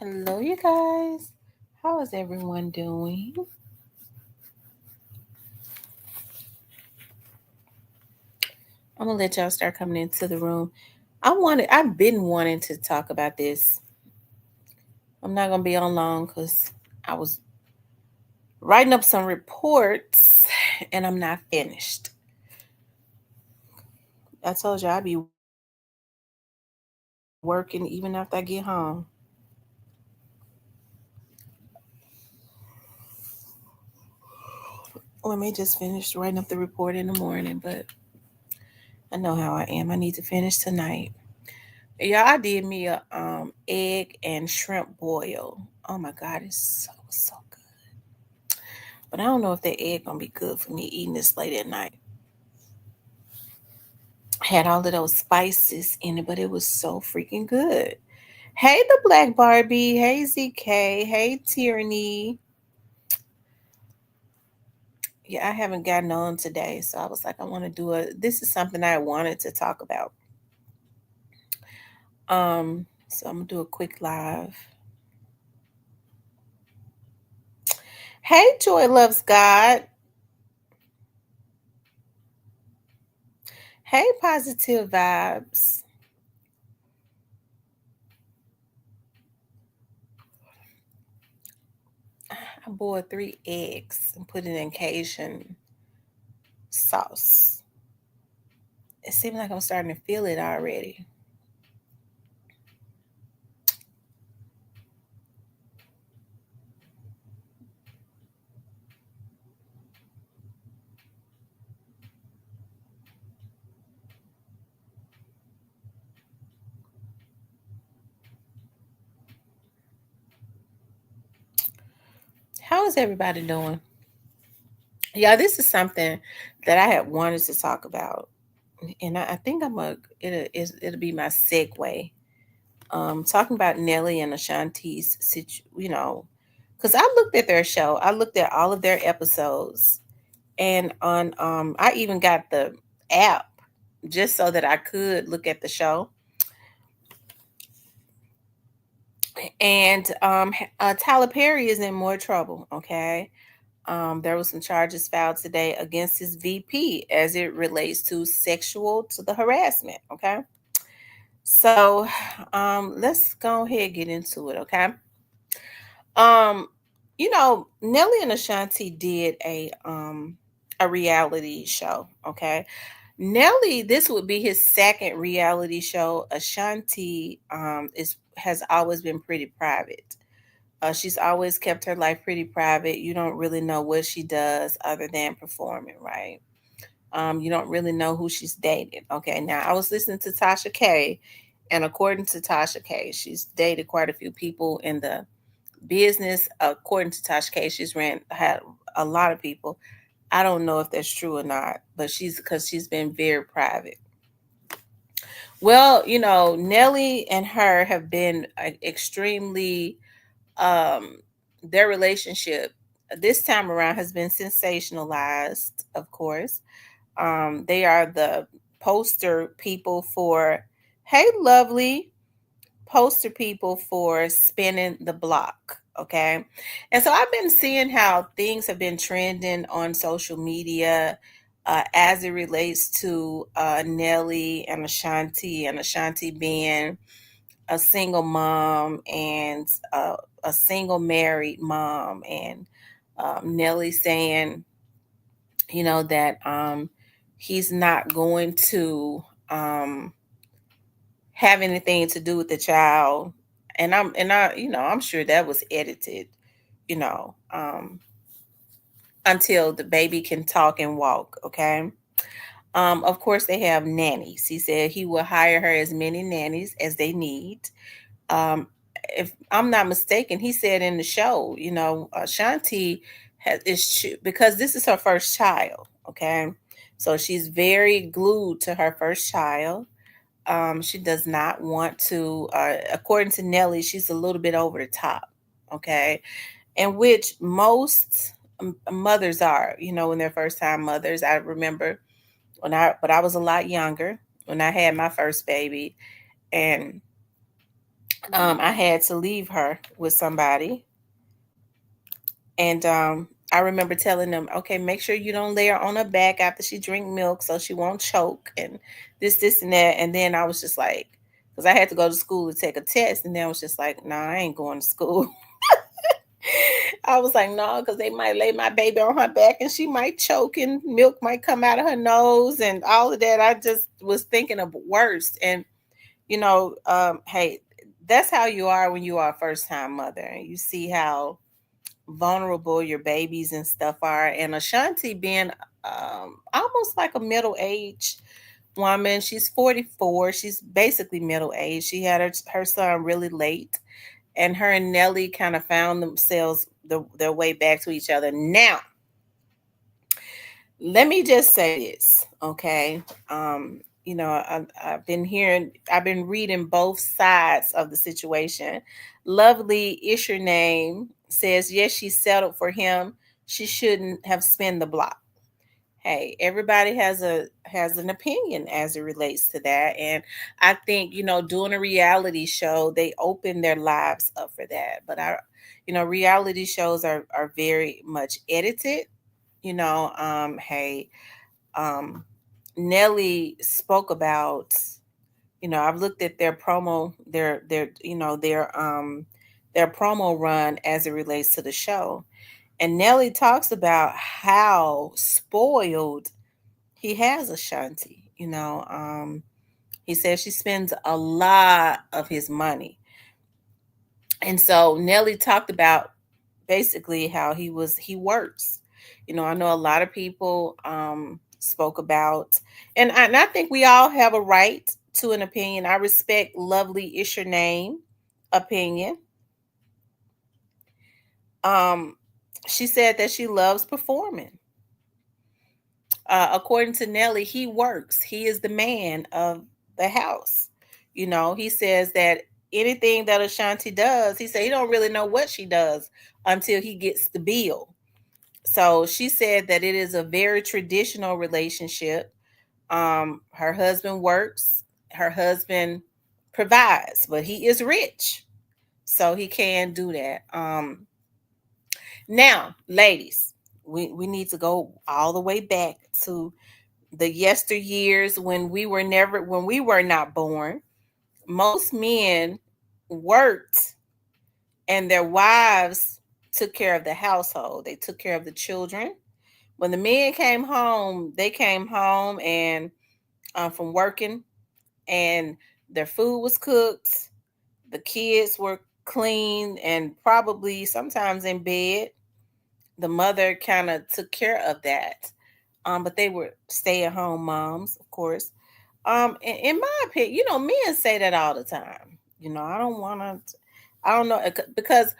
Hello, you guys. How is everyone doing? I'm gonna let y'all start coming into the room. I've been wanting to talk about this. I'm not gonna be on long because I was writing up some reports and I'm not finished. I told you I'd be working even after I get home. Or I may just finish writing up the report in the morning, but I know how I am. I need to finish tonight. Yeah, I did me a egg and shrimp boil. Oh my god, it's so good. But I don't know if that egg gonna be good for me eating this late at night. Had all of those spices in it, but it was so freaking good. Hey, the Black Barbie. Hey, ZK. Hey, Tyranny. Yeah, I haven't gotten on today, so I was like, I want to do a. This is something I wanted to talk about. So I'm gonna do a quick live. Hey, Joy loves God. Hey, positive vibes. I boiled 3 eggs and put it in Cajun sauce. It seems like I'm starting to feel it already. How is everybody doing? Yeah, this is something that I had wanted to talk about, and I think it'll be my segue. Talking about Nelly and Ashanti's because I looked at their show. I looked at all of their episodes, and on I even got the app just so that I could look at the show. And Tyler Perry is in more trouble. Okay, there was some charges filed today against his VP as it relates to the harassment. Okay, so let's go ahead and get into it. Okay, um, Nelly and Ashanti did a reality show. Okay, Nelly, this would be his second reality show. Ashanti is has always been pretty private. She's always kept her life pretty private. You don't really know what she does other than performing, right? You don't really know who she's dated. Okay, now I was listening to Tasha K, and according to Tasha K, she's dated quite a few people in the business. According to Tasha K, had a lot of people. I don't know if that's true or not, but she's been very private. Well, Nelly and her have been extremely um their relationship this time around has been sensationalized, of course. They are the poster people for hey lovely poster people for spinning the block. Okay, and so I've been seeing how things have been trending on social media as it relates to Nelly and Ashanti being a single mom and a single married mom, and Nelly saying, that he's not going to have anything to do with the child, I'm sure that was edited, you know, um, until the baby can talk and walk. Okay. Of course, they have nannies. He said he will hire her as many nannies as they need. Um, if I'm not mistaken, he said in the show, Shanti because this is her first child. Okay, so she's very glued to her first child. She does not want to, according to Nelly, she's a little bit over the top. Okay, and which most mothers are, when they're first time mothers. I remember but I was a lot younger when I had my first baby, and I had to leave her with somebody, and I remember telling them, okay, make sure you don't lay her on her back after she drink milk so she won't choke, and this, and that. And then I was just like, because I had to go to school to take a test, and then I was just like, nah, I ain't going to school. I was like, no, because they might lay my baby on her back and she might choke and milk might come out of her nose and all of that. I just was thinking of worst. And, hey, that's how you are when you are a first time mother. And you see how vulnerable your babies and stuff are. And Ashanti being almost like a middle age woman, she's 44. She's basically middle age. She had her son really late, and her and Nelly kind of found themselves their way back to each other. Now, let me just say this, okay? I've been reading both sides of the situation. Lovely Isher name says, yes, she settled for him. She shouldn't have spent the block. Hey, everybody has an opinion as it relates to that. And I think, doing a reality show, they open their lives up for that. But reality shows are very much edited. Hey, um Nelly spoke about, I've looked at their promo, their promo run as it relates to the show. And Nelly talks about how spoiled he has Ashanti. He says she spends a lot of his money. And so Nelly talked about basically how he works. I know a lot of people spoke about, and I think we all have a right to an opinion. I respect Lovely Isher name opinion. Um, she said that she loves performing. According to Nelly, he works. He is the man of the house. He says that anything that Ashanti does, he said he don't really know what she does until he gets the bill. So she said that it is a very traditional relationship. Her husband works, her husband provides, but he is rich, so he can do that. Now, ladies, we need to go all the way back to the yesteryears when we were not born. Most men worked and their wives took care of the household. They took care of the children. When the men came home, they came home and from working, and their food was cooked, the kids were clean and probably sometimes in bed. The mother kind of took care of that. But they were stay at home moms, of course. In my opinion, men say that all the time. I don't want to, I don't know, because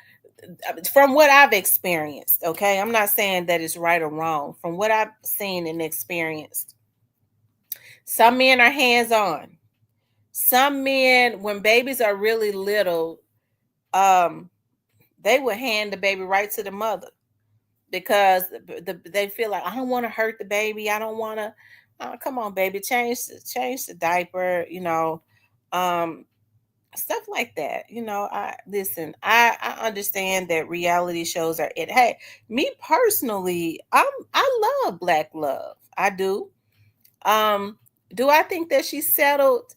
from what I've experienced, okay, I'm not saying that it's right or wrong. From what I've seen and experienced, some men are hands on. Some men, when babies are really little, um, they will hand the baby right to the mother because they feel like I don't want to hurt the baby. I don't want to. Come on, baby, change the diaper. Um, stuff like that. I listen. I understand that reality shows are it. Hey, me personally, I love Black Love. I do. Um, do I think that she settled?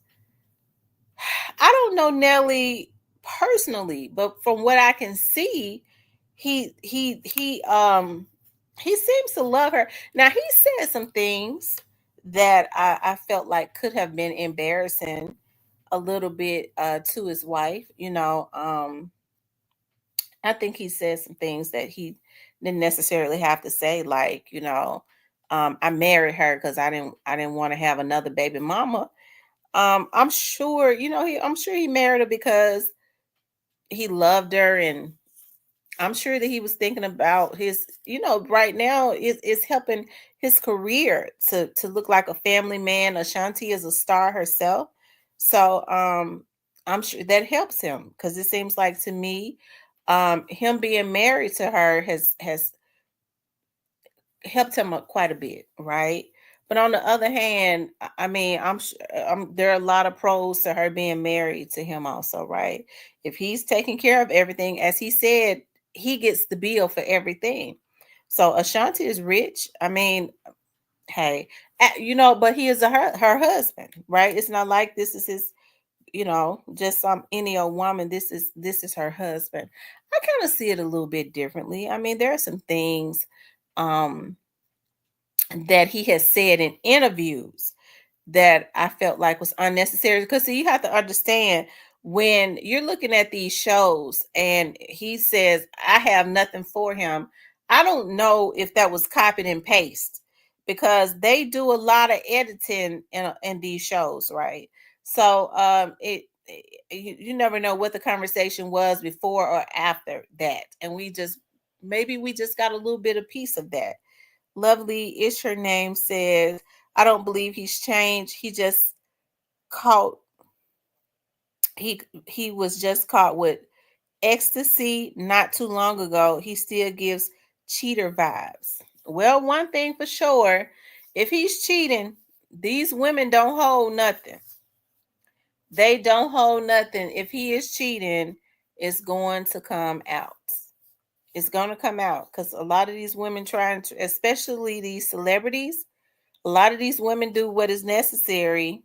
I don't know Nelly personally, but from what I can see, he seems to love her. Now he said some things that I felt like could have been embarrassing a little bit to his wife. I think he said some things that he didn't necessarily have to say, like, I married her because I didn't want to have another baby mama. I'm sure, I'm sure he married her because he loved her, and I'm sure that he was thinking about his, right now is helping his career to look like a family man. Ashanti is a star herself. So I'm sure that helps him because it seems like to me, him being married to her has helped him quite a bit, right? But on the other hand, I mean, there are a lot of pros to her being married to him also, right? If he's taking care of everything, as he said, he gets the bill for everything. So Ashanti is rich. I mean, hey, but he is her husband, right? It's not like this is his, just some any old woman. This is her husband. I kind of see it a little bit differently. I mean, there are some things um that he has said in interviews that I felt like was unnecessary. Because see, you have to understand, when you're looking at these shows and he says, I have nothing for him, I don't know if that was copied and paste, because they do a lot of editing in these shows, right? So you never know what the conversation was before or after that. And maybe we just got a little bit of piece of that. Lovely is her name, says, I don't believe he's changed. Caught he was just caught with ecstasy not too long ago. He still gives cheater vibes. Well, one thing for sure, if he's cheating, these women don't hold nothing. They don't hold nothing. If he is cheating, it's going to come out. It's going to come out, because a lot of these women trying to, especially these celebrities, a lot of these women do what is necessary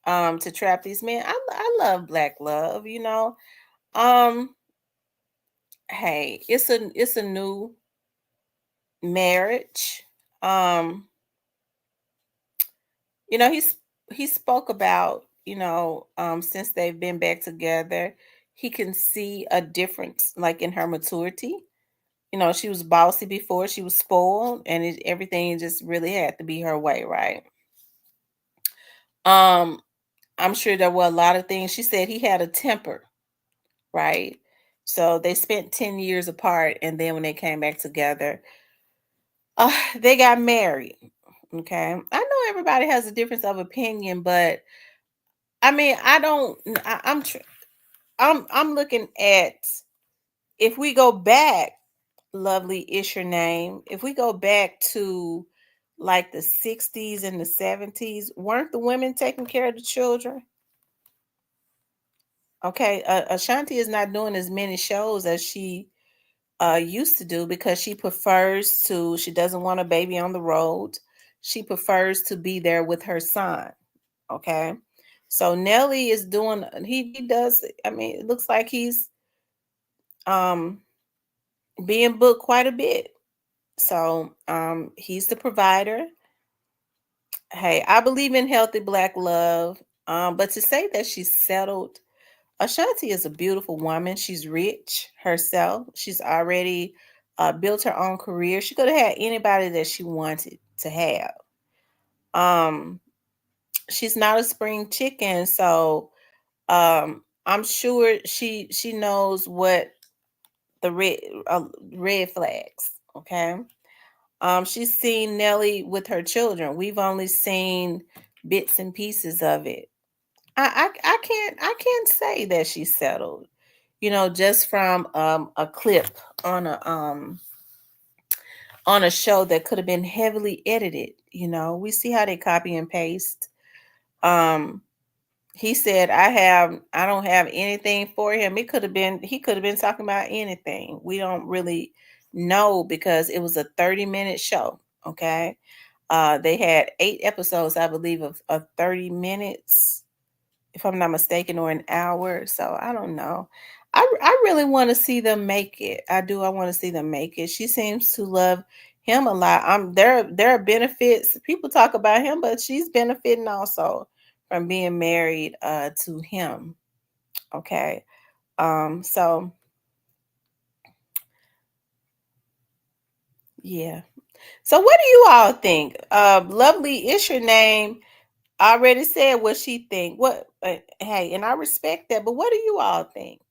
to trap these men. I love black love, Um hey, it's a new marriage. Um he spoke about, since they've been back together, he can see a difference, like, in her maturity. She was bossy before, she was spoiled, and everything just really had to be her way, right? Um I'm sure there were a lot of things. She said he had a temper, right? So they spent 10 years apart, and then when they came back together, they got married. Okay. I know everybody has a difference of opinion, but I mean, I don't I'm looking at, if we go back, Lovely is your name. If we go back to like the 60s and the 70s, weren't the women taking care of the children? Okay, Ashanti is not doing as many shows as she used to do, because she doesn't want a baby on the road. She prefers to be there with her son. Okay. So Nelly is doing, he does, I mean, it looks like he's um being booked quite a bit. So he's the provider. Hey, I believe in healthy black love. But to say that she's settled, Ashanti is a beautiful woman. She's rich herself. She's already built her own career. She could have had anybody that she wanted to have. Um, she's not a spring chicken, so I'm sure she knows what the red flags. Okay. She's seen Nelly with her children. We've only seen bits and pieces of it. I can't say that she's settled, just from a clip on a show that could have been heavily edited. We see how they copy and paste. Um, he said, I don't have anything for him. He could have been talking about anything. We don't really know, because it was a 30-minute show. Okay. They had 8 episodes, I believe, of 30 minutes, if I'm not mistaken, or an hour. So I don't know. I really want to see them make it. I do. I want to see them make it. She seems to love him a lot. There are benefits. People talk about him, but she's benefiting also from being married to him. Okay. So yeah. So what do you all think? Lovely is your name. Already said what she think. Hey, and I respect that, but what do you all think?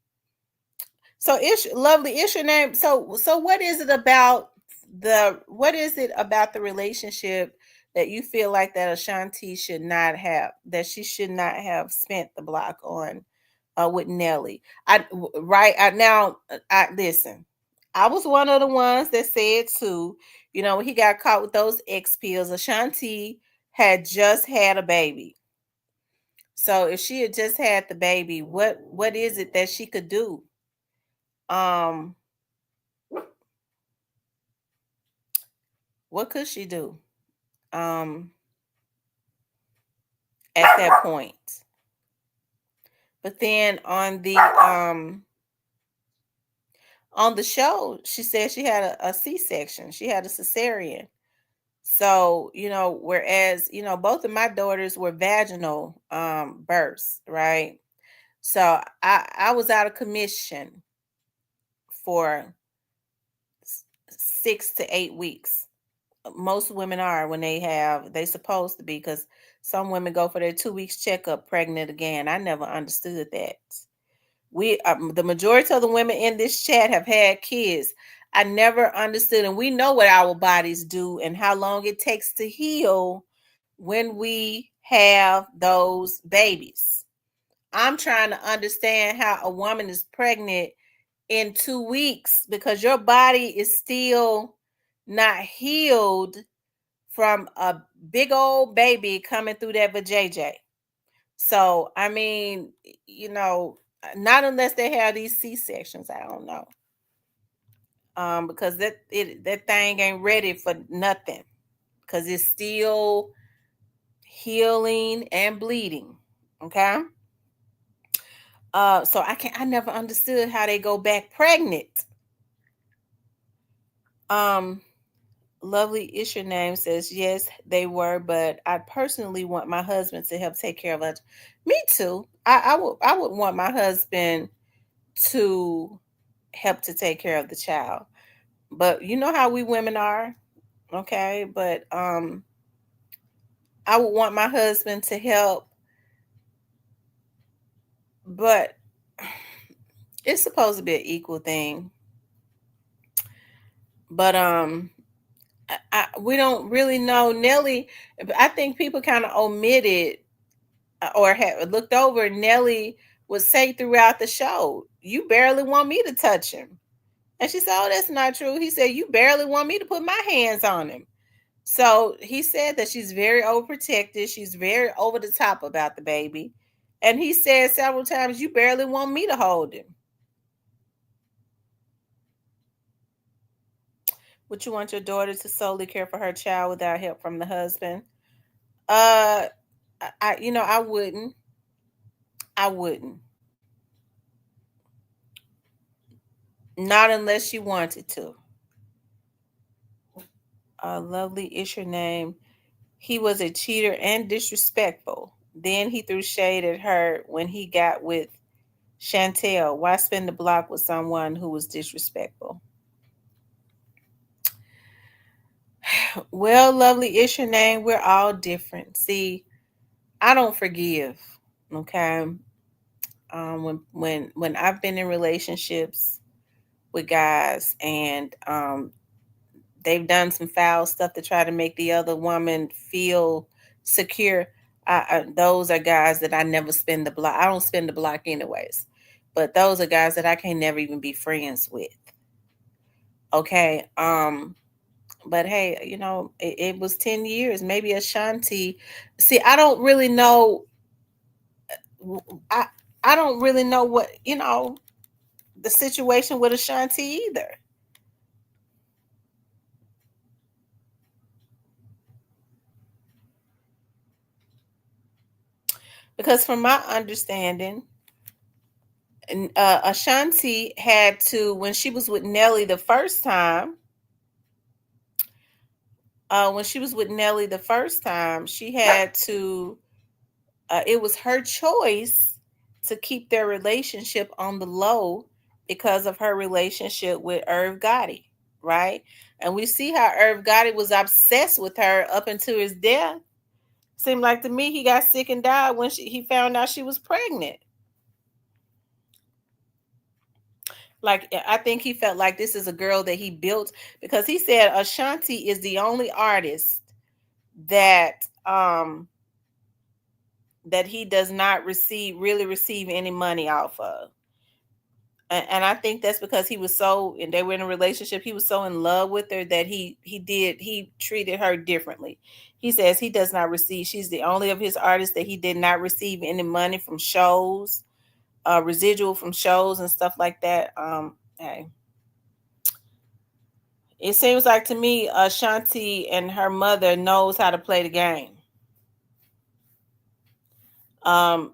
So Ish Lovely is your name. So what is it about the relationship that you feel like that Ashanti should not have, that she should not have spent the block on with Nelly? Right, I now I listen. I was one of the ones that said too, when he got caught with those X pills, Ashanti had just had a baby. So if she had just had the baby, what is it that she could do? Um, what could she do? Um, at that point. But then on the show, she said she had a C-section. She had a cesarean. So, whereas, both of my daughters were vaginal births, right? So I was out of commission for 6 to 8 weeks. Most women are when they supposed to be, because some women go for their 2 weeks checkup pregnant again. I never understood that. The majority of the women in this chat have had kids. I never understood, and we know what our bodies do and how long it takes to heal when we have those babies. I'm trying to understand how a woman is pregnant in 2 weeks because your body is still not healed from a big old baby coming through that vajayjay. So, I mean, not unless they have these C-sections. I don't know. Because that thing ain't ready for nothing. Because it's still healing and bleeding. Okay. So I never understood how they go back pregnant. Um, Lovely Isher Name says yes, they were, but I personally want my husband to help take care of us. Me too. I would want my husband to help to take care of the child. But you know how we women are, okay? But I would want my husband to help, but it's supposed to be an equal thing. But we don't really know. Nelly, I think people kind of omitted or had looked over. Nelly would say throughout the show, "You barely want me to touch him," and she said, "Oh, that's not true." He said, "You barely want me to put my hands on him." So he said that she's very overprotected. She's very over the top about the baby. And he said several times, "You barely want me to hold him." Would you want your daughter to solely care for her child without help from the husband? Uh, I wouldn't. I wouldn't. Not unless she wanted to. Lovely is your name. He was a cheater and disrespectful. Then he threw shade at her when he got with Chantel. Why spend the block with someone who was disrespectful? Well, lovely is your name. We're all different. See, I don't forgive. Okay. When I've been in relationships with guys and they've done some foul stuff to try to make the other woman feel secure. Those are guys that I never spend the block. I don't spend the block anyways, but those are guys that I can never even be friends with. Okay. But hey, it was 10 years. Maybe Ashanti. See, I don't really know. I I don't really know what the situation with Ashanti either. Because from my understanding, Ashanti had to, when she was with Nelly the first time, she had to, it was her choice to keep their relationship on the low because of her relationship with Irv Gotti, right? And we see how Irv Gotti was obsessed with her up until his death. Seemed like to me he got sick and died when he found out she was pregnant. Like I think he felt like this is a girl that he built, because he said Ashanti is the only artist that that he does not receive any money off of. And I think that's because he was so, and they were in a relationship. He was so in love with her that he treated her differently. He says he does not receive. She's the only of his artists that he did not receive any money from shows, residual from shows and stuff like that. Hey, it seems like to me, Shanti and her mother knows how to play the game. Um,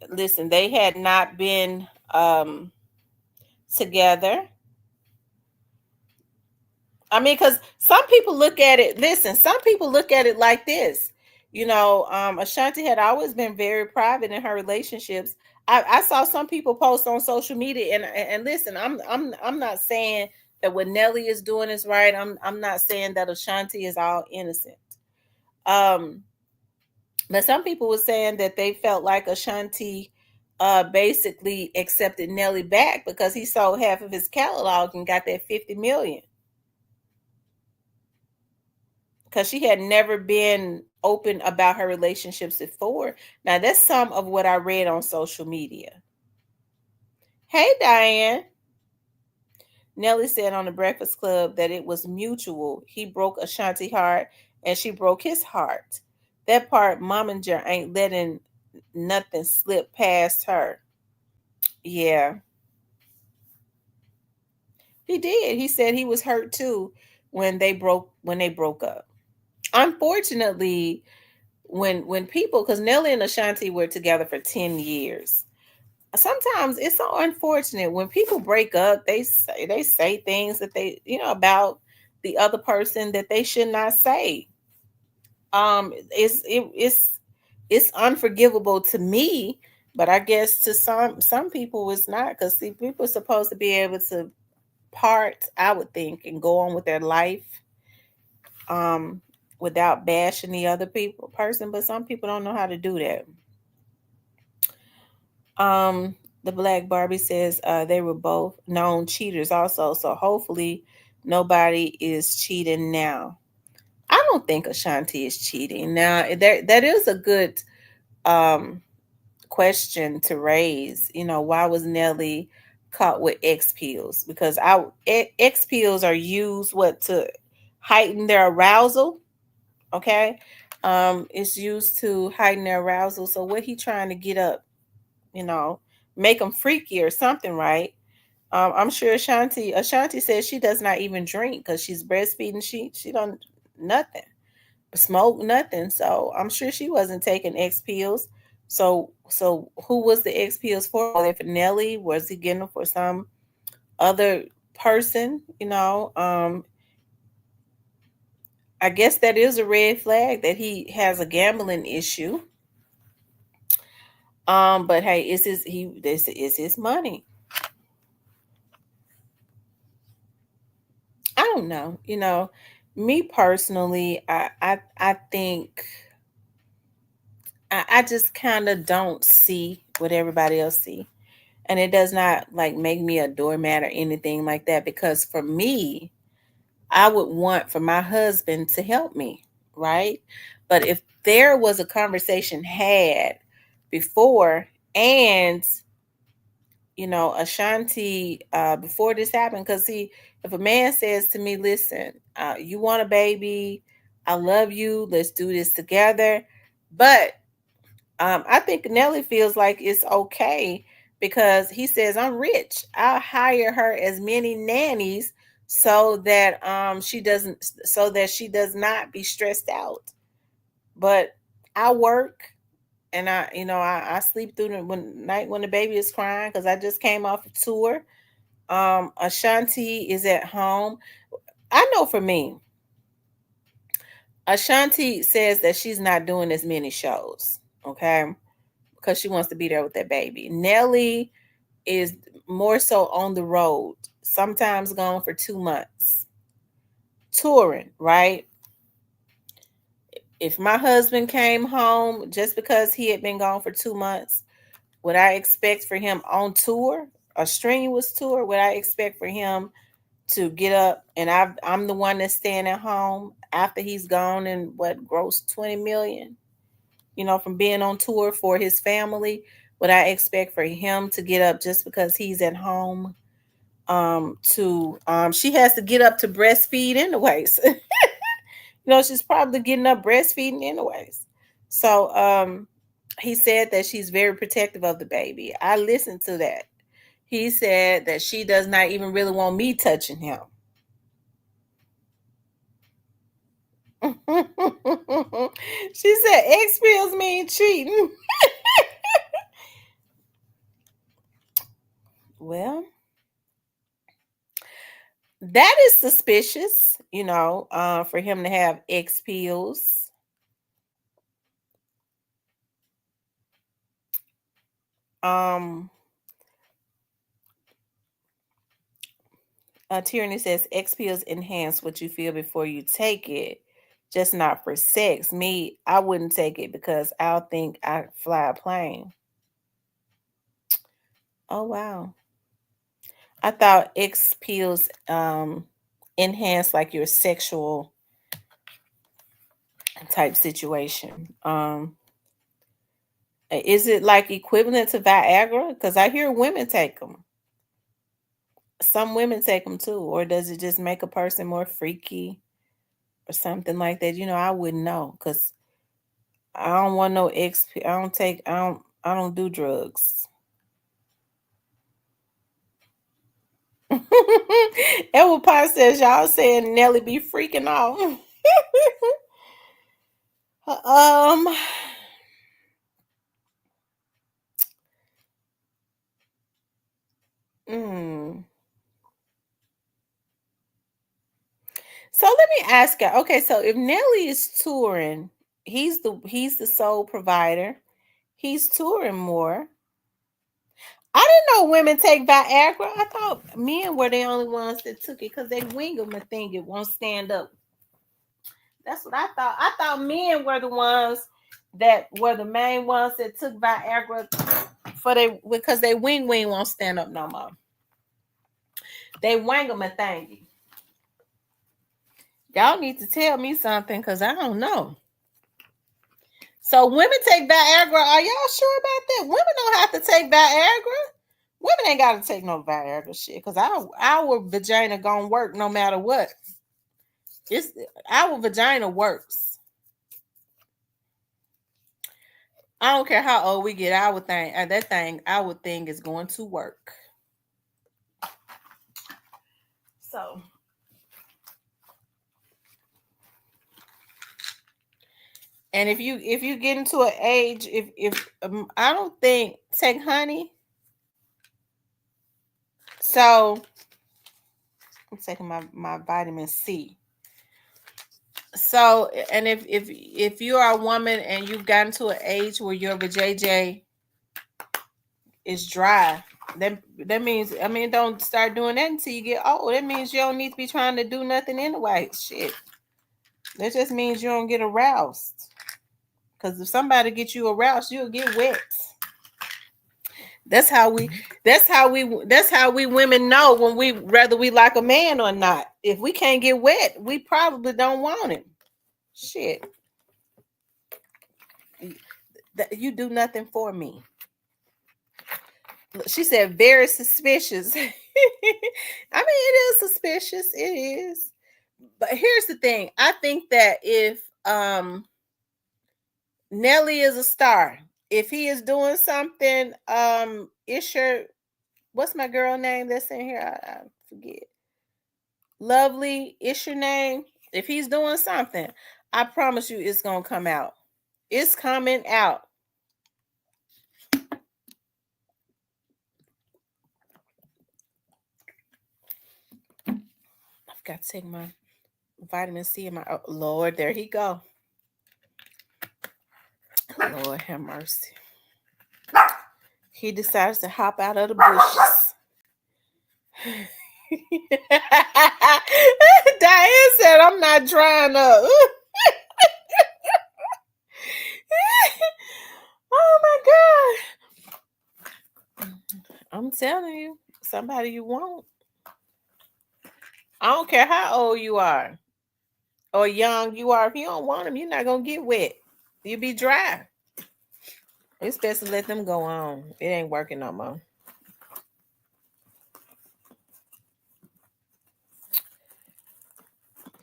Listen, they had not been together. I mean, because some people look at it, listen, some people look at it like this. Ashanti had always been very private in her relationships. I saw some people post on social media, and listen, I'm not saying that what Nelly is doing is right. I'm not saying that Ashanti is all innocent. Um, but some people were saying that they felt like Ashanti basically accepted Nelly back because he sold half of his catalog and got that 50 million. Because she had never been open about her relationships before. Now, that's some of what I read on social media. Hey, Diane. Nelly said on the Breakfast Club that it was mutual. He broke Ashanti heart and she broke his heart. That part, Momager ain't letting nothing slip past her. Yeah, he did. He said he was hurt too when they broke up. Unfortunately, when people, because Nelly and Ashanti were together for 10 years, sometimes it's so unfortunate when people break up. They say things that about the other person that they should not say. It's unforgivable to me, but I guess to some people it's not, because see, people are supposed to be able to part, I would think, and go on with their life um without bashing the other person, but some people don't know how to do that. Um, the Black Barbie says they were both known cheaters also, so hopefully nobody is cheating now. I don't think Ashanti is cheating. Now, that is a good um question to raise. Why was Nelly caught with X pills? Because X pills are used to heighten their arousal. Okay, it's used to heighten their arousal. So what he trying to get up? You know, make them freaky or something, right? I'm sure Ashanti says she does not even drink because she's breastfeeding. She don't nothing, smoke nothing. So I'm sure she wasn't taking X pills. So who was the X pills for? Was it for Nelly? Was he getting them for some other person? I guess that is a red flag that he has a gambling issue. But hey, this is his money. I don't know. Me personally, I think I just kind of don't see what everybody else see, and it does not like make me a doormat or anything like that. Because for me, I would want for my husband to help me, right? But if there was a conversation had before, and Ashanti, before this happened, because see, if a man says to me, listen, you want a baby, I love you, let's do this together. But I think Nelly feels like it's okay because he says, I'm rich, I'll hire her as many nannies so that she does not be stressed out. But I work, and I sleep through the night when the baby is crying because I just came off a tour. Ashanti is at home. I know for me, Ashanti says that she's not doing as many shows, okay, because she wants to be there with that baby. Nelly is more so on the road, sometimes gone for 2 months, touring, right? If my husband came home just because he had been gone for 2 months, would I expect for him on tour, a strenuous tour? Would I expect for him to get up and I'm the one that's staying at home after he's gone and what gross 20 million, from being on tour for his family? would I expect for him to get up just because he's at home? To She has to get up to breastfeed anyways. She's probably getting up breastfeeding anyways. So he said that she's very protective of the baby. I listened to that. He said that she does not even really want me touching him. She said X pills mean cheating. Well, that is suspicious, for him to have X pills. Um, Tyranny says X pills enhance what you feel before you take it, just not for sex. Me, I wouldn't take it because I'll think I fly a plane. Oh wow. I thought X pills enhance like your sexual type situation. Is it like equivalent to Viagra? Because I hear women take them. Some women take them too, or does it just make a person more freaky or something like that? I wouldn't know because I don't want no XP. I don't do drugs. Edward Pye says y'all saying Nelly be freaking out. um mm. So let me ask you. Okay, so if Nelly is touring, he's the sole provider. He's touring more. I didn't know women take Viagra. I thought men were the only ones that took it because they wing them and think it won't stand up. That's what I thought. I thought men were the ones that were the main ones that took Viagra because they wing won't stand up no more. They wang them and thingy. Y'all need to tell me something because I don't know. So women take Viagra. Are y'all sure about that? Women don't have to take Viagra. Women ain't got to take no Viagra shit because our vagina gonna work no matter what. It's our vagina works. I don't care how old we get. Our thing is going to work. So, and if you get into an age, if I don't think take honey. So I'm taking my vitamin C. So, and if you are a woman and you've gotten to an age where your vajayjay is dry, that means don't start doing that until you get old. That means you don't need to be trying to do nothing anyway. Shit. That just means you don't get aroused. Because if somebody gets you aroused, you'll get wet. That's how we women know whether we like a man or not. If we can't get wet, we probably don't want him. Shit. You do nothing for me. She said very suspicious. I mean, it is suspicious. It is. But here's the thing. I think that if Nelly is a star, if he is doing something, Isher, what's my girl name that's in here? I forget. Lovely, Isher name. If he's doing something, I promise you it's gonna come out. It's coming out. I've got to take my vitamin C in my Lord, there he go. Lord have mercy. He decides to hop out of the bushes. Diane said, I'm not drying up. Oh my God. I'm telling you, somebody you want. I don't care how old you are or young you are. If you don't want them, you're not going to get wet. You'll be dry. It's best to let them go on. It ain't working no more.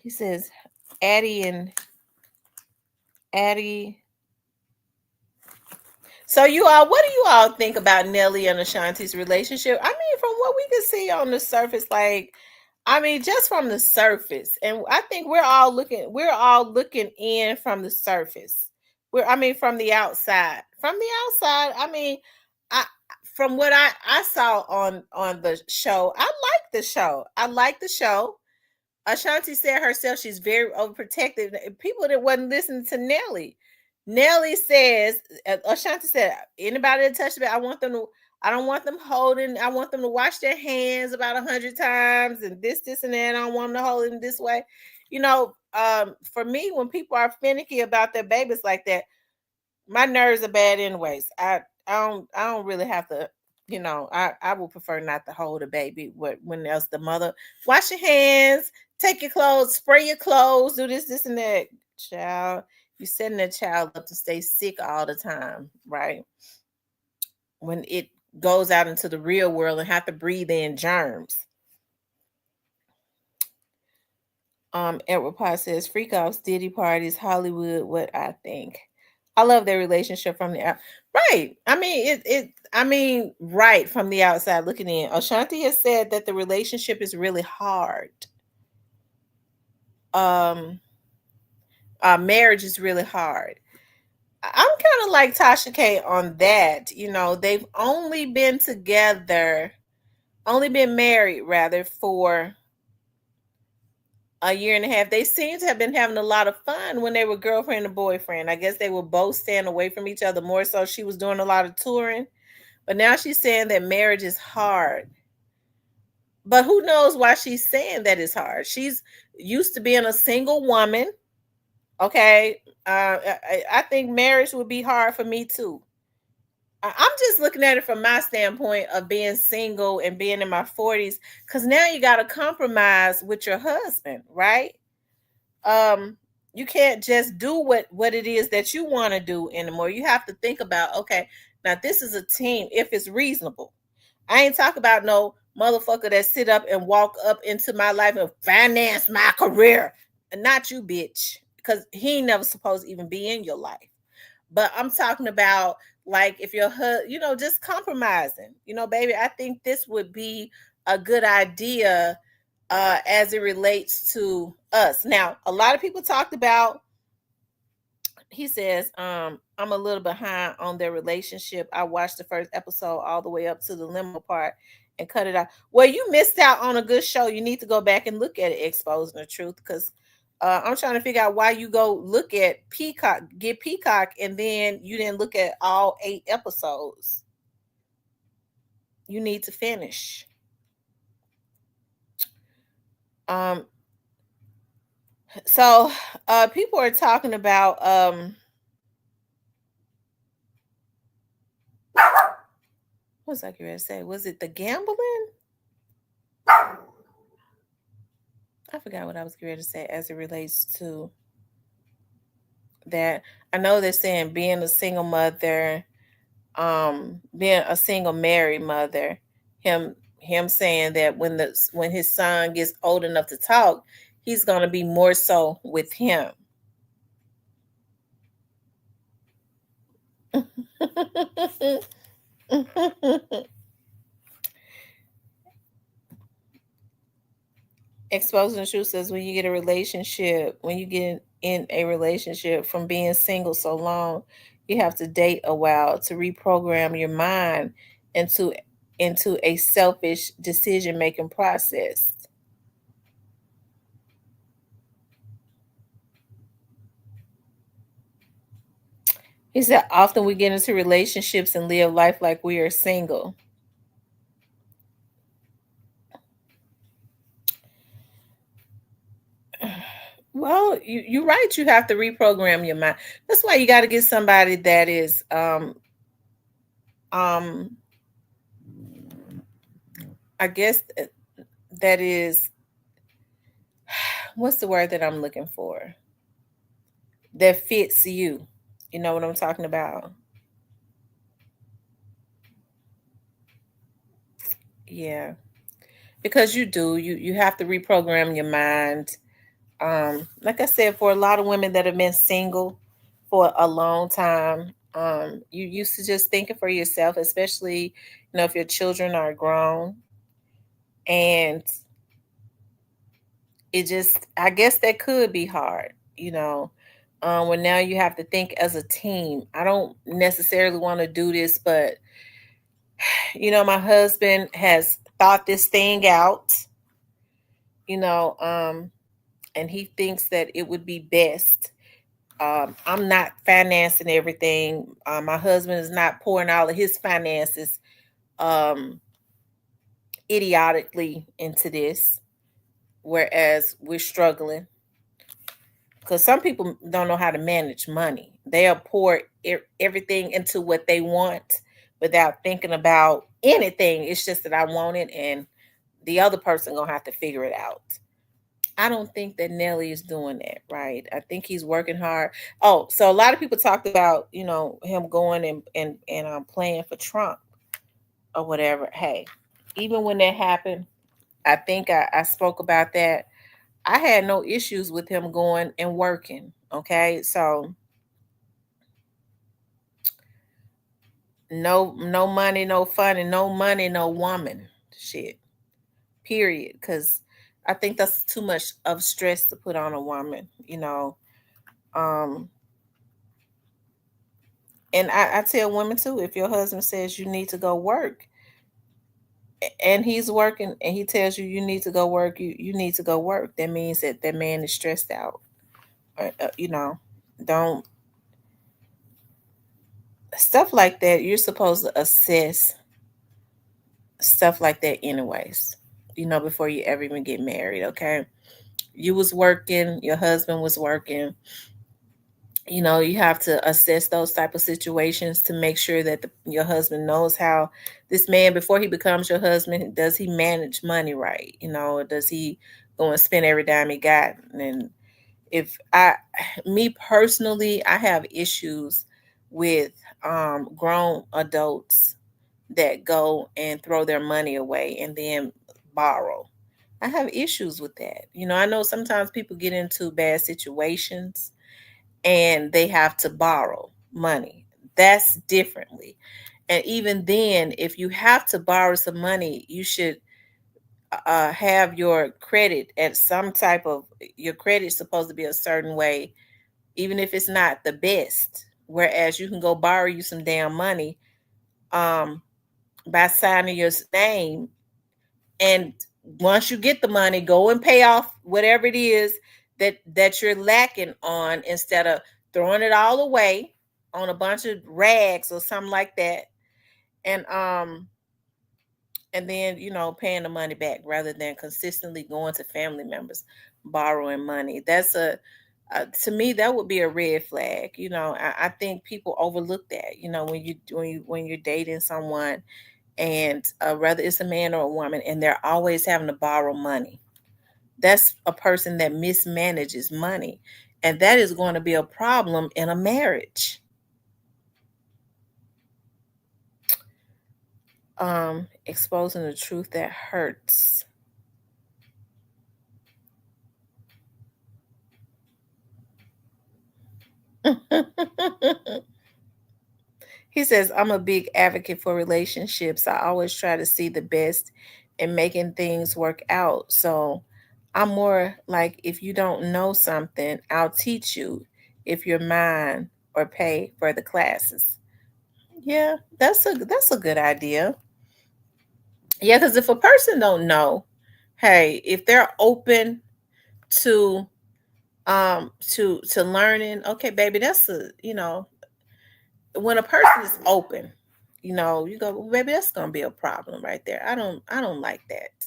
He says, Addie and Addie. So you all, what do you all think about Nelly and Ashanti's relationship? I mean, from what we can see on the surface, like, I mean, just from the surface, and I think we're all looking in from the surface. I mean, from the outside. From the outside, I mean, I from what I saw on the show, I like the show. I like the show. Ashanti said herself she's very overprotective. People that wasn't listening to Nelly. Nelly says, Ashanti said, anybody that touched me, I don't want them holding, I want them to wash their hands about 100 times and this, and that. I don't want them to hold them this way. For me, when people are finicky about their babies like that, my nerves are bad anyways. I don't really have to, I would prefer not to hold a baby when else the mother wash your hands, take your clothes, spray your clothes, do this and that. Child, you setting that child up to stay sick all the time, right? When it goes out into the real world and have to breathe in germs. Edward Potts says freak offs, Diddy parties, Hollywood, what I think. I love their relationship from the out. Right. I mean, right from the outside looking in. Ashanti has said that the relationship is really hard. Um, Marriage is really hard. I'm kind of like Tasha K on that. They've only been married rather for a year and a half. They seem to have been having a lot of fun when they were girlfriend and boyfriend. I guess they were both staying away from each other more so. She was doing a lot of touring, but now she's saying that marriage is hard. But who knows why she's saying that it's hard? She's used to being a single woman. Okay. I think marriage would be hard for me too. I'm just looking at it from my standpoint of being single and being in my 40s, because now you got to compromise with your husband, right? um you can't just do what it is that you want to do anymore. You have to think about, okay, now this is a team if it's reasonable. I ain't talk about no motherfucker that sit up and walk up into my life and finance my career. And not you, bitch, because he ain't never supposed to even be in your life. But I'm talking about, like, if your just compromising, baby, I think this would be a good idea as it relates to us. Now, a lot of people talked about, he says, I'm a little behind on their relationship. I watched the first episode all the way up to the limo part and cut it out. Well, you missed out on a good show. You need to go back and look at it, Exposing the Truth, because I'm trying to figure out why you go look at Peacock, and then you didn't look at all 8 episodes. You need to finish. So people are talking about what was I going to say? Was it the gambling? I forgot what I was going to say as it relates to that. I know they're saying being a single mother, being a single married mother, him saying that when his son gets old enough to talk, he's going to be more so with him. Exposing the Truth says when you get in a relationship from being single so long, you have to date a while to reprogram your mind into a selfish decision making process. He said often we get into relationships and live life like we are single. Well, you're right. You have to reprogram your mind. That's why you got to get somebody that is um I guess that is, what's the word that I'm looking for? That fits you. You know what I'm talking about? Yeah, because you have to reprogram your mind. Like I said, for a lot of women that have been single for a long time, you used to just thinking for yourself, especially if your children are grown, and it just, I guess that could be hard, when now you have to think as a team. I don't necessarily want to do this, but my husband has thought this thing out, you know, um, and he thinks that it would be best. I'm not financing everything. My husband is not pouring all of his finances um, idiotically into this, whereas we're struggling because some people don't know how to manage money. They'll pour everything into what they want without thinking about anything. It's just that I want it, and the other person gonna have to figure it out. I don't think that Nelly is doing that, right? I think he's working hard. Oh, so a lot of people talked about, him going and playing for Trump or whatever. Hey, even when that happened, I think I spoke about that. I had no issues with him going and working. Okay, so no money, no fun, and no money, no woman. Shit. Period. Because I think that's too much of stress to put on a woman. Um, and I tell women too, if your husband says you need to go work and he's working and he tells you you need to go work, you need to go work. That means that that man is stressed out. Don't stuff like that. You're supposed to assess stuff like that anyways. Before you ever even get married. Okay, you was working, your husband was working. You have to assess those type of situations to make sure that your husband knows how this man, before he becomes your husband, does he manage money right, or does he go and spend every dime he got. And if I me personally, I have issues with grown adults that go and throw their money away and then borrow. I have issues with that. I know sometimes people get into bad situations and they have to borrow money. That's differently. And even then, if you have to borrow some money, you should have your credit at some type of, your credit's supposed to be a certain way, even if it's not the best. Whereas you can go borrow you some damn money um, by signing your name, and once you get the money, go and pay off whatever it is that you're lacking on, instead of throwing it all away on a bunch of rags or something like that. And then paying the money back, rather than consistently going to family members borrowing money. That's a to me, that would be a red flag. I think people overlook that, when you're dating someone, and whether it's a man or a woman, and they're always having to borrow money. That's a person that mismanages money, and that is going to be a problem in a marriage. Exposing the truth that hurts. He says, I'm a big advocate for relationships. I always try to see the best in making things work out. So I'm more like, if you don't know something, I'll teach you if you're mine, or pay for the classes. Yeah, that's a good idea. Yeah, because if a person don't know, hey, if they're open to to learning, okay, baby, that's when a person is open, you go, well, baby, that's gonna be a problem right there. I don't like that.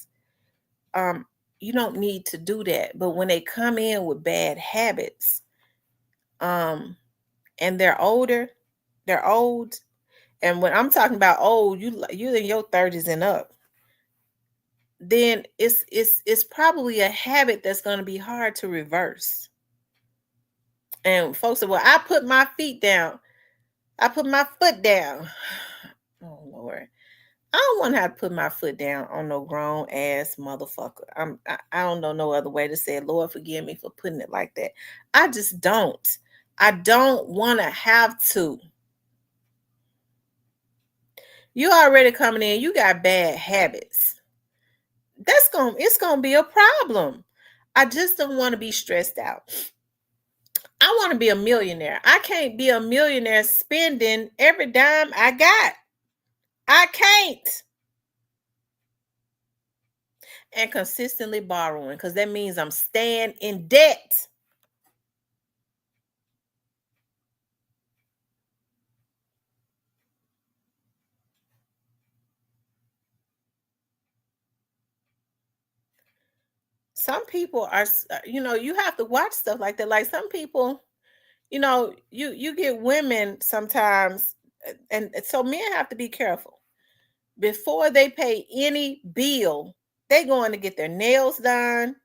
You don't need to do that. But when they come in with bad habits, um, and they're old, and when I'm talking about old, you in your 30s and up, then it's probably a habit that's gonna be hard to reverse. And folks say, well, I put my feet down. I put my foot down. Oh Lord. I don't want to have to put my foot down on no grown ass motherfucker. I don't know no other way to say it. Lord forgive me for putting it like that. I just don't. I don't want to have to. You already coming in, you got bad habits. It's gonna be a problem. I just don't want to be stressed out. I want to be a millionaire. I can't be a millionaire spending every dime I got. I can't. And consistently borrowing, because that means I'm staying in debt. Some people are, you have to watch stuff like that. Like some people, you get women sometimes, and so men have to be careful. Before they pay any bill, they going to get their nails done.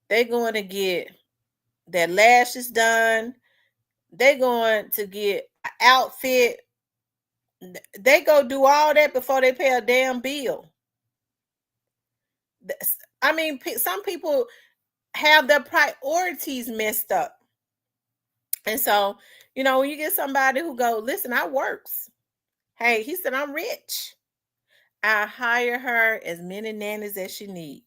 They going to get their lashes done. They going to get an outfit. They go do all that before they pay a damn bill. I mean, some people have their priorities messed up. And so, when you get somebody who go, listen, I works. Hey, he said, I'm rich. I hire her as many nannies as she need.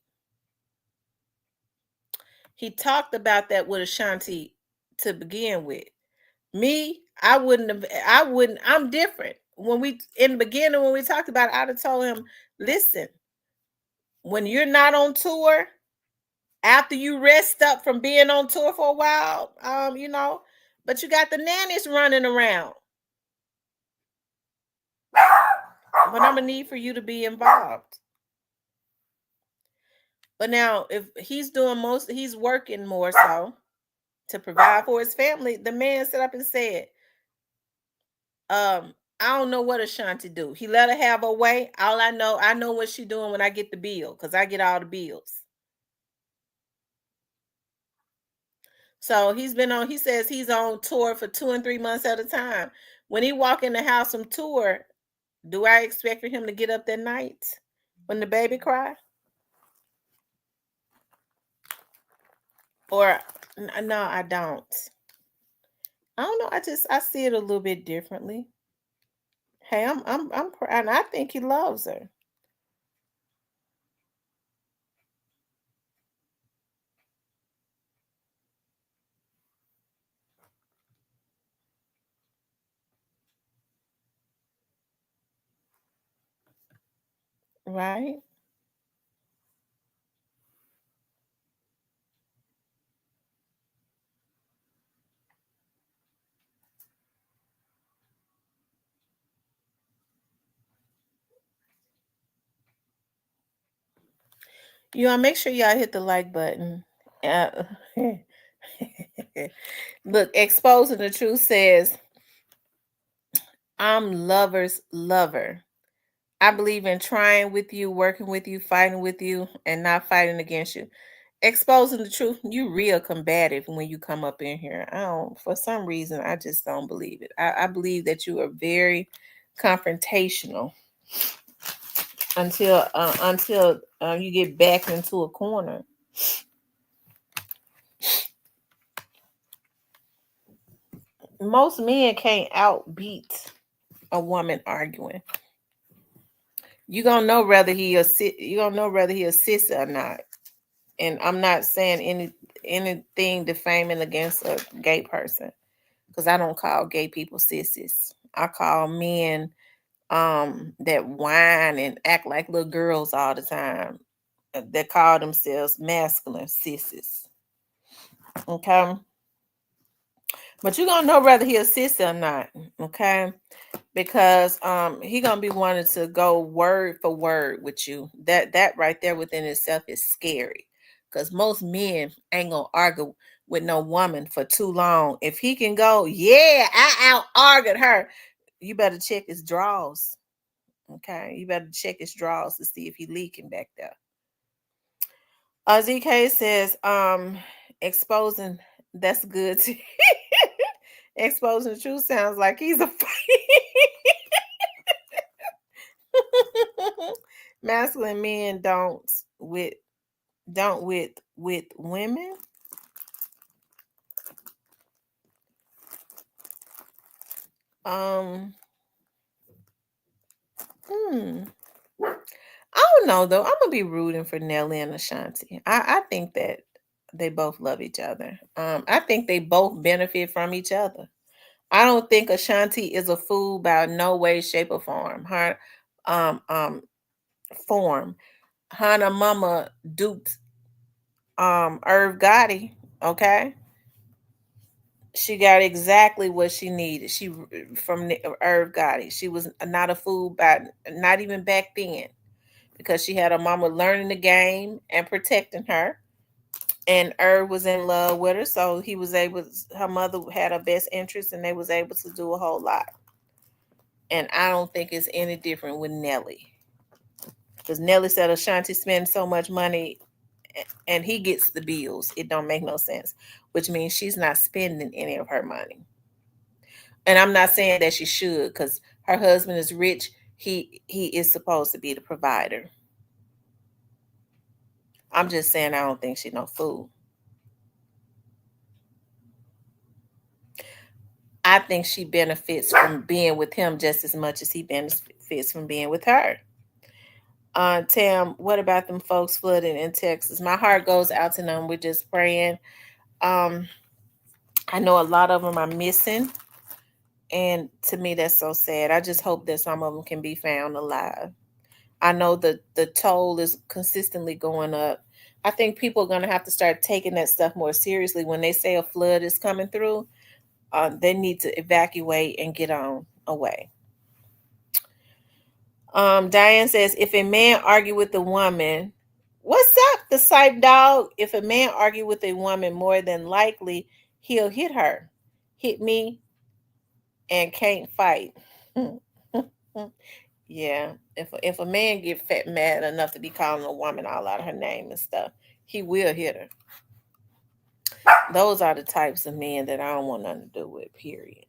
He talked about that with Ashanti to begin with. Me, I'm different. In the beginning, when we talked about it, I'd have told him, listen, when you're not on tour, after you rest up from being on tour for a while, but you got the nannies running around. But I'm gonna need for you to be involved. But now, if he's he's working more so to provide for his family. The man stood up and said, I don't know what Ashanti do. He let her have her way. All I know what she doing when I get the bill, because I get all the bills. So he says he's on tour for 2 and 3 months at a time. When he walk in the house from tour, do I expect for him to get up that night when the baby cry? Or no, I don't. I don't know. I see it a little bit differently. Hey, I'm and I think he loves her. Right? Make sure y'all hit the like button. Uh, Look, exposing the truth says, I'm lover's lover. I believe in trying with you, working with you, fighting with you, and not fighting against you. Exposing the truth, you real combative when you come up in here. For some reason, I just don't believe it. I believe that you are very confrontational until you get backed into a corner. Most men can't outbeat a woman arguing. You're gonna know whether he a sister or not. And I'm not saying anything defaming against a gay person, because I don't call gay people sissies. I call men that whine and act like little girls all the time, that call themselves masculine sissies. Okay. But you're gonna know whether he a sissy or not, okay? Because he gonna be wanting to go word for word with you. That right there within itself is scary, because most men ain't gonna argue with no woman for too long. If he can go, yeah, I out argued her, you better check his drawers. Okay, you better check his drawers to see if he leaking back there. ZK says, exposing, that's good too. Exposing the truth sounds like he's a Masculine men don't with women. Um, hmm. I don't know though. I'm gonna be rooting for Nelly and Ashanti. I think that they both love each other. I think they both benefit from each other. I don't think Ashanti is a fool by no way, shape, or form. Um, um, form. Her mama duped Irv Gotti. Okay, she got exactly what she needed. From Irv Gotti. She was not a fool by not even back then because she had her mama learning the game and protecting her. And Irv was in love with her, so he was able. Her mother had her best interest, and they was able to do a whole lot. And I don't think it's any different with Nelly. Because Nelly said Ashanti spends so much money and he gets the bills. It don't make no sense. Which means she's not spending any of her money. And I'm not saying that she should, because her husband is rich. He is supposed to be the provider. I'm just saying I don't think she's no fool. I think she benefits from being with him just as much as he benefits from being with her. Tam, what about them folks flooding in Texas? My heart goes out to them. We're just praying. Um, I know a lot of them are missing, and to me, that's so sad. I just hope that some of them can be found alive. I know the toll is consistently going up. I think people are going to have to start taking that stuff more seriously. When they say a flood is coming through, they need to evacuate and get on away. Diane says, if a man argue with a woman, what's up, the side dog? If a man argue with a woman, more than likely he'll hit her, hit me, and can't fight. Yeah, if a man get fat mad enough to be calling a woman all out of her name and stuff, he will hit her. Those are the types of men that I don't want nothing to do with. Period.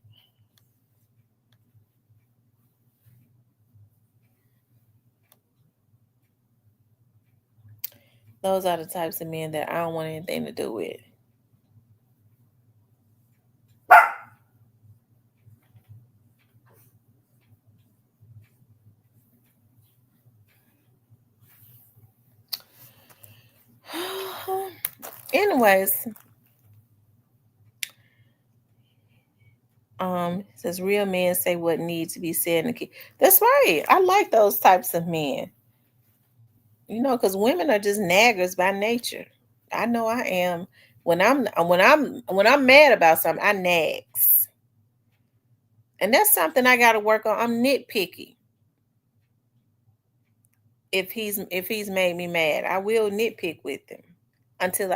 Those are the types of men that I don't want anything to do with. Anyways, it says real men say what needs to be said. That's right. I like those types of men. Because women are just naggers by nature. I know I am. When I'm mad about something, I nags, and that's something I got to work on. I'm nitpicky. If he's made me mad, I will nitpick with him until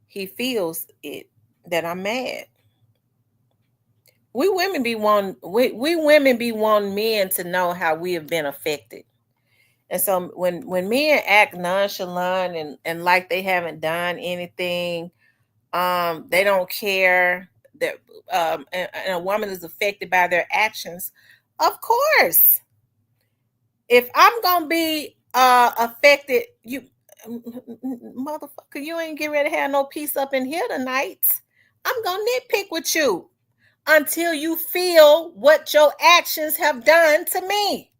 he feels it that I'm mad. We women be wanting men to know how we have been affected. And so when men act nonchalant and like they haven't done anything, they don't care that and a woman is affected by their actions. Of course, if I'm gonna be affected, you motherfucker, you ain't get ready to have no peace up in here tonight. I'm gonna nitpick with you until you feel what your actions have done to me.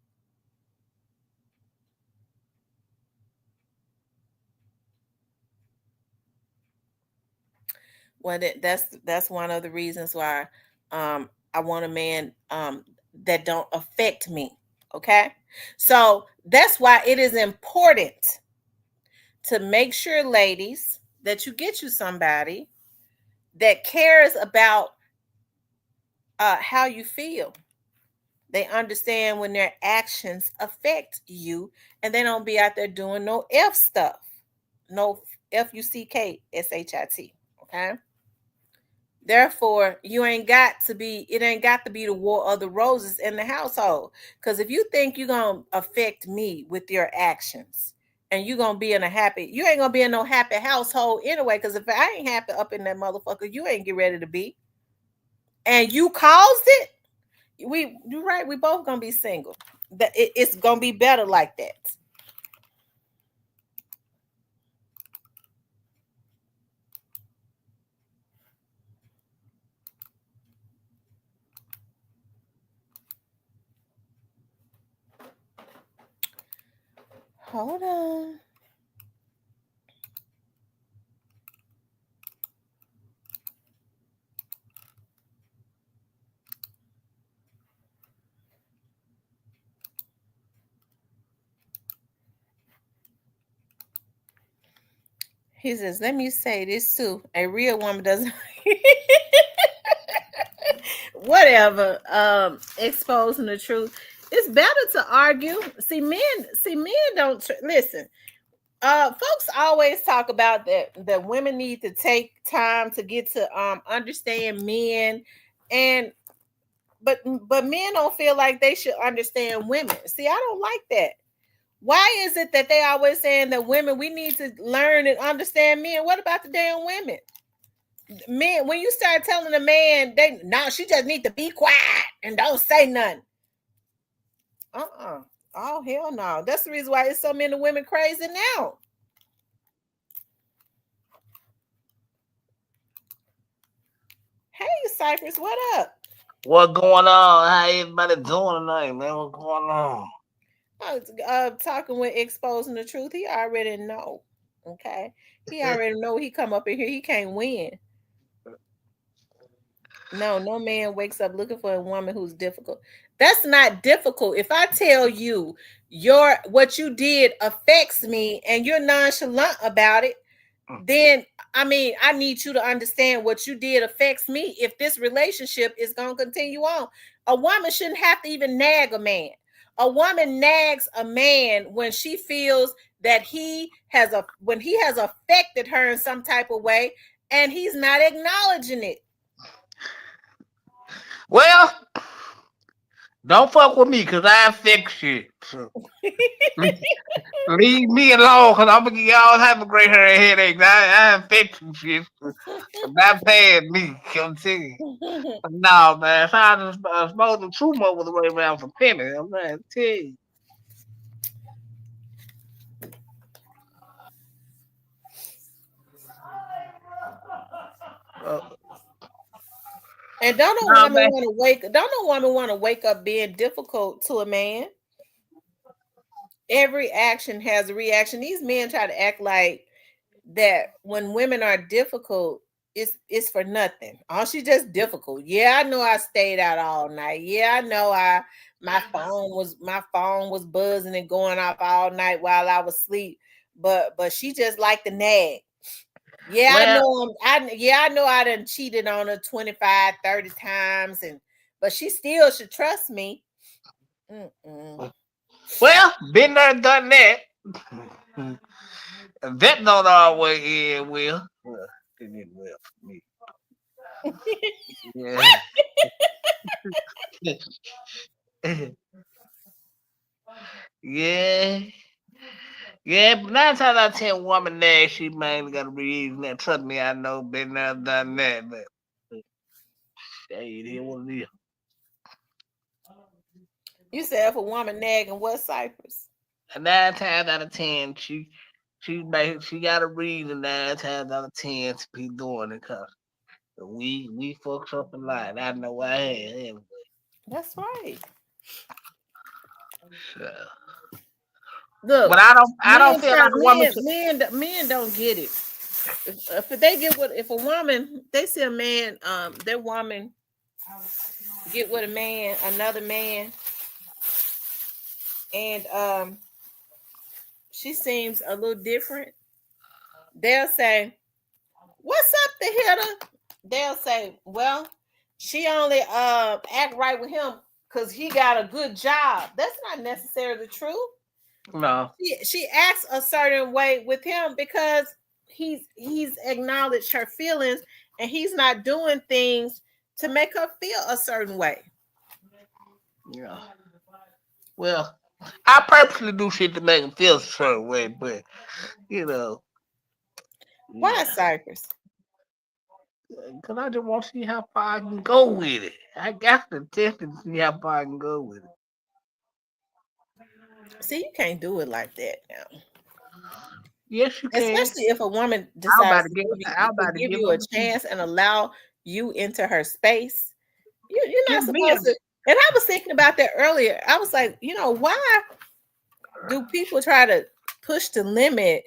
Well, that's one of the reasons why I want a man that don't affect me. Okay, so that's why it is important to make sure, ladies, that you get you somebody that cares about how you feel. They understand when their actions affect you, and they don't be out there doing no F stuff, no FUCKSHIT. Okay. Therefore, it ain't got to be the war of the roses in the household. Because if you think you're gonna affect me with your actions and you're gonna be you ain't gonna be in no happy household anyway. Because if I ain't happy up in that motherfucker, you ain't get ready to be. And you caused it, you're right, we both gonna be single. It's gonna be better like that. Hold on. He says, let me say this too. A real woman doesn't whatever. Exposing the truth. It's better to argue. See men don't listen. Folks always talk about that women need to take time to get to understand men, and but men don't feel like they should understand women. See, I don't like that. Why is it that they always saying that women, we need to learn and understand men? What about the damn women? Men, when you start telling a man they now she just need to be quiet and don't say nothing. Uh-uh. Oh hell no. That's the reason why it's so many women crazy now. Hey Cypress, what up? What going on? How everybody doing tonight, man? What's going on? I was talking with exposing the truth. He already know. Okay. He already know he come up in here. He can't win. No, no man wakes up looking for a woman who's difficult. That's not difficult. If I tell you your what you did affects me and you're nonchalant about it, then I mean, I need you to understand what you did affects me if this relationship is going to continue on. A woman shouldn't have to even nag a man. A woman nags a man when she feels that he has affected her in some type of way and he's not acknowledging it. Well, don't fuck with me because I fix shit. So leave me alone because I'm gonna get y'all have a great hair headache. I ain't fixing shit. Not paying me. I'm telling you. No, man. If I just supposed to two more with the way around for penny, I'm gonna tell you. Uh, And don't no no, woman man. want to wake don't no woman want to wake up being difficult to a man. Every action has a reaction. These men try to act like that when women are difficult, it's for nothing. Oh, she's just difficult. Yeah, I know I stayed out all night. Yeah, I know I my phone was buzzing and going off all night while I was asleep. But she just like the nag. Yeah, I Well, know I know I done cheated on her 25, 30 times and but she still should trust me. Mm-mm. been there, done that. That don't always end well. Well, it did well for me. Yeah. Yeah. Yeah, but 9 times out of 10, woman there, she mainly got a reason that. Trust me, I know, been there, done that, but hey, it is what it is. You said if a woman nagging what Cypress? And 9 times out of 10, she got a reason 9 times out of 10 to be doing it, cause we fucked up a lot. I know I had anyway. That's right. So, but Look, I don't feel like a woman should. men don't get it. If they get what if a woman they see a man their woman get with a man another man and she seems a little different, they'll say, "What's up the hitter?" They'll say, "Well, she only act right with him because he got a good job." That's not necessarily true. No, She acts a certain way with him because he's acknowledged her feelings and he's not doing things to make her feel a certain way. yeah. Well, I purposely do shit to make them feel a certain way, but you know, Why yeah. Cypress? Cause I just want to see how far I can go with it. I got to test it to see how far I can go with it. See, you can't do it like that now. Yes, you can. Especially if a woman I'm decides about to to give. to I'm about to give give you a them the chance and allow you into her space. You're not give me a. supposed to. And I was thinking about that earlier. I was like, why do people try to push the limit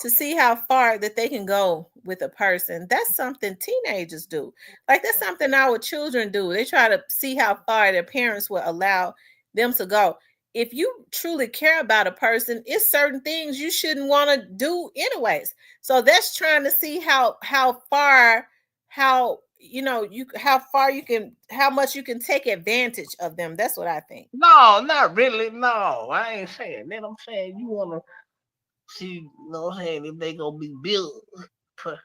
to see how far that they can go with a person? That's something teenagers do. Like that's something our children do. They try to see how far their parents will allow them to go. If you truly care about a person, it's certain things you shouldn't want to do anyways. So that's trying to see how far how far you can how much you can take advantage of them. That's what I think. No, not really. No, I ain't saying that. I'm saying you wanna see. You know what I'm saying? If they gonna be built for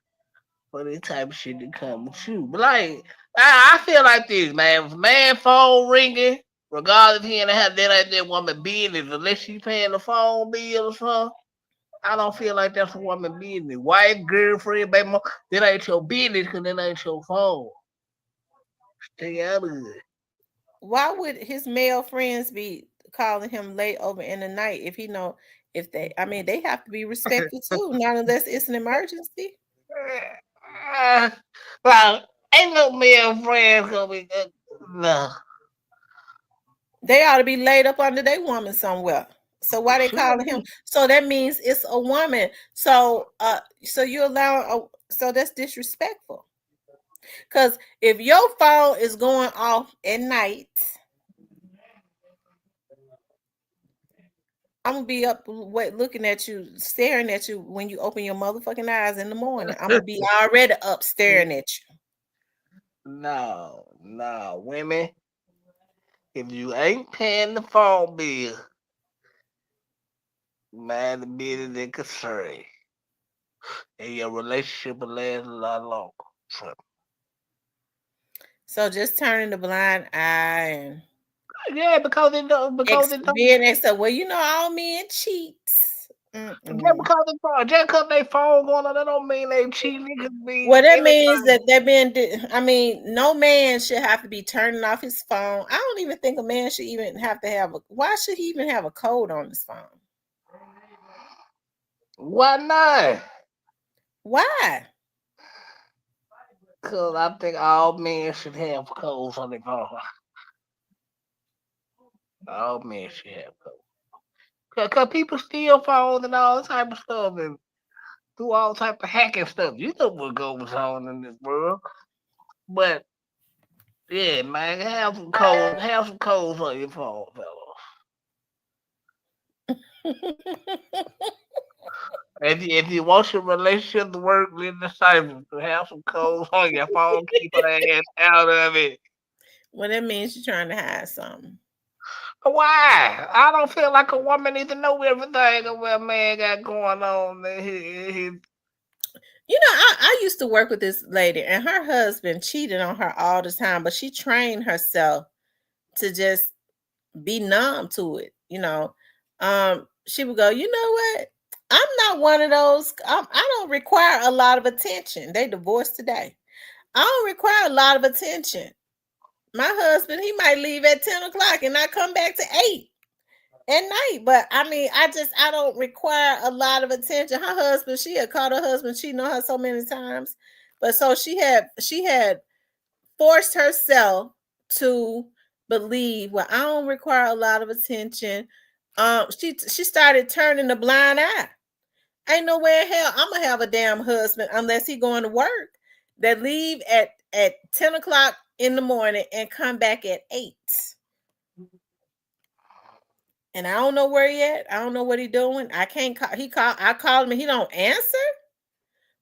for this type of shit to come with you. But like, I feel like this, man. If a man phone ringing, regardless if he ain't have that ain't that woman business, unless she paying the phone bill or something. I don't feel like that's a woman business. Wife, girlfriend, baby mom, that ain't your business because that ain't your phone. Stay out of it. Why would his male friends be calling him late over in the night if he know if they I mean they have to be respectful too, not unless it's an emergency. Uh, well, ain't no male friends gonna be good. No. They ought to be laid up under their woman somewhere. So why they Should calling him? be. So that means it's a woman. So you allow so that's disrespectful. Cause if your phone is going off at night, I'm gonna be up wait, looking at you, staring at you when you open your motherfucking eyes in the morning. I'm gonna be already up staring at you. No, no, women. If you ain't paying the phone bill, man, the business and concern, and your relationship will last a lot longer. So, So just turning the blind eye and yeah, because it don't. being accept. Well, all men cheat. Just Mm-mm. because they phone going on, that don't mean they cheating. It could be Well, that means anything. that they're being. I mean, no man should have to be turning off his phone. I don't even think a man should even have to have a. Why should he even have a code on his phone? Why not? Why? Because I think all men should have codes on their phone. All men should have codes. Because people steal phones and all type of stuff and do all type of hacking stuff. You know what goes on in this world. But yeah, man, have some codes on your phone, fellas. If you want your relationship to work, live the cycle. To have some codes on your phone, keep her ass out of it. Well, that means you're trying to hide something. Why? I don't feel like a woman need to know everything of what a man got going on. I used to work with this lady, and her husband cheated on her all the time, but she trained herself to just be numb to it. She would go, you know what? I'm not one of those. I don't require a lot of attention. They divorced today. I don't require a lot of attention. My husband, he might leave at 10 o'clock and I come back to 8 at night. But I mean, I don't require a lot of attention. Her husband, she had caught her husband cheating on her so many times. But so she had forced herself to believe, well, I don't require a lot of attention. She started turning a blind eye. Ain't nowhere in hell I'm gonna have a damn husband unless he going to work that leave at 10 o'clock in the morning and come back at 8. And I don't know where he at. I don't know what he doing. I can't call. I called him and he don't answer.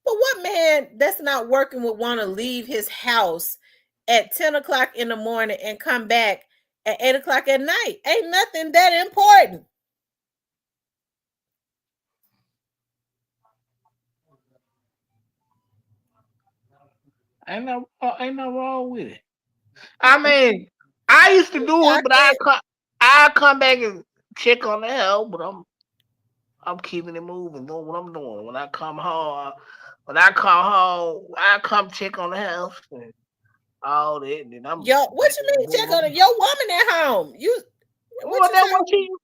But what man that's not working would want to leave his house at 10 o'clock in the morning and come back at 8 o'clock at night? Ain't nothing that important. Ain't no wrong with it. I mean, I used to do I it, but can't. I come back and check on the hell, but I'm keeping it moving, doing what I'm doing. When I come home, I come check on the house and all that, and then I'm Yo, what back you in the mean check on bedroom. it? Your woman at home. You what Well, you that what talking she about?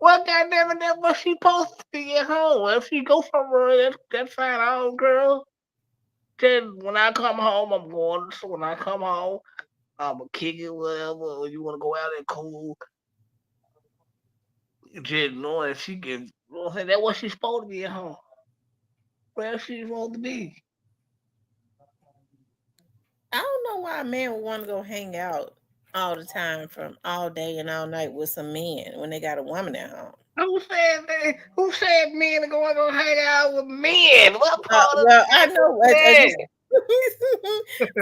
Well, goddamn it, that's what she supposed to be at home. If she go somewhere, that's fine. I don't, girl. Just when I come home, I'm going. So when I come home, I'ma kick it, whatever. Or you wanna go out and cool, just knowing she can. You know what I'm saying? That's what she's supposed to be at home. Where she's supposed to be. I don't know why a man would want to go hang out all the time from all day and all night with some men when they got a woman at home. Who said that? Who said men are going to hang out with men? What part of Well, I the know what you man? said.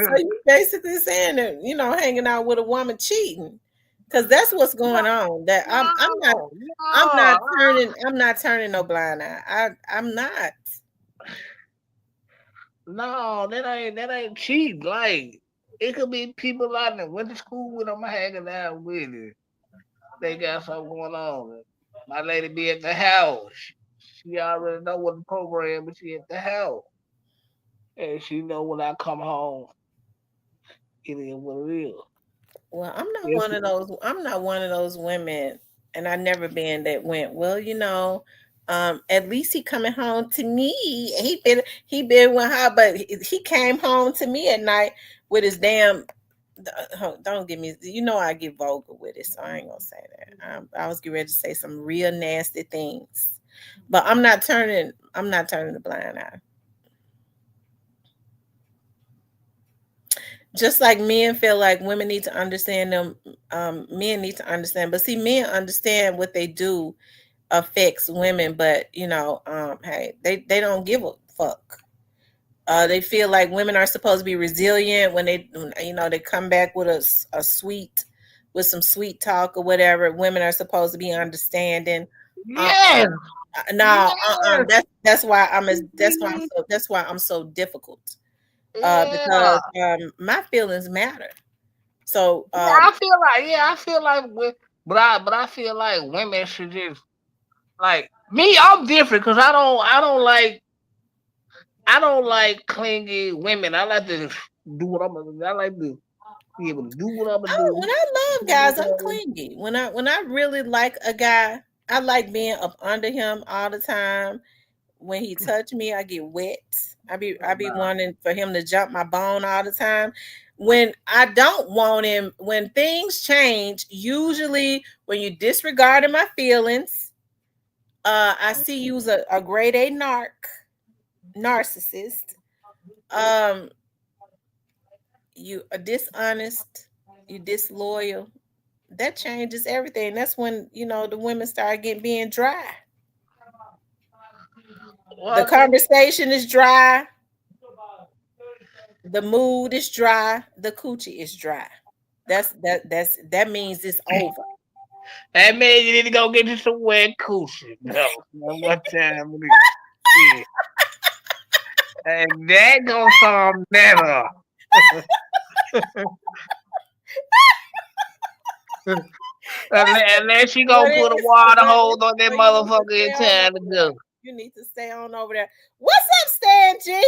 So you basically saying that hanging out with a woman cheating, because that's what's going on. That No, I'm not no, turning no blind eye. I'm not. no. That ain't cheap. Like it could be people I done went to school with. I'm hanging out with it. They got something going on. My lady be at the house. She already know what the program, but she at the house, and she know when I come home, it is what it is. Well, I'm not Yes, one of those. I'm not one of those women, and I never been that went. Well, at least he coming home to me. He been with her, but he came home to me at night with his damn. Don't give me. I get vulgar with it, so I ain't gonna say that. I was getting ready to say some real nasty things, but I'm not turning. I'm not turning the blind eye. Just like men feel like women need to understand them, men need to understand. But see, men understand what they do affects women, but hey, they don't give a fuck. They feel like women are supposed to be resilient when they come back with a sweet, with some sweet talk or whatever. Women are supposed to be understanding. Uh, yes, no, yes. that's why I'm so difficult. Yeah. Because my feelings matter. So I feel like with, but I feel like women should just like me. I'm different because I don't like clingy women. I like to do what I'm gonna do. I like to be able to do what I'm gonna oh, do. when I love guys, I'm clingy. When I really like a guy, I like being up under him all the time. When he touch me, I get wet. I be wanting for him to jump my bone all the time. When I don't want him, when things change, usually when you disregarding my feelings, I see you as a grade A narcissist. Um, you are dishonest, you disloyal. That changes everything. That's when the women start getting being dry. The Well, conversation is dry. The mood is dry. The coochie is dry. That means it's over. that means you need to go get you some wet cushion. No, one time it is. Yeah. And that gonna sound better. Unless she What gonna put a is water what hose on that well, you need to motherfucker in stay on time to over there. go. You need to stay on over there. What's up, Stan G?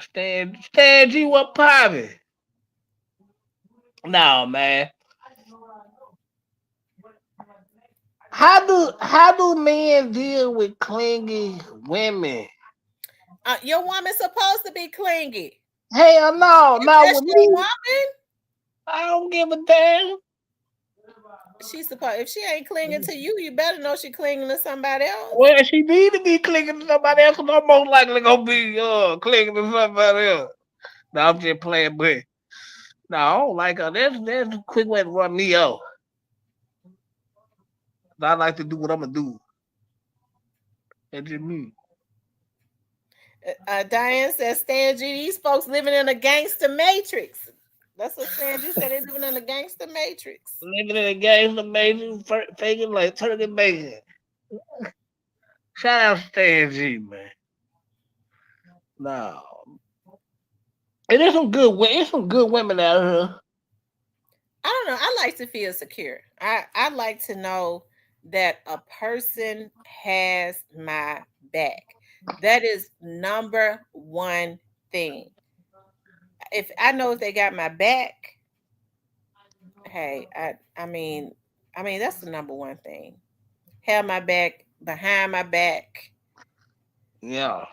Stan G, what poppin'? No, man. How do men deal with clingy women? Your woman's supposed to be clingy. Hell no, If not that's with your me. woman, I don't give a damn. she's supposed. If she ain't clinging to you, you better know she clinging to somebody else. Well, she need to be clinging to somebody else, 'cause I'm most likely gonna be clinging to somebody else. No, I'm just playing, but no, I don't like her. That's a quick way to run me off. I like to do what I'm gonna do. That's just me. Diane says, Stan G, these folks living in a gangster matrix. That's what Stan G said. They living in a gangster matrix. Living in a game, amazing, faking like turkey bacon. Shout out to Stan G, man. No, and there's some good women out here. I don't know. I like to feel secure. I like to know that a person has my back. That is number one thing. If I know if they got my back, Hey, I mean that's the number one thing. Have my back, behind my back, Yeah,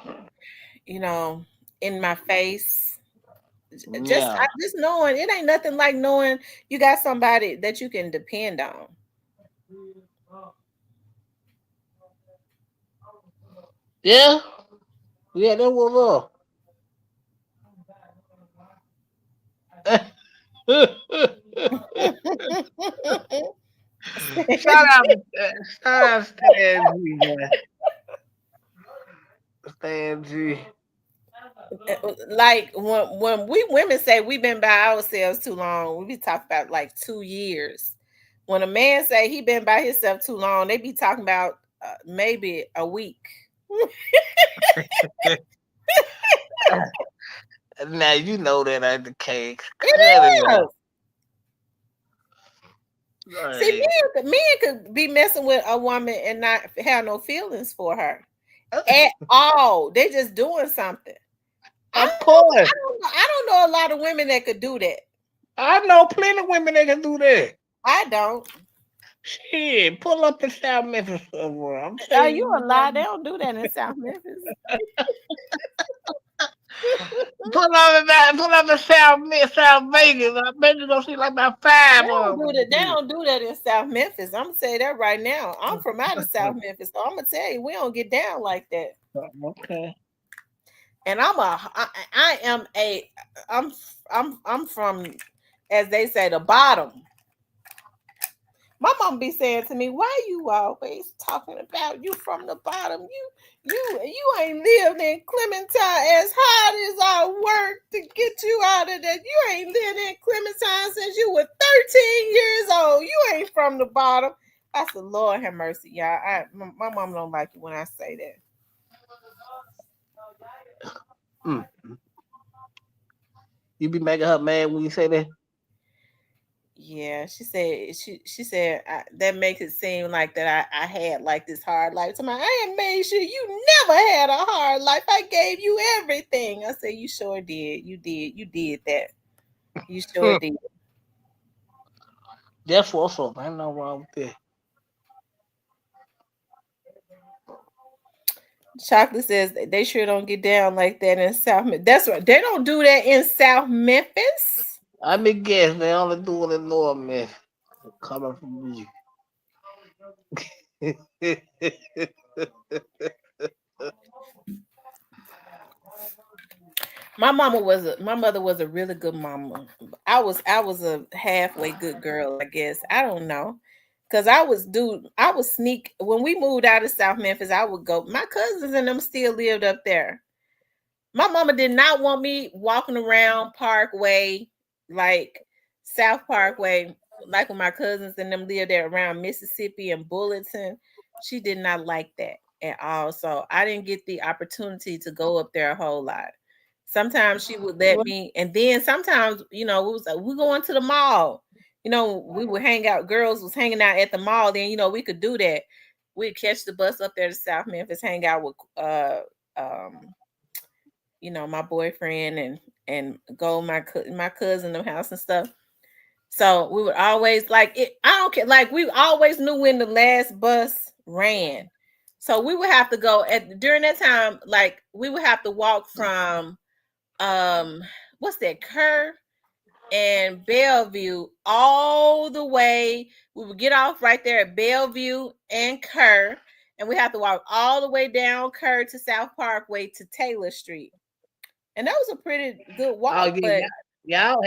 you know, in my face. yeah, Just knowing it ain't nothing like knowing you got somebody that you can depend on. yeah, yeah. That was shout out, shout out, Stan G, man. Stan G. Like when we women say we've been by ourselves too long, we be talking about like 2 years. When a man say he been by himself too long, they be talking about maybe a week. Now you know that ain't the case. It Cut it is. out. See, Hey, men could be messing with a woman and not have no feelings for her at all. They just doing something. I of don't know. course. I don't know a lot of women that could do that. I know plenty of women that can do that. I don't. Shit, pull up in South Memphis somewhere. I'm Are telling you a lie? They you. don't do that in South Memphis. Pull up in South Vegas. I bet you gonna see like about They five don't of do that. They them. don't do that in South Memphis. I'm gonna say that right now. I'm from out of South Memphis, so I'm gonna tell you we don't get down like that. Okay. And I am a I'm from, as they say, the bottom. My mom be saying to me, "Why you always talking about you from the bottom? You ain't lived in Clementine as hard as I worked to get you out of that. You ain't lived in Clementine since you were 13 years old. You ain't from the bottom." I said, "Lord have mercy, y'all. My mom don't like it when I say that." Mm. You be making her mad when you say that? Yeah, she said that makes it seem like that I had like this hard life. So I ain't made sure you never had a hard life. I gave you everything. I said you sure did. You did that. You sure Hmm. did. That's what's up. Ain't no wrong with that. Chocolate says they sure don't get down like that in South Memphis. That's right. They don't do that in South Memphis. I be guessing they only do it in North Memphis. Coming from me. My mother was a really good mama. I was a halfway good girl, I guess. I don't know. Cause I would sneak when we moved out of South Memphis, I would go. My cousins and them still lived up there. My mama did not want me walking around Parkway, like South Parkway, like when my cousins and them lived there around Mississippi and Bulletin. She did not like that at all. So I didn't get the opportunity to go up there a whole lot. Sometimes she would let What? me, and then sometimes, we was like, we going to the mall. We would hang out. Girls was hanging out at the mall. Then we could do that. We'd catch the bus up there to South Memphis, hang out with um my boyfriend and go my cousin the house and stuff. So we would always like it. I don't care. Like we always knew when the last bus ran. So we would have to go at during that time. Like we would have to walk from um what's that, Kerr and Bellevue all the way. We would get off right there at Bellevue and Kerr, and we have to walk all the way down Kerr to South Parkway to Taylor Street. And that was a pretty good Oh walk, yeah, but y'all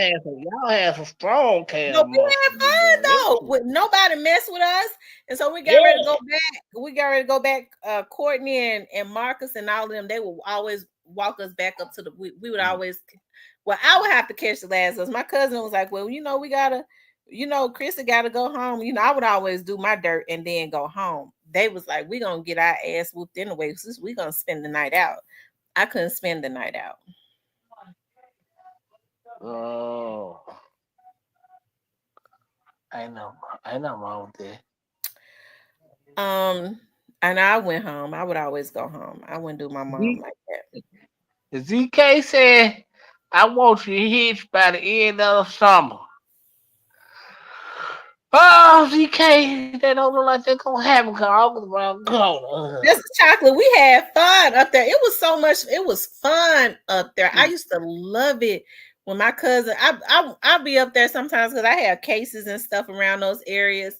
had some strong no, cam we had muscles, fun boy. That though. shit. With nobody mess with us. And so we got ready to Yeah. go back. We got ready to go back. Courtney and Marcus and all of them, they would always walk us back up to we would always, well, I would have to catch the last bus. My cousin was like, well, we gotta, Chrissy gotta go home. I would always do my dirt and then go home. They was like, we gonna get our ass whooped anyway. So we gonna spend the night out. I couldn't spend the night out. Oh, I know. I know wrong with that. Um, and I went home. I would always go home. I wouldn't do my mom Z- like that. ZK said, "I want you hitched by the end of the summer." Oh, ZK, that don't look like they're gonna happen because I was around the corner. This is chocolate. We had fun up there. It was so much. It was fun up there. I used to love it when my cousin. I'll be up there sometimes because I have cases and stuff around those areas.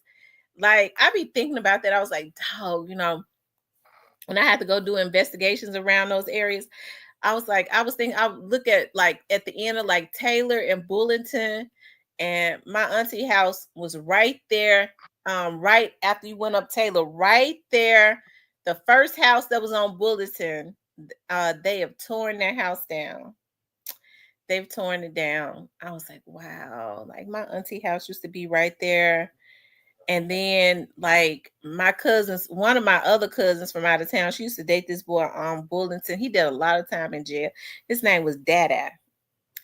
Like I be thinking about that. I was like, oh, when I had to go do investigations around those areas, I was thinking I would look at like at the end of like Taylor and Bullington, and my auntie house was right there, right after you went up Taylor, right there. The first house that was on Bullington, they have torn their house down. They've torn it down. I was like, wow, like my auntie house used to be right there. And then like my cousins, one of my other cousins from out of town, she used to date this boy on Bullington. He did a lot of time in jail. His name was Dada.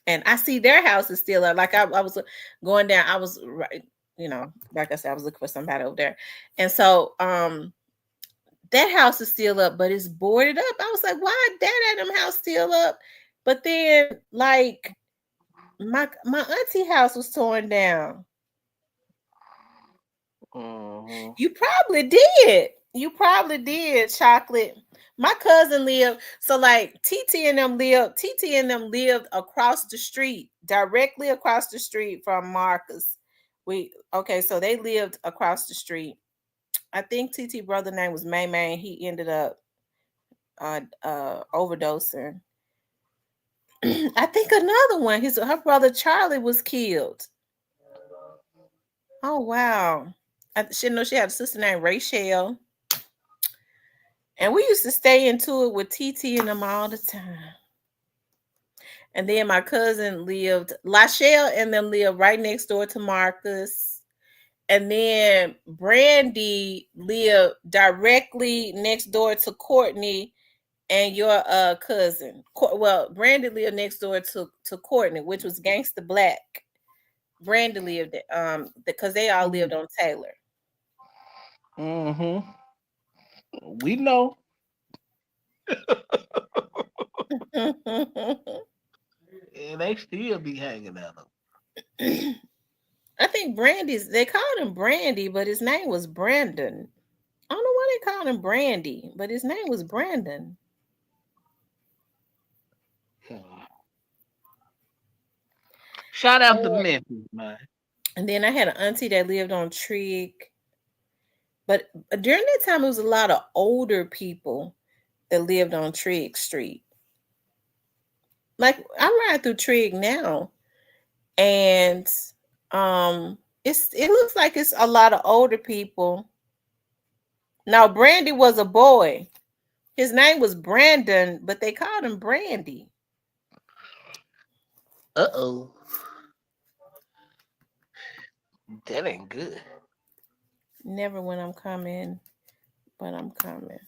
And I see their house is still up. Like I was going down, I was right, like I said, I was looking for somebody over there. And so that house is still up, but it's boarded up. I was like, why Dada them house still up? But then like my auntie house was torn down. Mm-hmm. You probably did. You probably did, chocolate. My cousin lived so like TT and them lived across the street, directly across the street from Marcus. So they lived across the street. I think TT brother name was May May. He ended up overdosing. I think another one, her brother Charlie was killed. Oh wow. She know she had a sister named Rachel. And we used to stay into it with TT and them all the time. And then my cousin lived, Lachelle and them lived right next door to Marcus. And then Brandy lived directly next door to Courtney and your cousin. Well, Brandy lived next door to Courtney, which was Gangsta Black. Brandy lived because they all lived on Taylor. Mm-hmm. We know. And they still be hanging out. I think they called him Brandy, but his name was Brandon. I don't know why they called him Brandy, but his name was Brandon. Shout out to And Memphis, man. and then I had an auntie that lived on Trig. But during that time, it was a lot of older people that lived on Trigg Street. Like I ride through Trig now, and it looks like it's a lot of older people. Now Brandy was a boy. His name was Brandon, but they called him Brandy. Uh-oh. That ain't good. Never when I'm coming, but I'm coming.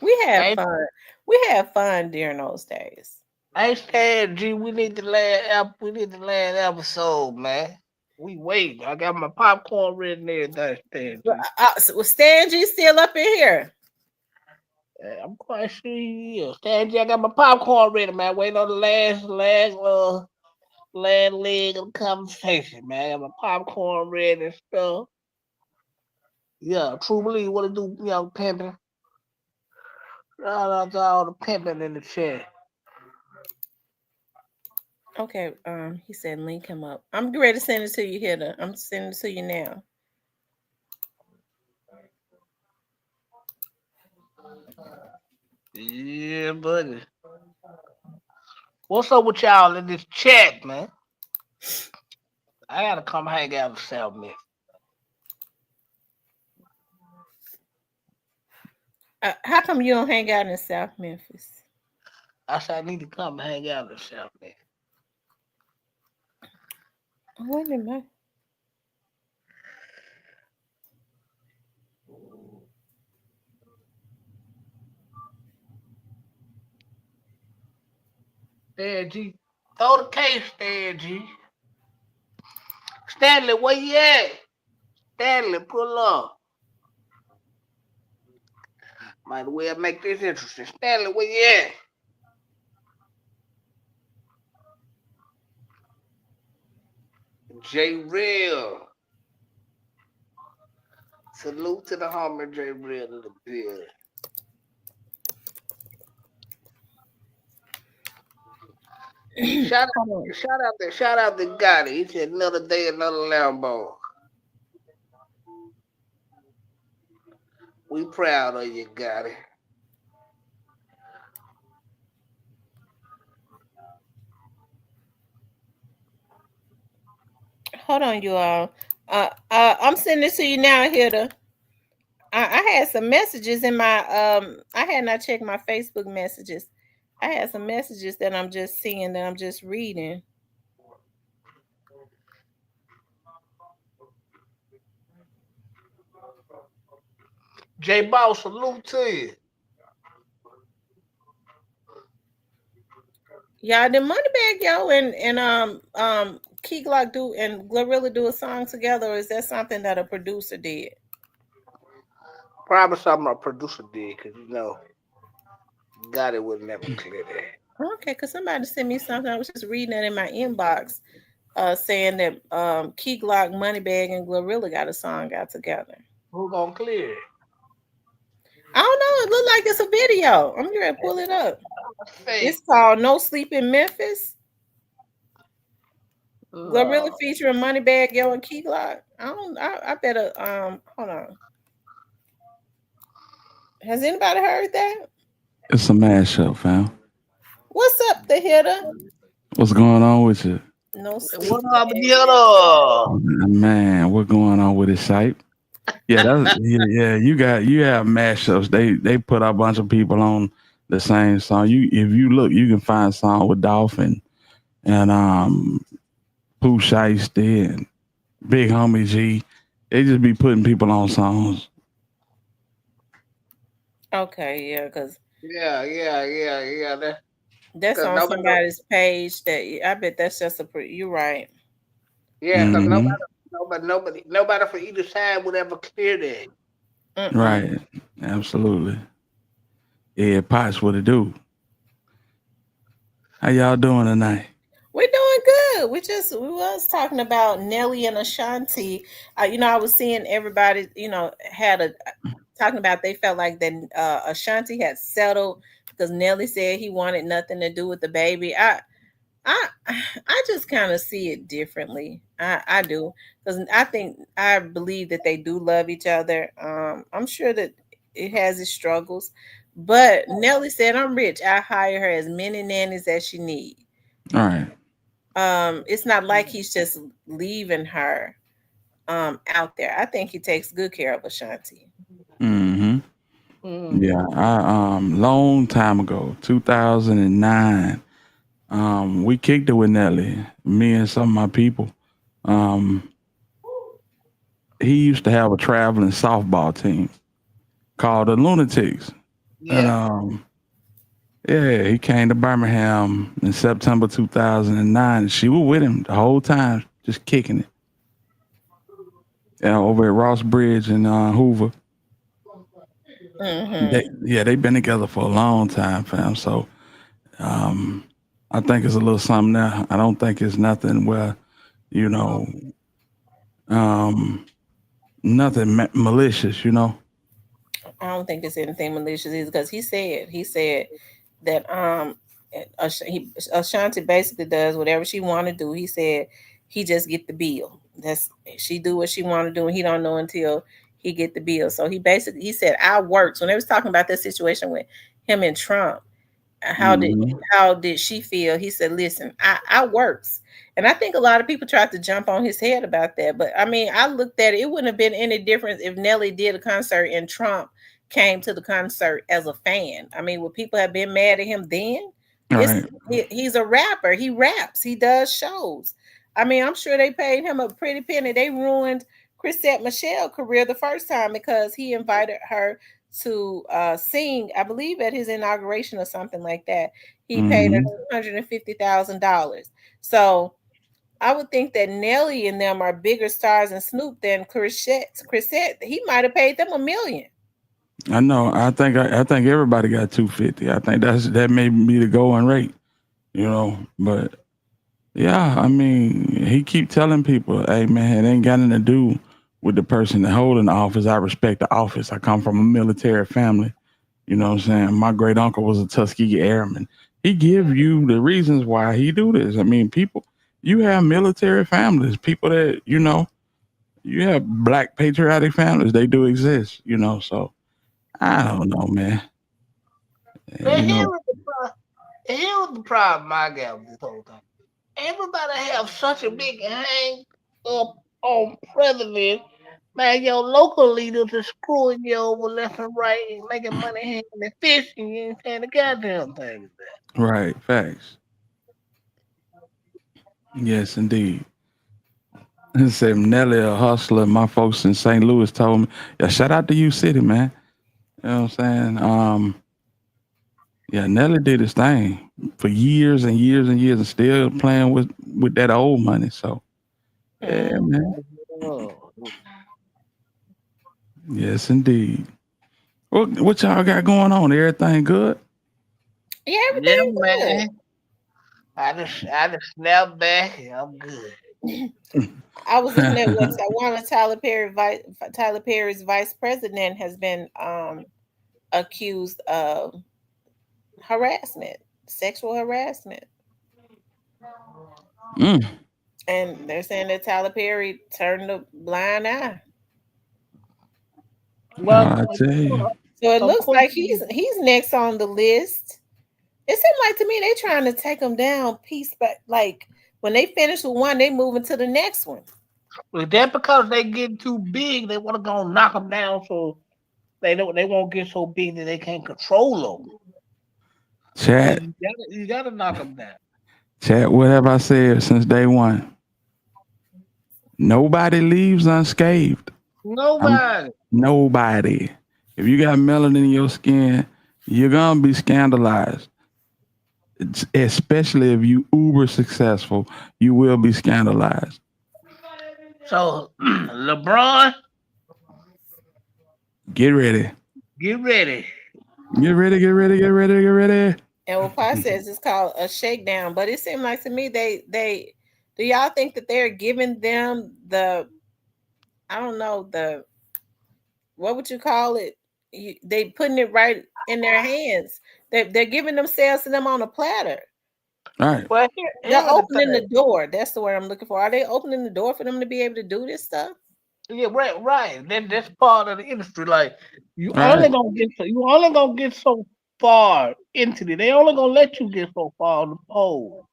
We had Hey, fun. We had fun during those days. hey, Stan G, we need the last episode, man. We wait. I got my popcorn ready and everything, Stan Well, G. was Stan G still up in here? I'm quite sure he is. Stan G, I got my popcorn ready, man. Waiting on the last leg of the conversation, man. I got my popcorn ready and stuff. Yeah, true believe what to do, young pimpin'. Shout out to all the pimping in the chat. Okay, he said link him up. I'm ready to send it to you here. I'm sending it to you now. Yeah, buddy. What's up with y'all in this chat, man? I gotta come hang out in South Memphis. How come you don't hang out in South Memphis? I said I need to come hang out in South Memphis. Wait a minute. Stan G. Throw the case, Stan G. Stanley, where you at? Stanley, pull up. Might well make this interesting. Stanley, where you at? J Real. Salute to the homie J Bread in the building. Shout Hold on. out, shout out to Gotti. He said another day, another Lambo. We proud of you, Gotti. Hold on, you all. I'm sending this to you now, Hilda. I had some messages in my I had not checked my Facebook messages. I had some messages that I'm just seeing that I'm just reading. J Boss, salute to you. Y'all, did Moneybag Yo and Key Glock do and Glorilla do a song together, or is that something that a producer did? Probably something our producer did, because Gotti would never clear that. Okay, because somebody sent me something. I was just reading that in my inbox, saying that Key Glock, Moneybag, and Glorilla got a song out together. Who gonna clear it? I don't know. It looked like it's a video. I'm gonna pull it up. It's Fake. called "No Sleep in Memphis." Glorilla No. featuring Moneybag Yo and Key Glock. I don't. I better hold on. Has anybody heard that? It's a mashup, fam. What's up, the hitter? What's going on with you? No sleep. What up, together? Man, what going on with this site? Yeah, yeah. You have mashups. They put a bunch of people on the same song. You if you look, you can find a song with Dolphin and Pooh Shiesty and Big Homie G. They just be putting people on songs. Okay, yeah, because Yeah. that's Cause on nobody, know- somebody's page. That I bet that's just a. You're right. yeah, cause Hmm. nobody for either side would ever clear that. Mm-mm. Right. Absolutely. Yeah, Pots, what it do? How y'all doing tonight? We're doing good. We was talking about Nelly and Ashanti. I was seeing everybody, had a talking about they felt like that Ashanti had settled because Nelly said he wanted nothing to do with the baby. I I just kind of see it differently. I do because I believe that they do love each other. I'm sure that it has its struggles, but Nelly said, "I'm rich. I hire her as many nannies as she need." All right. It's not like he's just leaving her out there. I think he takes good care of Ashanti. Mm-hmm. Mm. Yeah, I long time ago, 2009, we kicked it with Nelly, me and some of my people. Um, he used to have a traveling softball team called the Lunatics. And Yeah. yeah, he came to Birmingham in September 2009. She was with him the whole time, just kicking it. Over at Ross Bridge in Hoover. Hmm. They've been together for a long time, fam. So um, I think it's a little something there. I don't think it's nothing where, you know, um, nothing malicious. I don't think there's anything malicious either because he said that Ashanti basically does whatever she want to do. He said he just get the bill. That's she do what she want to do, and he don't know until he get the bill. So he said I works when they was talking about that situation with him and Trump. how did Hmm. how did she feel? He said, listen, I works. And I think a lot of people tried to jump on his head about that. But I mean, I looked at it, it wouldn't have been any difference if Nelly did a concert and Trump came to the concert as a fan. I mean, would people have been mad at him then? All It's right. he's a rapper. He raps. He does shows. I mean, I'm sure they paid him a pretty penny. They ruined Chrisette Michelle's career the first time because he invited her to sing, I believe at his inauguration or something like that. He paid her Hmm. $250,000. So I would think that Nelly and them are bigger stars and Snoop than Chrisette. Chrisette, he might have paid them 1 million. I know. I think everybody got 250. I think that may be the going rate. But yeah, I mean, he keep telling people, "Hey man, it ain't got nothing to do with the person that holding the office. I respect the office. I come from a military family. You know what I'm saying? My great uncle was a Tuskegee Airman. He give you the reasons why he do this. I mean, people, you have military families, people that you have black patriotic families. They do exist. So I don't know, man. But You know, here was the problem I got with this whole thing. Everybody have such a big hang up on president. Man, your local leaders are screwing you over left and right and making money hand and fish, and you ain't saying the goddamn thing. right? Facts. Yes, indeed. He said Nelly a hustler. My folks in St. Louis told me, yeah, shout out to you, City, man. You know what I'm saying? Yeah, Nelly did his thing for years and years and years, and still playing with that old money. So yeah, Mm. man. Oh, Yes, indeed. What y'all got going on? Everything good? Yeah, yeah, everything good. man. I just snapped back and I'm good. I was looking at what Tyler Perry's vice president has been accused of harassment, sexual harassment, Mm, and they're saying that Tyler Perry turned a blind eye. Well, I tell you. So it of looks course, like he's next on the list. It seemed like to me they trying to take him down piece by like when they finish with one, they moving to the next one. is that because they get too big, they want to go knock them down so they won't get so big that they can't control them. Chat, But you gotta knock them down. chat. What have I said since day one? Nobody leaves unscathed. I'm Nobody. nobody. If you got melanin in your skin, you're gonna be scandalized. Especially if you uber successful, you will be scandalized. So LeBron, Get ready. get ready. Get ready, get ready, get ready, get ready. And what Pa says is called a shakedown. But it seemed like to me they do y'all think that they're giving them the I don't know the what would you call it? They putting it right in their hands. They're giving themselves to them on a platter. All right. Well, They're here's the opening thing. the door. That's the word I'm looking for. Are they opening the door for them to be able to do this stuff? Yeah, right, right. That's part of the industry. Like All right. you only gonna get so far into it. They only gonna let you get so far on the pole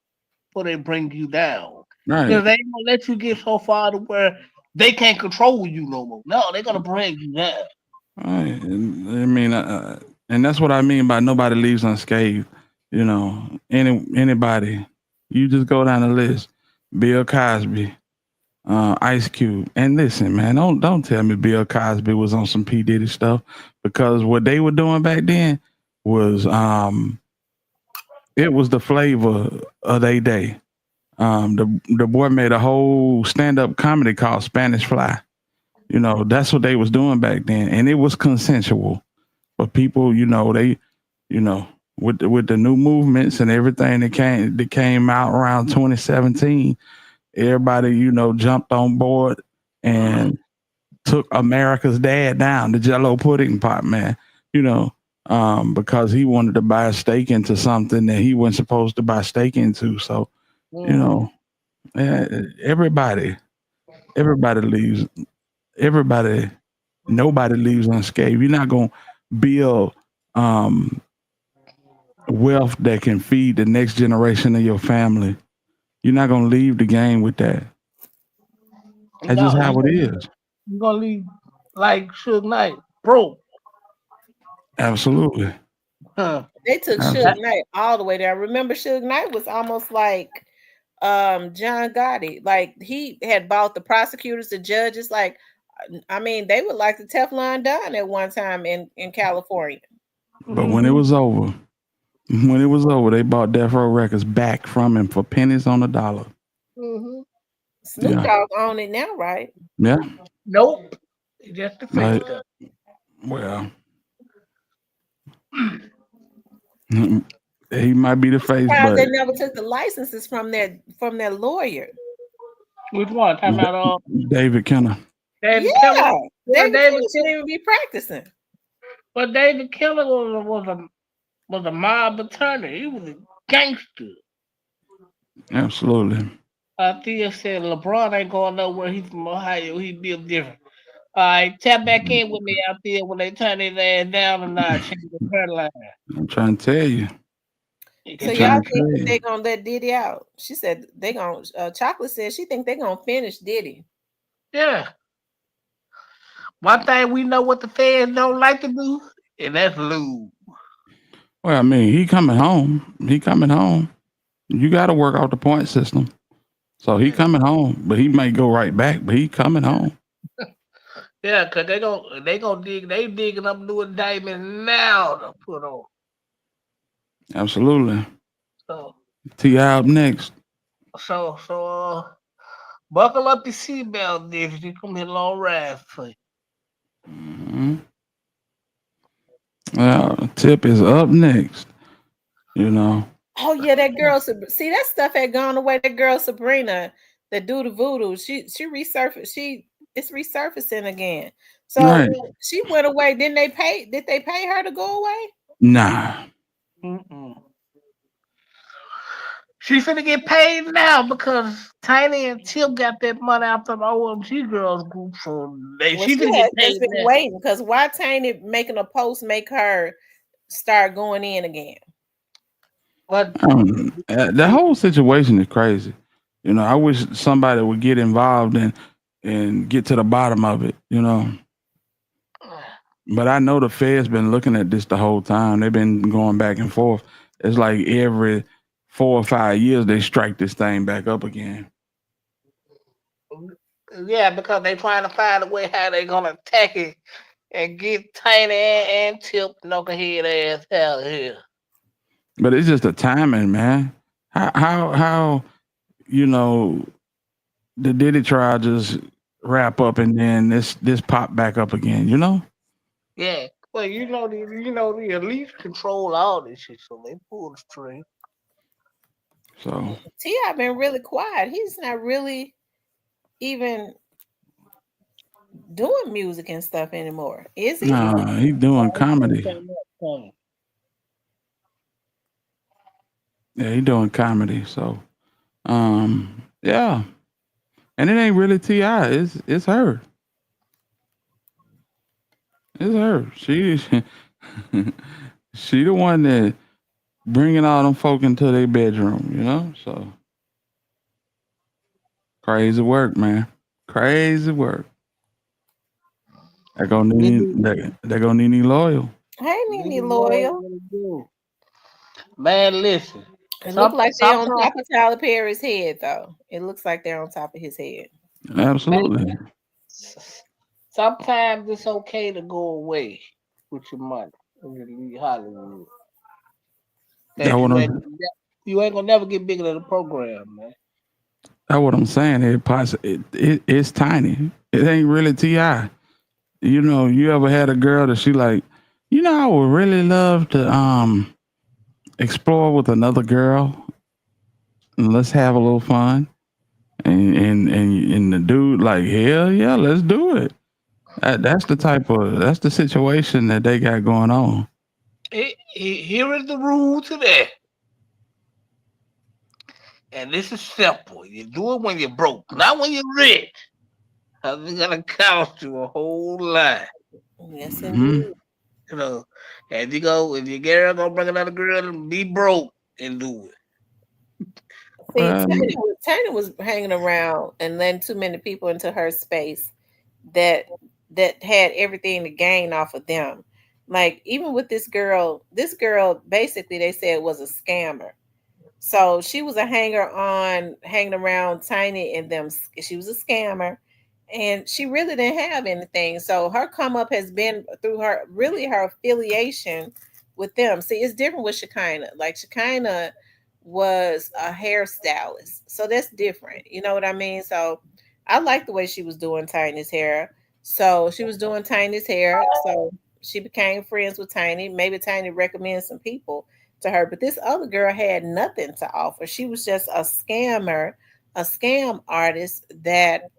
before they bring you down. All right. Because they ain't gonna let you get so far to where they can't control you no more. No, they're gonna bring you down. All right. I mean, and that's what I mean by nobody leaves unscathed. Anybody, you just go down the list. Bill Cosby, Ice Cube, and listen, man, don't tell me Bill Cosby was on some P Diddy stuff because what they were doing back then was it was the flavor of their day. The boy made a whole stand up comedy called Spanish Fly. That's what they was doing back then, and it was consensual. But people, you know, with the new movements and everything that came out around 2017, everybody, jumped on board and took America's dad down, the Jello pudding pot man. You know, because he wanted to buy a stake into something that he wasn't supposed to buy stake into. So, you Mm-hmm. know, everybody, everybody leaves. Everybody, nobody leaves unscathed. You're not gonna build um, wealth that can feed the next generation of your family. You're not gonna leave the game with that. That's just No, how it is. you gonna leave like Suge Knight broke. Absolutely. Huh. They took Suge Absolutely. That, Knight all the way there. Remember, Suge Knight was almost like John Gotti. Like he had bought the prosecutors, the judges. Like I mean, they were like the Teflon Don at one time in California. But when it mm-hmm. was over, they bought Death Row Records back from him for pennies on the dollar. Mm-hmm. Snoop Yeah. Dogg on it now, right? Yeah. Nope. Just the face Like, stuff. well, he might be the face, Surprised but they never took the licenses from their lawyer. Which one? Time out. David Kenner. David Keller. Yeah, Well, David David Keller shouldn't Keller. even be practicing. But David Keller was a mob attorney. He was a gangster. Absolutely. Thea said LeBron ain't going nowhere. He's from Ohio. He built different. All right, tap back in with me out there when they turn his ass down a notch. Change the hairline. I'm trying to tell you. So I'm y'all trying to think tell that you. they gonna let Diddy out? She said they gonna. Chocolate said she think they gonna finish Diddy. Yeah. One thing we know what the fans don't like to do, and that's lose. Well, I mean, he coming home. He coming home. You got to work out the point system. So he Yeah. coming home, but he may go right back. But he coming home. Yeah, cause they gonna they digging up new indictments now to put on. Absolutely. So Ti up next. so buckle up your seatbelt, if you come here long ride for you. Hmm. Tip is up next. You know. Oh yeah, that girl. See, that stuff had gone away. That girl Sabrina, that do the voodoo. She resurfaced. It's resurfacing again. So Right. she went away. Didn't they pay? Did they pay her to go away? Nah. Mm-mm. She finna get paid now because Tiny and Tip got that money after the OMG girls group, so Well, she she finna has get just paid been now. waiting because why Tiny making a post make her start going in again? But The whole situation is crazy. You know, I wish somebody would get involved and get to the bottom of it. You know, but I know the Fed's been looking at this the whole time. They've been going back and forth. It's like every 4 or 5 years they strike this thing back up again. yeah, because they trying to find a way how they gonna attack it and get Tiny and Tip knucklehead ass out of here. But it's just the timing, man. How you know the Diddy trial just wrap up and then this pop back up again. You know, Yeah. Well, the elites control all this shit, so they pull the string. so Ti been really quiet. He's not really even doing music and stuff anymore, is he? nah, he doing Oh, he doing comedy. something else, Yeah, he doing comedy. So yeah, and it ain't really Ti. It's her. It's her. She the one that bringing all them folk into their bedroom. You know, so crazy work, man. Crazy work. They gonna need Nene, they gonna need any loyal. Hey, Nene Nene Lord, loyal. what it do? Man, listen. It look like they're on Sometimes, top of Tyler Perry's head, though. It looks like they're on top of his head. man, Absolutely. sometimes it's okay to go away with your money and just leave Hollywood. That Cause what you ain't gonna never get bigger than the program, man. that what I'm saying. It's tiny. It ain't really Ti. You know, you ever had a girl that she like, I would really love to explore with another girl and let's have a little fun. And the dude like, hell yeah, let's do it. That's the situation that they got going on. Here is the rule to that, and this is simple. You do it when you're broke, not when you're rich. 'Cause it's gonna cost you a whole lot. Yes, Hmm. indeed. You know, if your girl gonna bring another girl, be broke and do it. See, Well, Tanya was hanging around and letting too many people into her space that had everything to gain off of them. Like even with this girl basically they said was a scammer. So she was a hanger on, hanging around Tiny and them. She was a scammer, and she really didn't have anything. So her come up has been through her affiliation with them. See, it's different with Shekinah. Like Shekinah was a hairstylist, so that's different. You know what I mean? So I like the way she was doing Tiny's hair. So she was doing Tiny's hair. So she became friends with Tiny. Maybe Tiny recommends some people to her, but this other girl had nothing to offer. She was just a scammer, a scam artist that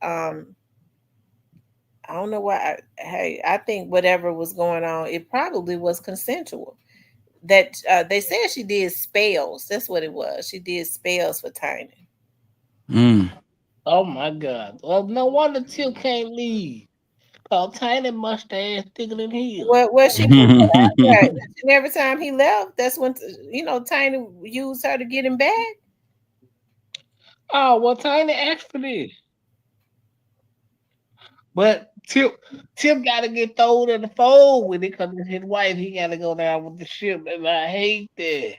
I don't know why. Hey, I think whatever was going on, it probably was consensual. That they said she did spells. That's what it was. She did spells for Tiny. Mm. Oh my God. Well, no wonder Tip can't leave. Cause Tiny mustache thicker than hell. Well, she put that out there, and every time he left, that's when Tiny used her to get him back. Oh, well, Tiny asked for this. But Tip got to get thrown in the fold with it because it's his wife. He got to go down with the ship, and I hate that.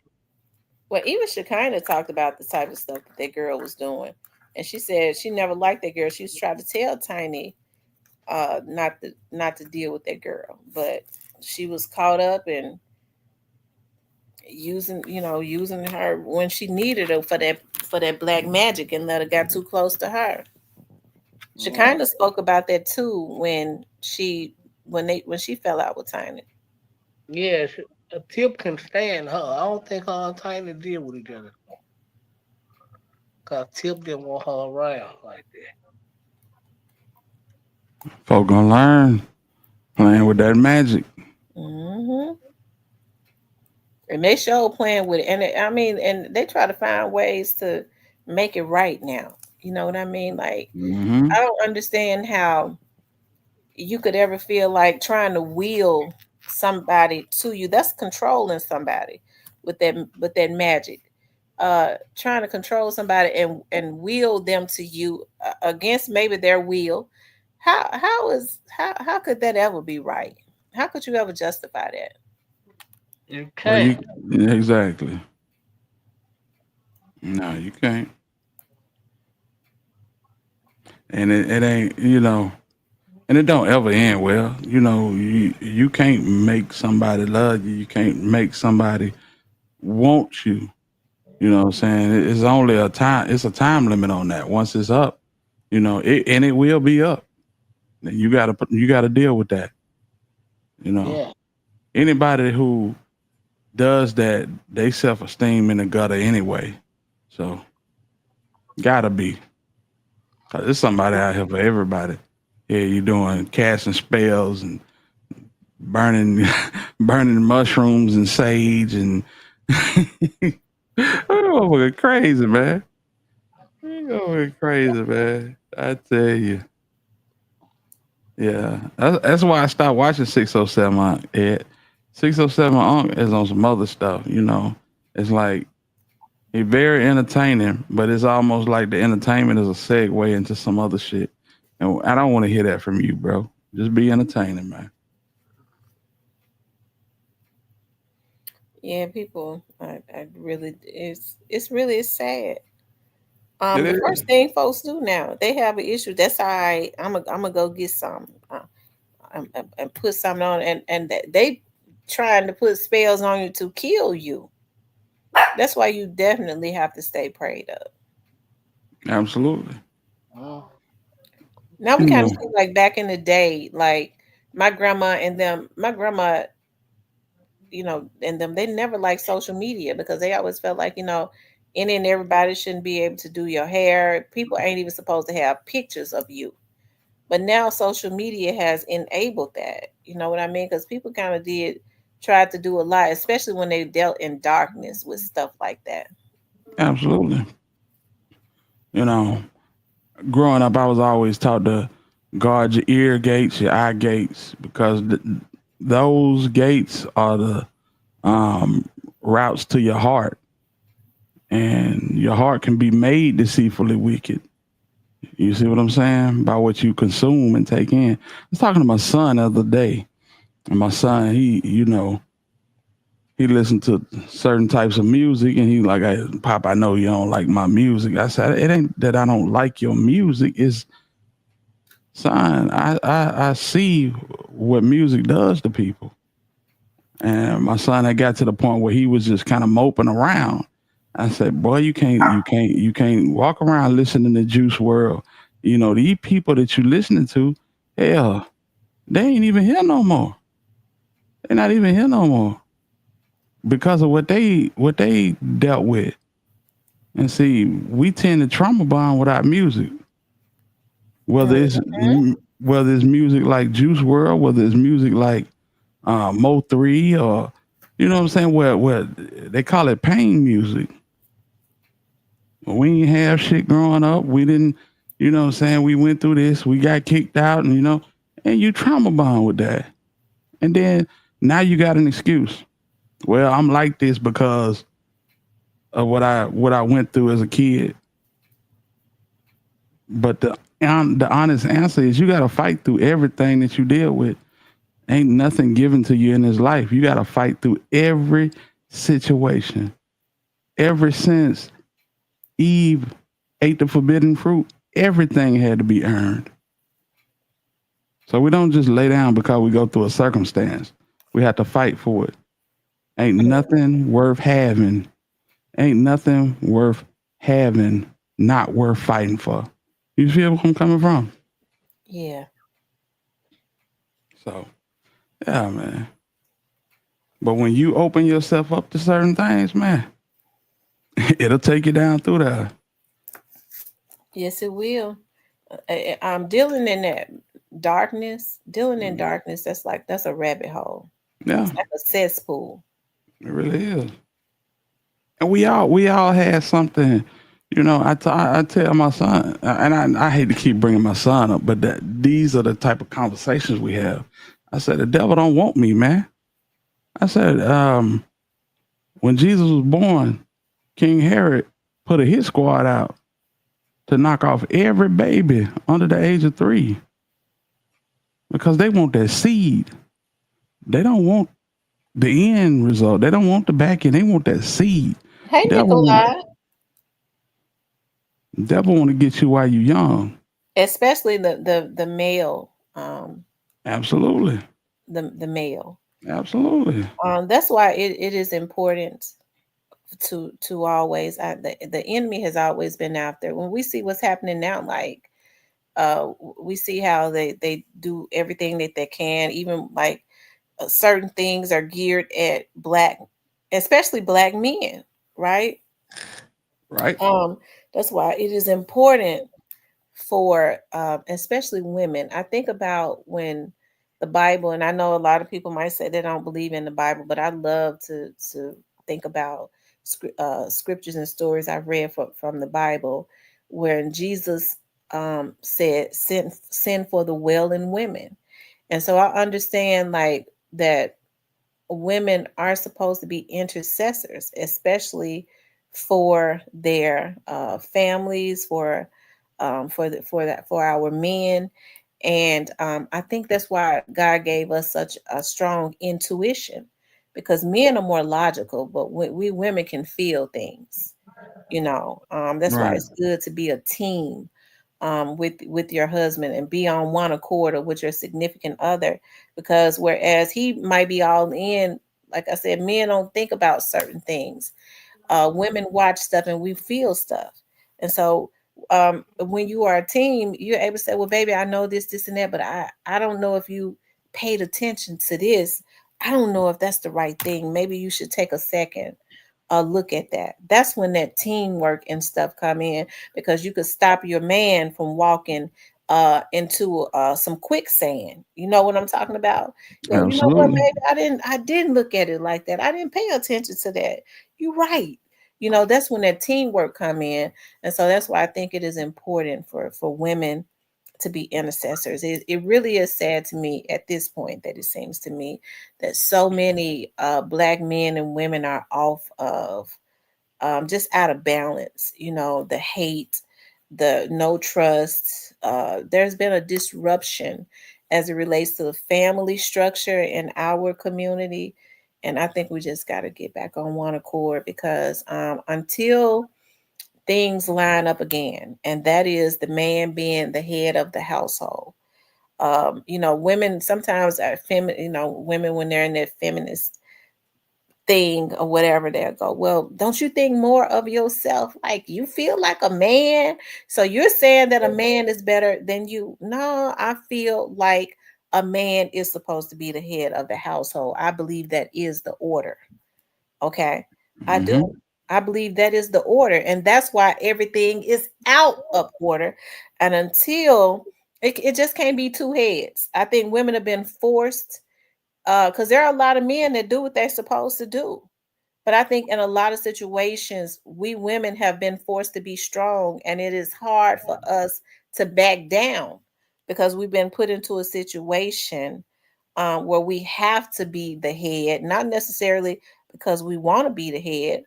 Well, even Shekinah talked about the type of stuff that girl was doing, and she said she never liked that girl. She was trying to tell Tiny not to deal with that girl, but she was caught up in using her when she needed her for that black magic and let her got too close to her. She Mm. kind of spoke about that too when she fell out with Tiny. Yeah, a Tip can stand her. I don't think her and Tiny deal with each other. Cause Tip didn't want her around like that. Folk gonna learn playing with that magic. Hmm. And they show playing with it, and I mean, and they try to find ways to make it right now. You know what I mean? Like Hmm. I don't understand how you could ever feel like trying to wheel somebody to you. That's controlling somebody with that magic. Trying to control somebody and wheel them to you against maybe their will. How could that ever be right? How could you ever justify that? You Well, can't. you exactly. No, you can't. And it ain't, and it don't ever end well. You can't make somebody love you. You can't make somebody want you. You know what I'm saying? It's only a time. It's a time limit on that. Once it's up, and it will be up. Then you gotta deal with that. You know, Yeah. anybody who does that, they self esteem in the gutter anyway. So gotta be. 'Cause there's somebody out here for everybody. Yeah, you doing casting spells and burning burning mushrooms and sage and oh, crazy man. Oh, crazy man. I tell you. Yeah, that's why I stopped watching 607 Ed. 607 is on some other stuff. It's like it's very entertaining, but it's almost like the entertainment is a segue into some other shit. And I don't want to hear that from you, bro. Just be entertaining, man. Yeah, people, I really, it's sad. It The is. first thing folks do now, they have an issue. That's all right. I'm gonna go get some, and put something on, and they trying to put spells on you to kill you. That's why you definitely have to stay prayed up. Absolutely. Mm. Now we You kind know, of see like back in the day, like my grandma, and them, they never liked social media because they always felt like, any and everybody shouldn't be able to do your hair. People ain't even supposed to have pictures of you. But now social media has enabled that. You know what I mean? Because people kind of did try to do a lot, especially when they dealt in darkness with stuff like that. absolutely. You know, growing up, I was always taught to guard your ear gates, your eye gates, because those gates are the um, routes to your heart, and your heart can be made deceitfully wicked. You see what I'm saying? By what you consume and take in. I was talking to my son the other day, and my son, he listened to certain types of music, and he like, hey, Pop, I know you don't like my music. I said, it ain't that I don't like your music. It's son, I see what music does to people. And my son had got to the point where he was just kind of moping around. I said, boy, you can't walk around listening to Juice World. These people that you listening to, hell, they ain't even here no more. They're not even here no more because of what they dealt with. And see, we tend to trauma bond with our music, whether it's Mhm. whether it's music like Juice World, whether it's music like Mo Three, or you know what I'm saying, where they call it pain music. We ain't have shit growing up. We didn't, you know what I'm saying. We went through this. We got kicked out, and and you trauma bond with that, and then now you got an excuse. Well, I'm like this because of what I went through as a kid. But the honest answer is you got to fight through everything that you deal with. Ain't nothing given to you in this life. You got to fight through every situation. Ever since Eve ate the forbidden fruit, everything had to be earned. So we don't just lay down because we go through a circumstance. We have to fight for it. Ain't nothing worth having. Ain't nothing worth having not worth fighting for. You feel where I'm coming from? Yeah. So, yeah, man. But when you open yourself up to certain things, man, it'll take you down through there. Yes, it will. I'm dealing in that darkness. Dealing in darkness. That's a rabbit hole. Yeah, It's like a cesspool. it really is. And we all had something. I tell my son, and I hate to keep bringing my son up, but these are the type of conversations we have. I said, the devil don't want me, man. I said, when Jesus was born, King Herod put a hit squad out to knock off every baby under the age of 3 because they want that seed. They don't want the end result. They don't want the back end. They want that seed. Hey, Devil want, Nikolai. devil want to get you while you young. Especially the male, Absolutely. the male. Absolutely. That's why it is important to always. The enemy has always been out there. When we see what's happening now, like we see how they do everything that they can, even like certain things are geared at black, especially black men, right? Right. Um, that's why it is important for especially women. I think about when the Bible, and I know a lot of people might say they don't believe in the Bible, but I love to think about scriptures and stories I've read from the Bible, where Jesus said, "Send for the well-in women," and so I understand like that women are supposed to be intercessors, especially for their families, for our men, and I think that's why God gave us such a strong intuition, because men are more logical, but we women can feel things. That's why Right. it's good to be a team with your husband and be on one accord or with your significant other, because whereas he might be all in, like I said, men don't think about certain things. Women watch stuff and we feel stuff, and so when you are a team, you're able to say, well, baby, I know this and that, but I don't know if you paid attention to this. I don't know if that's the right thing. Maybe you should take a second look at that. That's when that teamwork and stuff come in, because you could stop your man from walking into some quicksand. You know what I'm talking about? Go, you know what, Absolutely. baby, I didn't look at it like that. I didn't pay attention to that. You're right. That's when that teamwork come in. And so that's why I think it is important for women to be intercessors. It really is sad to me at this point that it seems to me that so many black men and women are off of just out of balance. The hate, the no trust. There's been a disruption as it relates to the family structure in our community. And I think we just got to get back on one accord, because until things line up again, and that is the man being the head of the household. Women sometimes are feminine, women when they're in their feminist thing or whatever, they'll go, well, don't you think more of yourself? Like, you feel like a man. So you're saying that a man is better than you. No, I feel like a man is supposed to be the head of the household. I believe that is the order. Okay. I do. Hmm. I believe that is the order. And that's why everything is out of order. And until It just can't be two heads. I think women have been forced because there are a lot of men that do what they're supposed to do. But I think in a lot of situations, we women have been forced to be strong, and it is hard for us to back down because we've been put into a situation where we have to be the head, not necessarily because we want to be the head.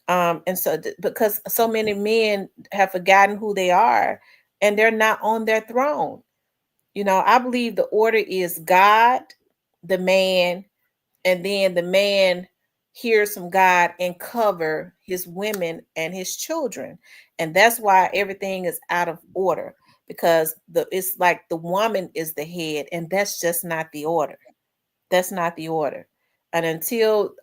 And so, because so many men have forgotten who they are and they're not on their throne. I believe the order is God, the man, and then the man hears from God and cover his women and his children. And that's why everything is out of order because it's like the woman is the head, and that's just not the order. That's not the order. And until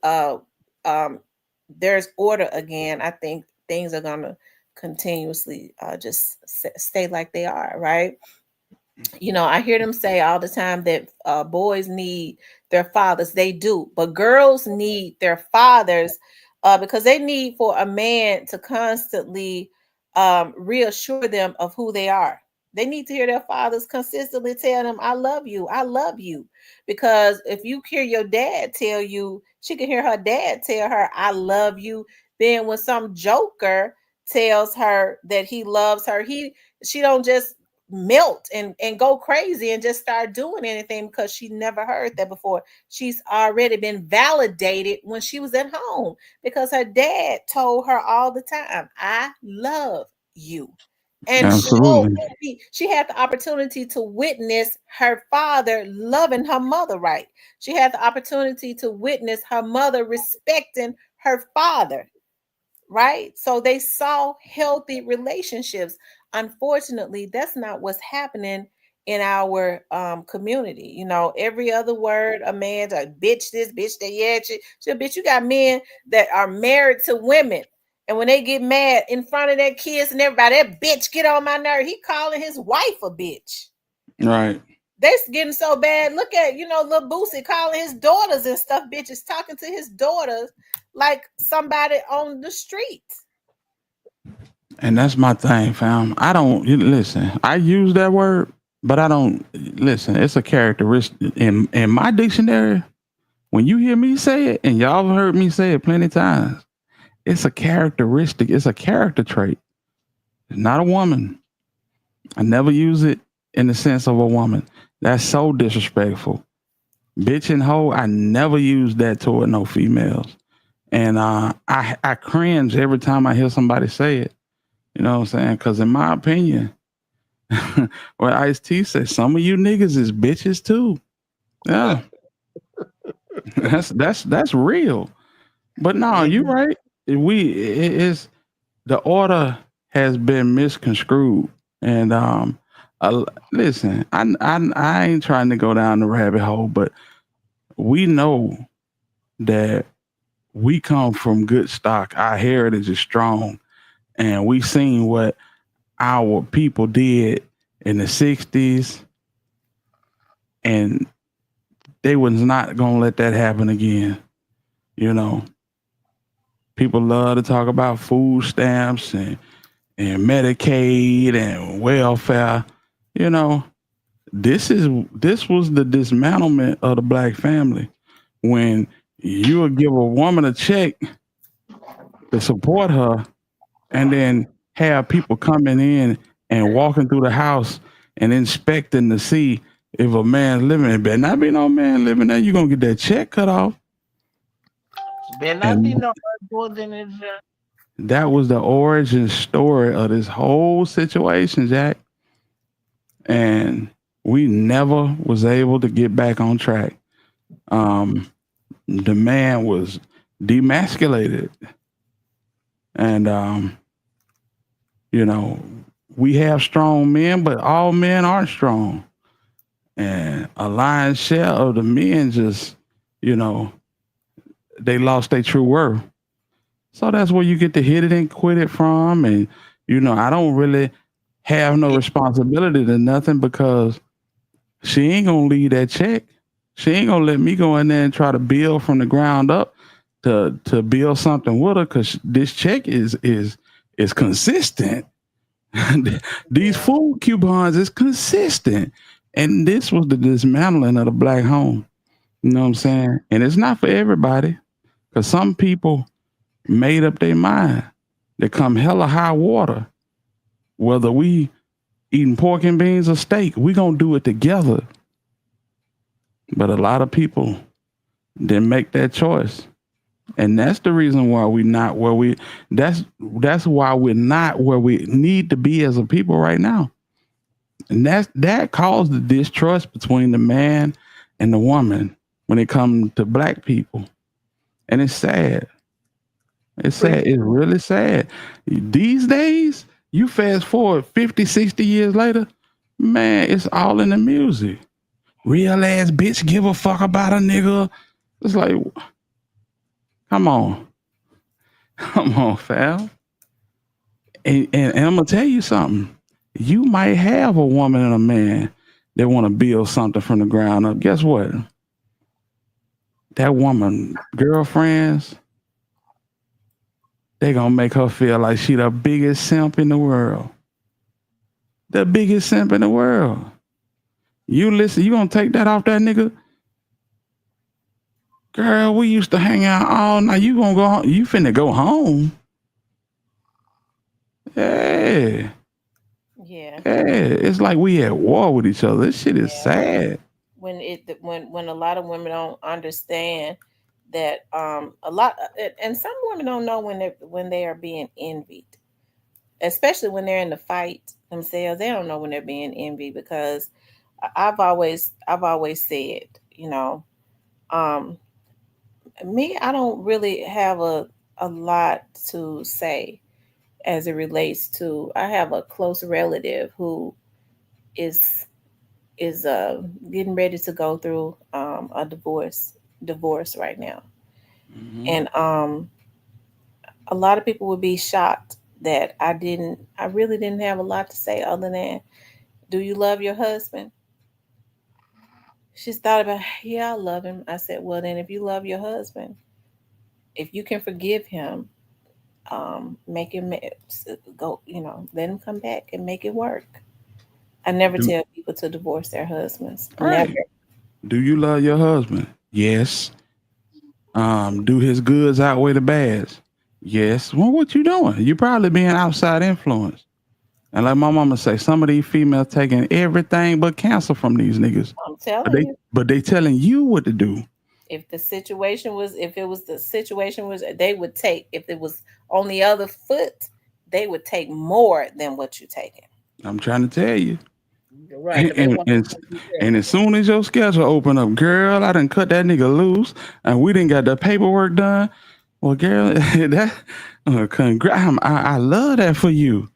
um, there's order again, I think things are gonna continuously just stay like they are, right? I hear them say all the time that boys need their fathers. They do, but girls need their fathers because they need for a man to constantly reassure them of who they are. They need to hear their fathers consistently tell them, I love you. I love you. Because if you hear your dad tell you, she can hear her dad tell her, I love you. Then when some joker tells her that he loves her, she don't just melt and go crazy and just start doing anything because she never heard that before. She's already been validated when she was at home because her dad told her all the time, I love you. And Absolutely. she had the opportunity to witness her father loving her mother right. She had the opportunity to witness her mother respecting her father, right? So they saw healthy relationships. Unfortunately, that's not what's happening in our community. Every other word a man's like bitch this, bitch that, yeah, bitch. You got men that are married to women. And when they get mad in front of their kids and everybody, that bitch get on my nerve. He calling his wife a bitch. Right. They getting so bad. Look at, little Boosie calling his daughters and stuff, bitches, talking to his daughters like somebody on the street. And that's my thing, fam. I don't listen. I use that word, but I don't listen. It's a characteristic in my dictionary. When you hear me say it, and y'all have heard me say it plenty of times, it's a characteristic. It's a character trait. It's not a woman. I never use it in the sense of a woman. That's so disrespectful. Bitch and hoe, I never use that toward no females. And I cringe every time I hear somebody say it. You know what I'm saying? Because in my opinion, what Ice T said, some of you niggas is bitches too. Yeah, that's real. But no, you Mhm. right. It is the order has been misconstrued, and listen, I ain't trying to go down the rabbit hole, but we know that we come from good stock. Our heritage is strong, and we seen what our people did in the 60s, and they was not gonna let that happen again. You know, people love to talk about food stamps and Medicaid and welfare. You know, this was the dismantlement of the black family when you would give a woman a check to support her and then have people coming in and walking through the house and inspecting to see if a man's living. It better not be no man living there. You're gonna get that check cut off. Better not be And no husband in his that was the origin story of this whole situation, Jack. And we never was able to get back on track. The man was demasculated, and you know, we have strong men, but all men aren't strong. And a lion's share of the men just, you know, they lost their true worth. So that's where you get to hit it and quit it from. And, I don't really have no responsibility to nothing because she ain't gonna leave that check. She ain't gonna let me go in there and try to build from the ground up to build something with her because this check is consistent. These Yeah. food coupons is consistent. And this was the dismantling of the black home. You know what I'm saying? And it's not for everybody. Cause some people made up their mind. They come hella high water. Whether we eating pork and beans or steak, we gonna do it together. But a lot of people didn't make that choice. And that's the reason why we not where we that's why we're not where we need to be as a people right now. And that caused the distrust between the man and the woman when it comes to black people. And it's sad. It's sad. It's really sad. These days, you fast forward 50, 60 years later, man, it's all in the music. Real ass bitch give a fuck about a nigga. It's like, come on. Come on, fam. And I'm gonna tell you something. You might have a woman and a man that want to build something from the ground up. Guess what? That woman, girlfriends, they gonna make her feel like she the biggest simp in the world. The biggest simp in the world. You listen, you gonna take that off that nigga? Girl, we used to hang out all night. You gonna go home? You finna go home? Hey, Yeah. hey. It's like we at war with each other. This shit is Yeah. sad. When a lot of women don't understand that a lot and some women don't know when they are being envied, especially when they're in the fight themselves. They don't know when they're being envied because I've always said, you know, um me, I don't really have a lot to say as it relates to. I have a close relative who is is getting ready to go through a divorce right now. Hmm. And a lot of people would be shocked that I really didn't have a lot to say other than, do you love your husband? She's thought about, yeah, I love him. I said, well, then if you love your husband, if you can forgive him, make him go, let him come back and make it work. I never Do tell people to divorce their husbands. Never. right. Do you love your husband? Yes. Do his goods outweigh the bads? Yes. Well, what you doing? You probably being outside influence. And like my mama say, some of these females taking everything but cancer from these niggas. I'm But telling they you. but they telling you what to do. If it was the situation was, they would take, if it was on the other foot, they would take more than what you taking. I'm trying to tell you. Right, And, because they and, want and, to and as soon as your schedule open up, girl, I done cut that nigga loose and we didn't got the paperwork done. Well, girl, that congrats. I love that for you.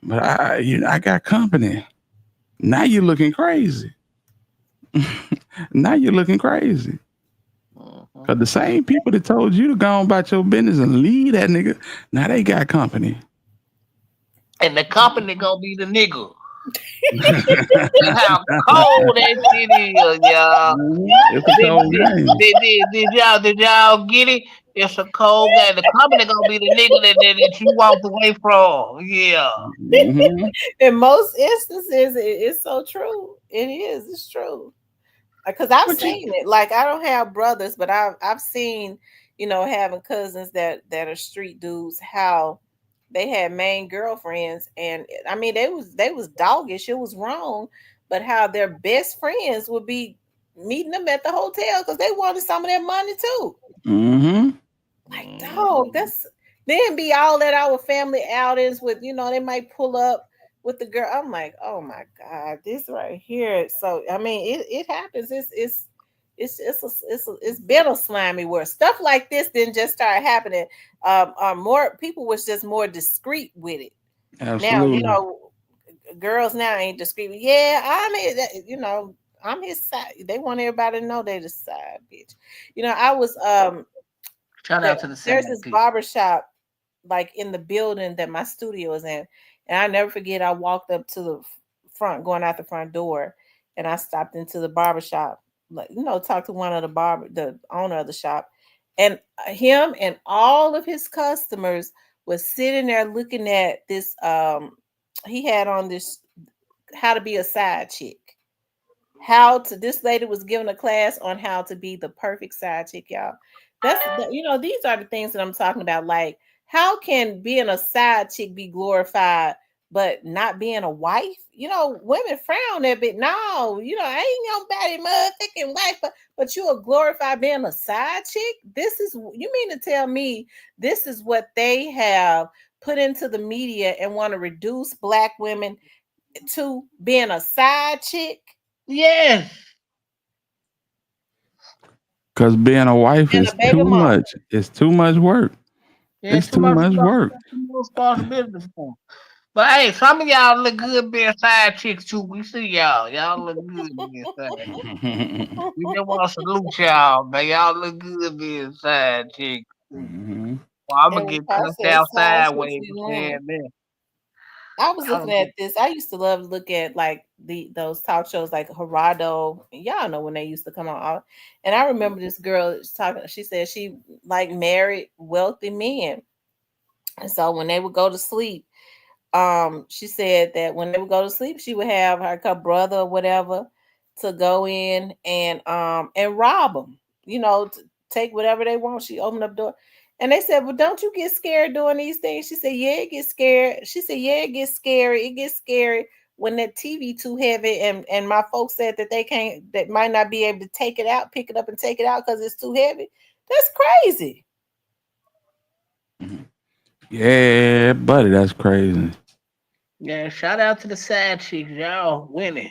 But I got company. Now you're looking crazy. Now you're looking crazy. Cause the same people that told you to go on about your business and leave that nigga, now they got company. and the company gonna be the nigga. That's how cold that shit is, y'all. It's a Did, cold did, game. did y'all get it? It's a cold game. The company gonna be the nigga that you walked away from. Yeah. Hmm. In most instances, it's so true. It is. It's true. Because I've What you? seen it. Like, I don't have brothers, but I've seen, having cousins that are street dudes, how they had main girlfriends, and I mean they was doggish. It was wrong, but how their best friends would be meeting them at the hotel because they wanted some of their money too. Hmm. Like, dog, that's then be all at our family outings with, they might pull up with the girl. I'm like, oh my God, this right here. So I mean, it happens. It's been a slimy word. Stuff like this didn't just start happening. More people was just more discreet with it. Now, Absolutely. girls now ain't discreet. Yeah, I'm his side. They want everybody to know they the side bitch. I was Shout there, out to the there's sad this people. barber shop like in the building that my studio is in, and I never forget. I walked up to the front, going out the front door, and I stopped into the barber shop, like, talk to one of the owner of the shop, and him and all of his customers was sitting there looking at this. he had on this how to be a side chick. How to This lady was giving a class on how to be the perfect side chick, y'all. These are the things that I'm talking about. Like, how can being a side chick be glorified, but not being a wife? Women frown at it. No, I ain't nobody motherfucking wife, but you are glorified being a side chick. You mean to tell me this is what they have put into the media and want to reduce black women to being a side chick Yes. Cause being a wife and is a baby too mama? much. It's too much work. Yeah, It's too much work. too much responsibility for 'em. But hey, some of y'all look good being side chicks too. We see y'all. Y'all look good being side chicks. We just want to salute y'all, man. Y'all look good being side chicks too. Mhm. Well, I'm And gonna when get I cussed said out side chicks sideways be for winning, saying that. I was I'm looking gonna at this. I used to love to look at like those talk shows like Gerardo. Y'all know when they used to come on. And I remember this girl talking. She said she like married wealthy men, and so when they would go to sleep, she said that when they would go to sleep, she would have her brother or whatever to go in and rob them, to take whatever they want. She opened up the door, and they said, well, don't you get scared doing these things? She said, yeah, it gets scared. She said, yeah, it gets scary. It gets scary when that TV too heavy, and my folks said that they can't, that might not be able to take it out, pick it up and take it out because it's too heavy. That's crazy. Yeah, buddy, that's crazy. yeah. Shout out to the side chicks, y'all winning.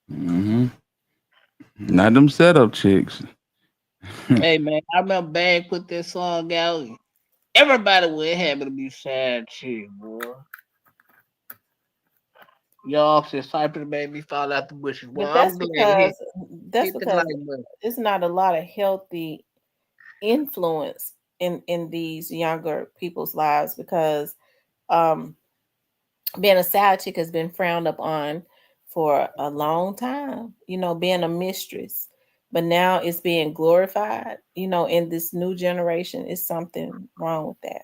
Hmm. Not them setup chicks. Hey man, I remember Bag put that song out. Everybody was happy to be side chick, boy. Y'all said Cypress made me fall out the bushes. Well, But I'm glad to that's hit the because like button. it's not a lot of healthy influence in these younger people's lives because um being a side chick has been frowned upon for a long time, being a mistress, but now it's being glorified, in this new generation. Is something wrong with that?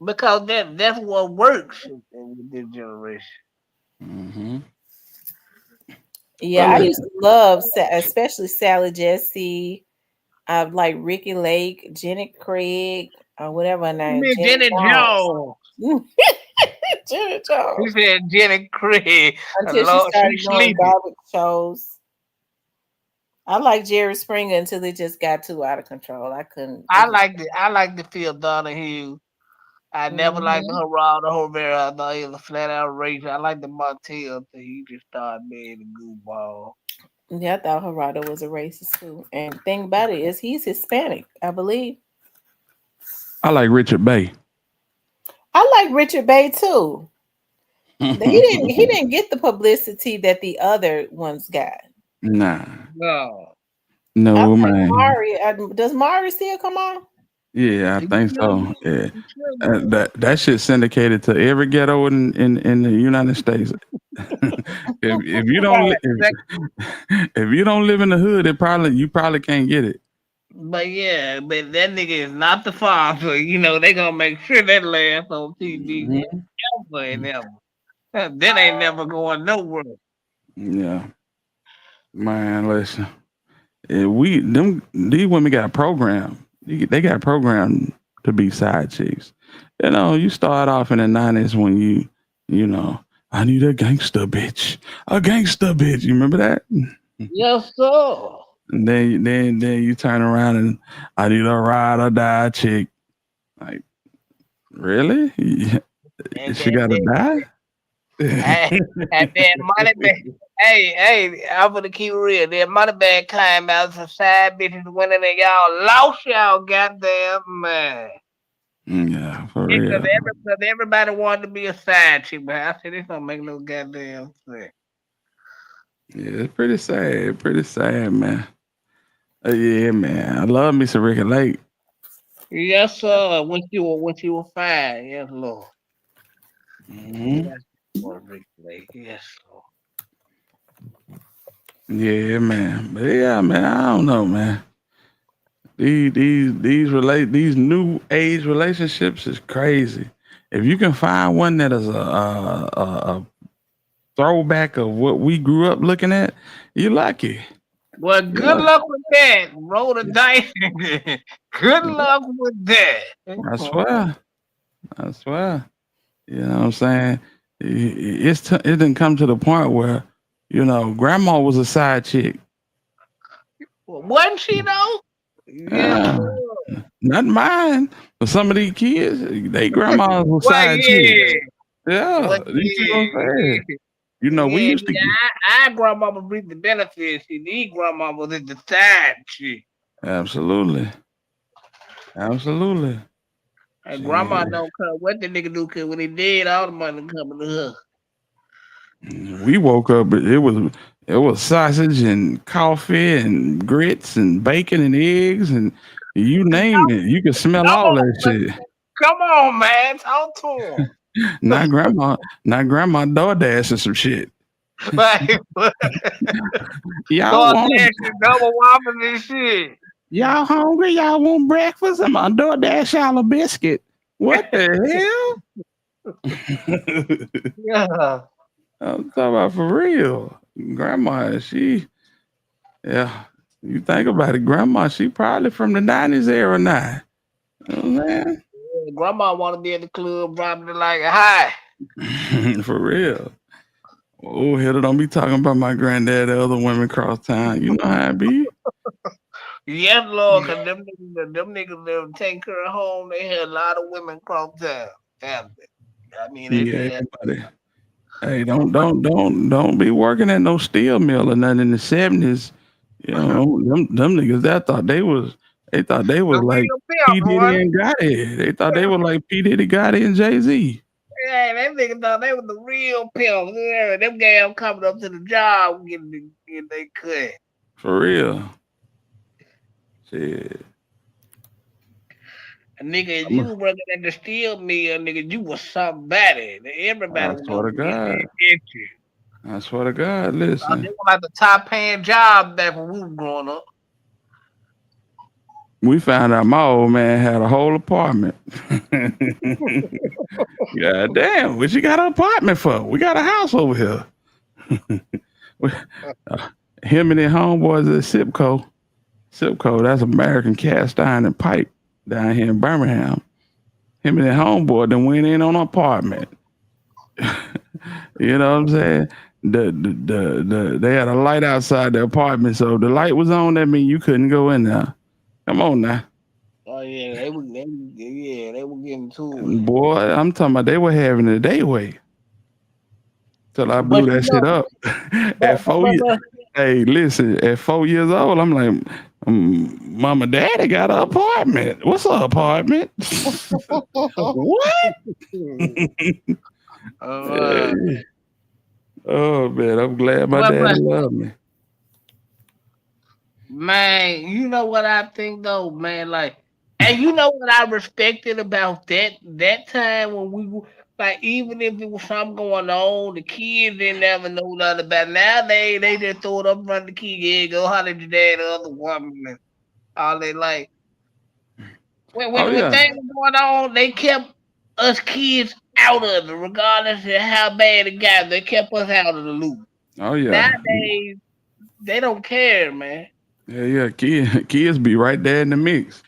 Because that's what works with this generation. Hmm. Yeah, Well, I let, used to love especially Sally Jesse. I like Ricky Lake, Jenny Craig, or whatever her You name, mean Jenny Jenny Jones. Jones. Jenny He Jones. said Jenny Craig. Until she Lord, she started doing sleeping. garbage shows. I like Jerry Springer until it just got too out of control. I couldn't. It just. I like the Phil Donahue. I never liked the Hmm. Geraldo Rivera. I thought he was flat out racist. I like the Montiel until he just started being a goofball. Yeah, I thought Gerardo was a racist too. And the thing about it is, he's Hispanic, I believe. I like Richard Bay. I like Richard Bay too. He didn't get the publicity that the other ones got. Nah, No. I no like man. Mari. Does Mari still come on? Yeah, I He think should so. be. Yeah, He should be. that shit syndicated to every ghetto in the United States. If you don't Right. if you don't live in the hood, you probably can't get it. But yeah, but that nigga is not the father. You know, they gonna make sure that lasts on TV Mhm. forever and ever. That ain't never going nowhere. Yeah, man. Listen, we them these women got programmed. They got programmed to be side chicks. You start off in the '90s when you know, I need a gangster bitch, a gangster bitch. You remember that? Yes, sir. And then you turn around and I need a ride or die chick. Like, really? Yeah, And she then, got to die? hey, and then money bag. Hey, I'm gonna keep it real. Then money bag came out some side bitches winning and y'all lost y'all goddamn man. Yeah, for Because real. everybody wanted to be a side chick, but I said this don't make no goddamn sense. Yeah, it's pretty sad. Pretty sad, man. Yeah, man. I love me some Ricky Lake. Yes, sir. When you were fine, yes, Lord. Hmm. Yes, Lord, Rick Lake. Yes, Lord. Yeah, man. But yeah, man, I don't know, man. These new age relationships is crazy. If you can find one that is a throwback of what we grew up looking at, you lucky. Well, You good lucky. luck with that. Roll the dice. Good luck with that. I swear. I swear. You know what I'm saying? It didn't come to the point where, grandma was a side chick. Wasn't she though? Yes, Yeah. Lord. Not mine. But some of these kids, they grandmas were Well, side chicks. yeah. Well, Yeah. You see what I'm saying? yeah. We Yeah, used to get. our grandmama reaped the benefits. She these grandmamas at the side shit. Absolutely. Absolutely. And grandma Shit. don't care what the nigga do, cause when he dead, all the money coming to her. We woke up. It was sausage and coffee and grits and bacon and eggs and you name it. You could smell Come all on, that man. shit. Come on, man. Talk to Not grandma. Not grandma DoorDash and some shit. him. Like, Y'all start want dashing double whopping and shit. y'all hungry? Y'all want breakfast? I'm on DoorDash y'all a biscuit. What the hell? Yeah. I'm talking about for real. Grandma, yeah. You think about it, grandma, she probably from the 90s era now. You know what I'm Grandma want to be at the club, dropping it like a high. saying? For real. Oh, hell, don't be talking about my granddad and other women across town. You know how it be. Yes, Lord, cause them niggas that take care of home, they had a lot of women cross town. Family. I mean, they Yeah, did. buddy. Hey, don't be working at no steel mill or nothing in the 70s. Them niggas that thought they The was like real P pimp, Diddy boy. and Gotti. They thought they were like P Diddy, Gotti, and Jay Z. Yeah, that nigga thought they was the real pimps. Yeah, them guys coming up to the job getting they cut. For real. Shit. And nigga, if I'm you a, was working at the steel mill, nigga, you was somebody. Everybody I was swear gonna to be getting God. their attention. I swear to God. They Listen, were like the top paying job back when we was growing up. we found out my old man had a whole apartment. God damn, what you got an apartment for? We got a house over here. We- uh, Him and his homeboys at Sipco. Sipco, that's American Cast Iron and Pipe down here in Birmingham. Him and his homeboy then went in on an apartment. You know what I'm saying? They had a light outside the apartment, so if the light was on, that mean you couldn't go in there. Come on now. Oh yeah, they were getting to it. Boy, I'm talking about they were having it their way. Till I But blew you that know, shit up. but At but four but, years, but hey, listen, at 4 years old, I'm like, Mama, Daddy got an apartment. What's an apartment? What? uh, Hey. Oh man, I'm glad my but daddy but loved me. man, you know what I think though, man, like, and you know what I respected about that time when we were like, even if it was something going on, the kids didn't ever know nothing about it. Now they just throw it up in front of the kid, yeah, go holler at your dad or other woman and all they like. When Oh when when yeah, things were going on, they kept us kids out of it, regardless of how bad it got. They kept us out of the loop. oh yeah, Nowadays, they don't care, man. yeah. Kids be right there in the mix,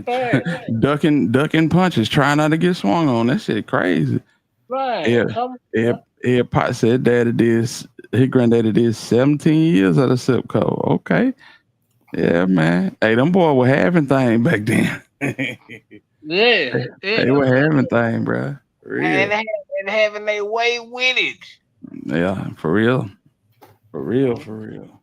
Right, ducking punches, trying not to get swung on. That shit crazy. right. Yeah, yeah. Pot said daddy did. His granddaddy did 17 years at a Sipco. Okay, yeah, man. Hey, them boy were having thing back then. Yeah, They yeah. were having thing, bro. For And, real. and having their way with it. Yeah, for real. For real. Mhm. For real.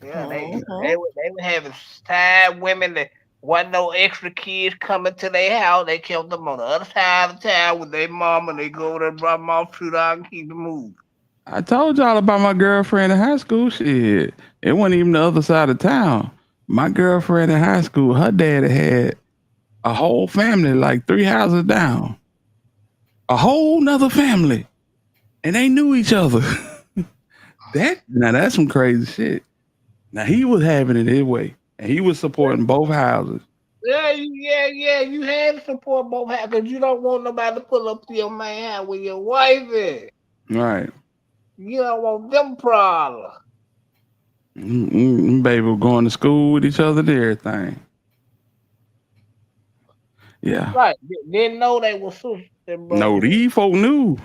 Yeah, Mhm. they were having tired women that wasn't no extra kids coming to their house. They kept them on the other side of town with their mom, and they go over there, drop them off, shoot out, and keep it moving. I told y'all about my girlfriend in high school. Shit, it wasn't even the other side of town. My girlfriend in high school, her daddy had a whole family like 3 houses down, a whole nother family, and they knew each other. That's some crazy shit. Now he was having it his way, and he was supporting both houses. Yeah. You had to support both half because you don't want nobody to pull up to your man house with your wife in. Right. You don't want them problems. Baby were going to school with each other and everything. Yeah. Right. Didn't know they were sisters and No, brothers. these folk knew.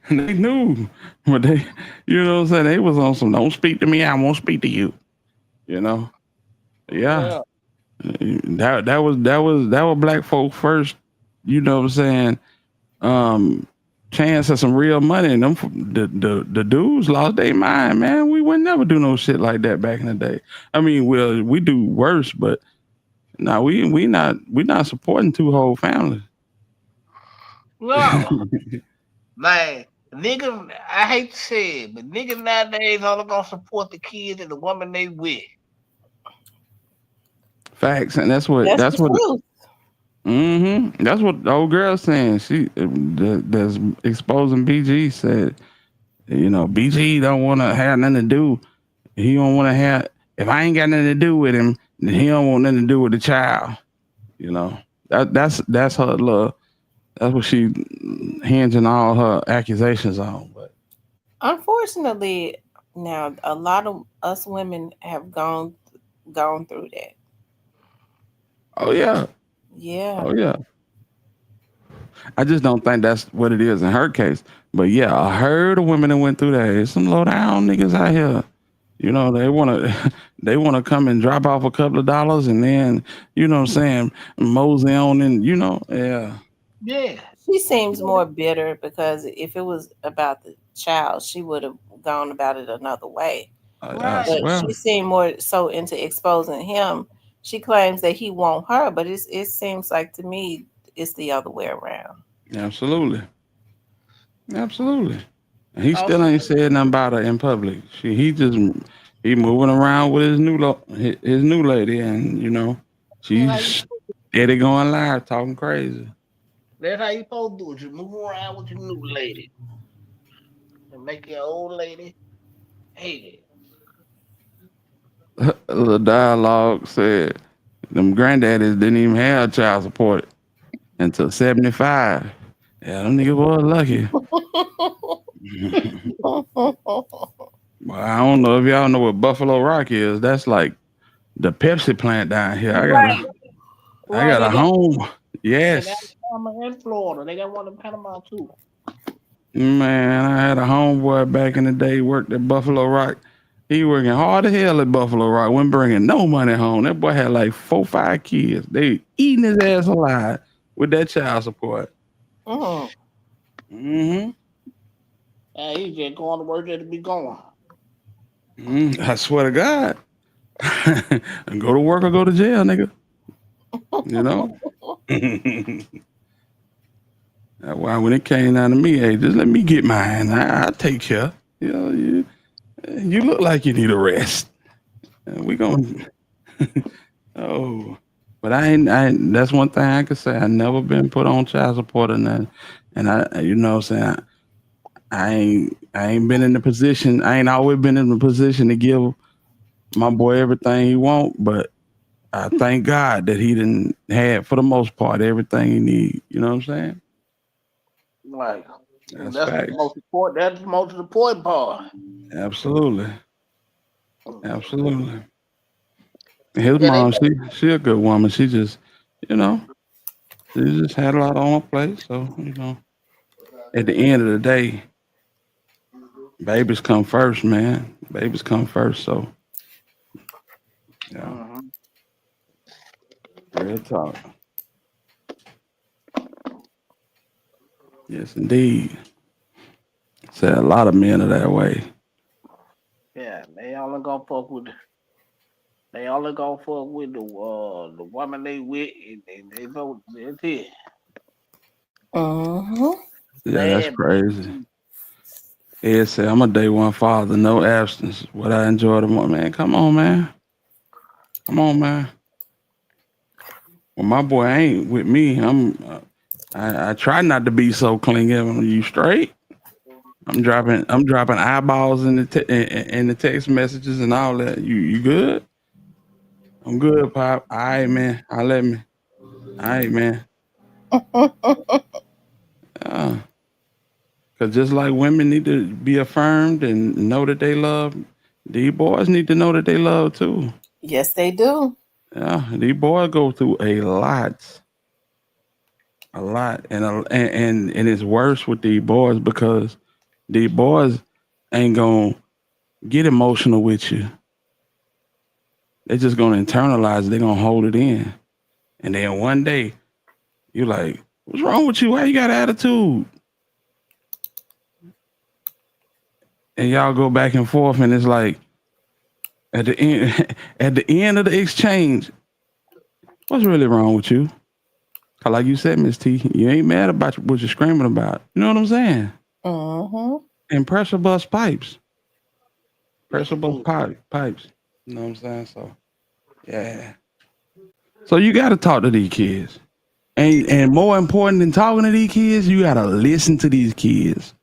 They knew. But they, you know what I'm saying? They was on some, don't speak to me, I won't speak to you. You know? Yeah. Yeah. That was black folk first, you know what I'm saying? Um, chance of some real money, and the dudes lost their mind, man. We would never do no shit like that back in the day. I mean, well, we do worse, but no, we not supporting two whole families. No. Man, niggas, I hate to say it, but niggas nowadays only gonna support the kids and the woman they with. Facts, and that's what That's that's the what truth. that's what the old girl's saying. She that's exposing BG said, BG don't want to have nothing to do. He don't want to have. If I ain't got nothing to do with him, then he don't want nothing to do with the child. You know that's her love. That's what she hinging all her accusations on. But Unfortunately, now a lot of us women have gone through that. oh yeah, Yeah. oh yeah. I just don't think that's what it is in her case. But yeah, I heard of women that went through that. There's some low down niggas out here. They wanna they wanna come and drop off a couple of dollars and then, what I'm saying, mosey on and yeah. Yeah. She seems more bitter because if it was about the child, she would have gone about it another way. I Right. But swear. she seemed more so into exposing him. She claims that he won't her, but it seems like to me it's the other way around. Absolutely. Absolutely. And he still Also, ain't said nothing about her in public. He moving around with his new lady, and that's how you she's steady going live talking crazy. that's how you supposed to do it. You move around with your new lady and make your old lady hate it. The dialogue said them granddaddies didn't even have child support until 75. Yeah, them niggas was lucky. Well, I don't know if y'all know what Buffalo Rock is. That's like the Pepsi plant down here. I got Right. a I Right. got They a got home. in Yes. Alabama and Florida. They got one in Panama too. Man, I had a homeboy back in the day worked at Buffalo Rock. He working hard as hell at Buffalo Rock, wasn't bringing no money home. That boy had like 4, 5 kids. They eating his ass alive with that child support. Mm. Hmm. Yeah, he just going to work just to be going. I swear to God. Go to work or go to jail, nigga. You know? That's why when it came down to me, hey, just let me get mine. I'll take care. You look like you need a rest. We gonna oh, but that's one thing I could say. I never been put on child support or nothing, and what I'm saying, I ain't been in the position. I ain't always been in the position to give my boy everything he want, but I thank God that he didn't have for the most part everything he need. You know what I'm saying? Like, and That's that's the facts. most important. That's the most important part. Absolutely, absolutely. His Yeah, they mom, she a good woman. You know, she just had a lot on her plate. So at the end of the day, babies come first, man. Babies come first. So yeah, Mhm. real talk. Yes, indeed. Said a lot of men are that way. Yeah, they only gonna fuck with. They only gonna fuck with the woman they with, and they vote. That's it. Mhm. Yeah, that's Bad. crazy. Ed said, "I'm a day one father, no absence. What I enjoy the most, man. Come on, man. Come on, man. Well, my boy ain't with me. I try not to be so clingy. You straight? I'm dropping eyeballs in the text messages and all that. You good? I'm good, Pop. All right, man. I let me. All right, man. Uh, Cause just like women need to be affirmed and know that they love, these boys need to know that they love too. Yes, they do. Yeah, these boys go through a lot, and it's worse with these boys because these boys ain't gonna get emotional with you. They're just gonna internalize it. They're gonna hold it in, and then one day you're like, "What's wrong with you? Why you got attitude?" And y'all go back and forth, and it's like at the end, at the end of the exchange, what's really wrong with you? 'Cause like you said, Miss T, you ain't mad about what you're screaming about. You know what I'm saying? Mm-hmm. And pressure bust pipes, pressure bust pipes. You know what I'm saying? So yeah. So you got to talk to these kids, and more important than talking to these kids, you got to listen to these kids.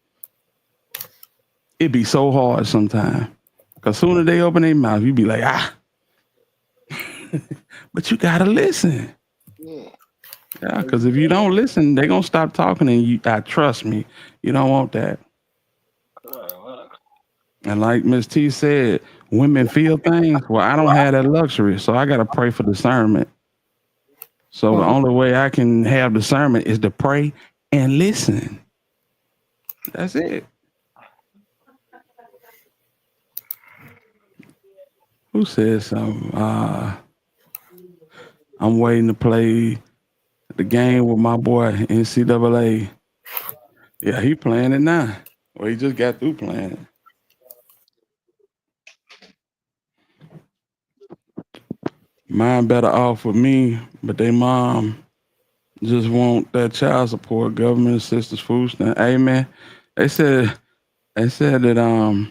It be so hard sometimes. Cause sooner they open their mouth, you be like, ah, but you gotta listen. Yeah. Yeah, because if you don't listen, they gonna stop talking, and you. Trust me, you don't want that. And like Miss T said, women feel things. Well, I don't have that luxury, so I gotta pray for discernment. So the only way I can have discernment is to pray and listen. That's it. Who said something? I'm waiting to play the game with my boy NCAA. Yeah, he playing it now. Well, he just got through playing it. Mine better off with me, but they mom just want that child support, government assistance, food stamp. Hey man, they said that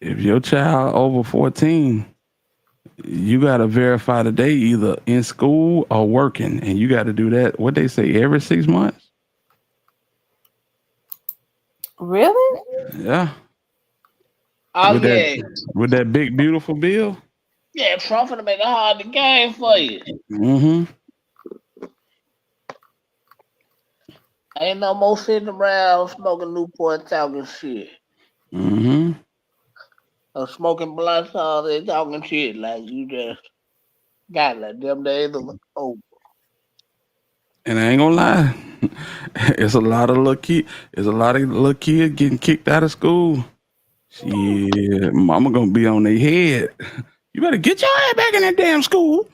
if your child over 14, you gotta verify that they either in school or working, and you got to do that. What they say every 6 months? Really? Yeah, Oh with that yeah. big beautiful bill. Yeah, Trump finna make it hard the game for you. Mm-hmm. Ain't no more sitting around smoking Newport talking shit. Mm-hmm. Or smoking blunts all day talking shit like you just got like them days of oh And I ain't gonna lie, it's a lot of little kid. There's a lot of little kids getting kicked out of school. Shit, mama gonna be on their head. You better get your ass back in that damn school.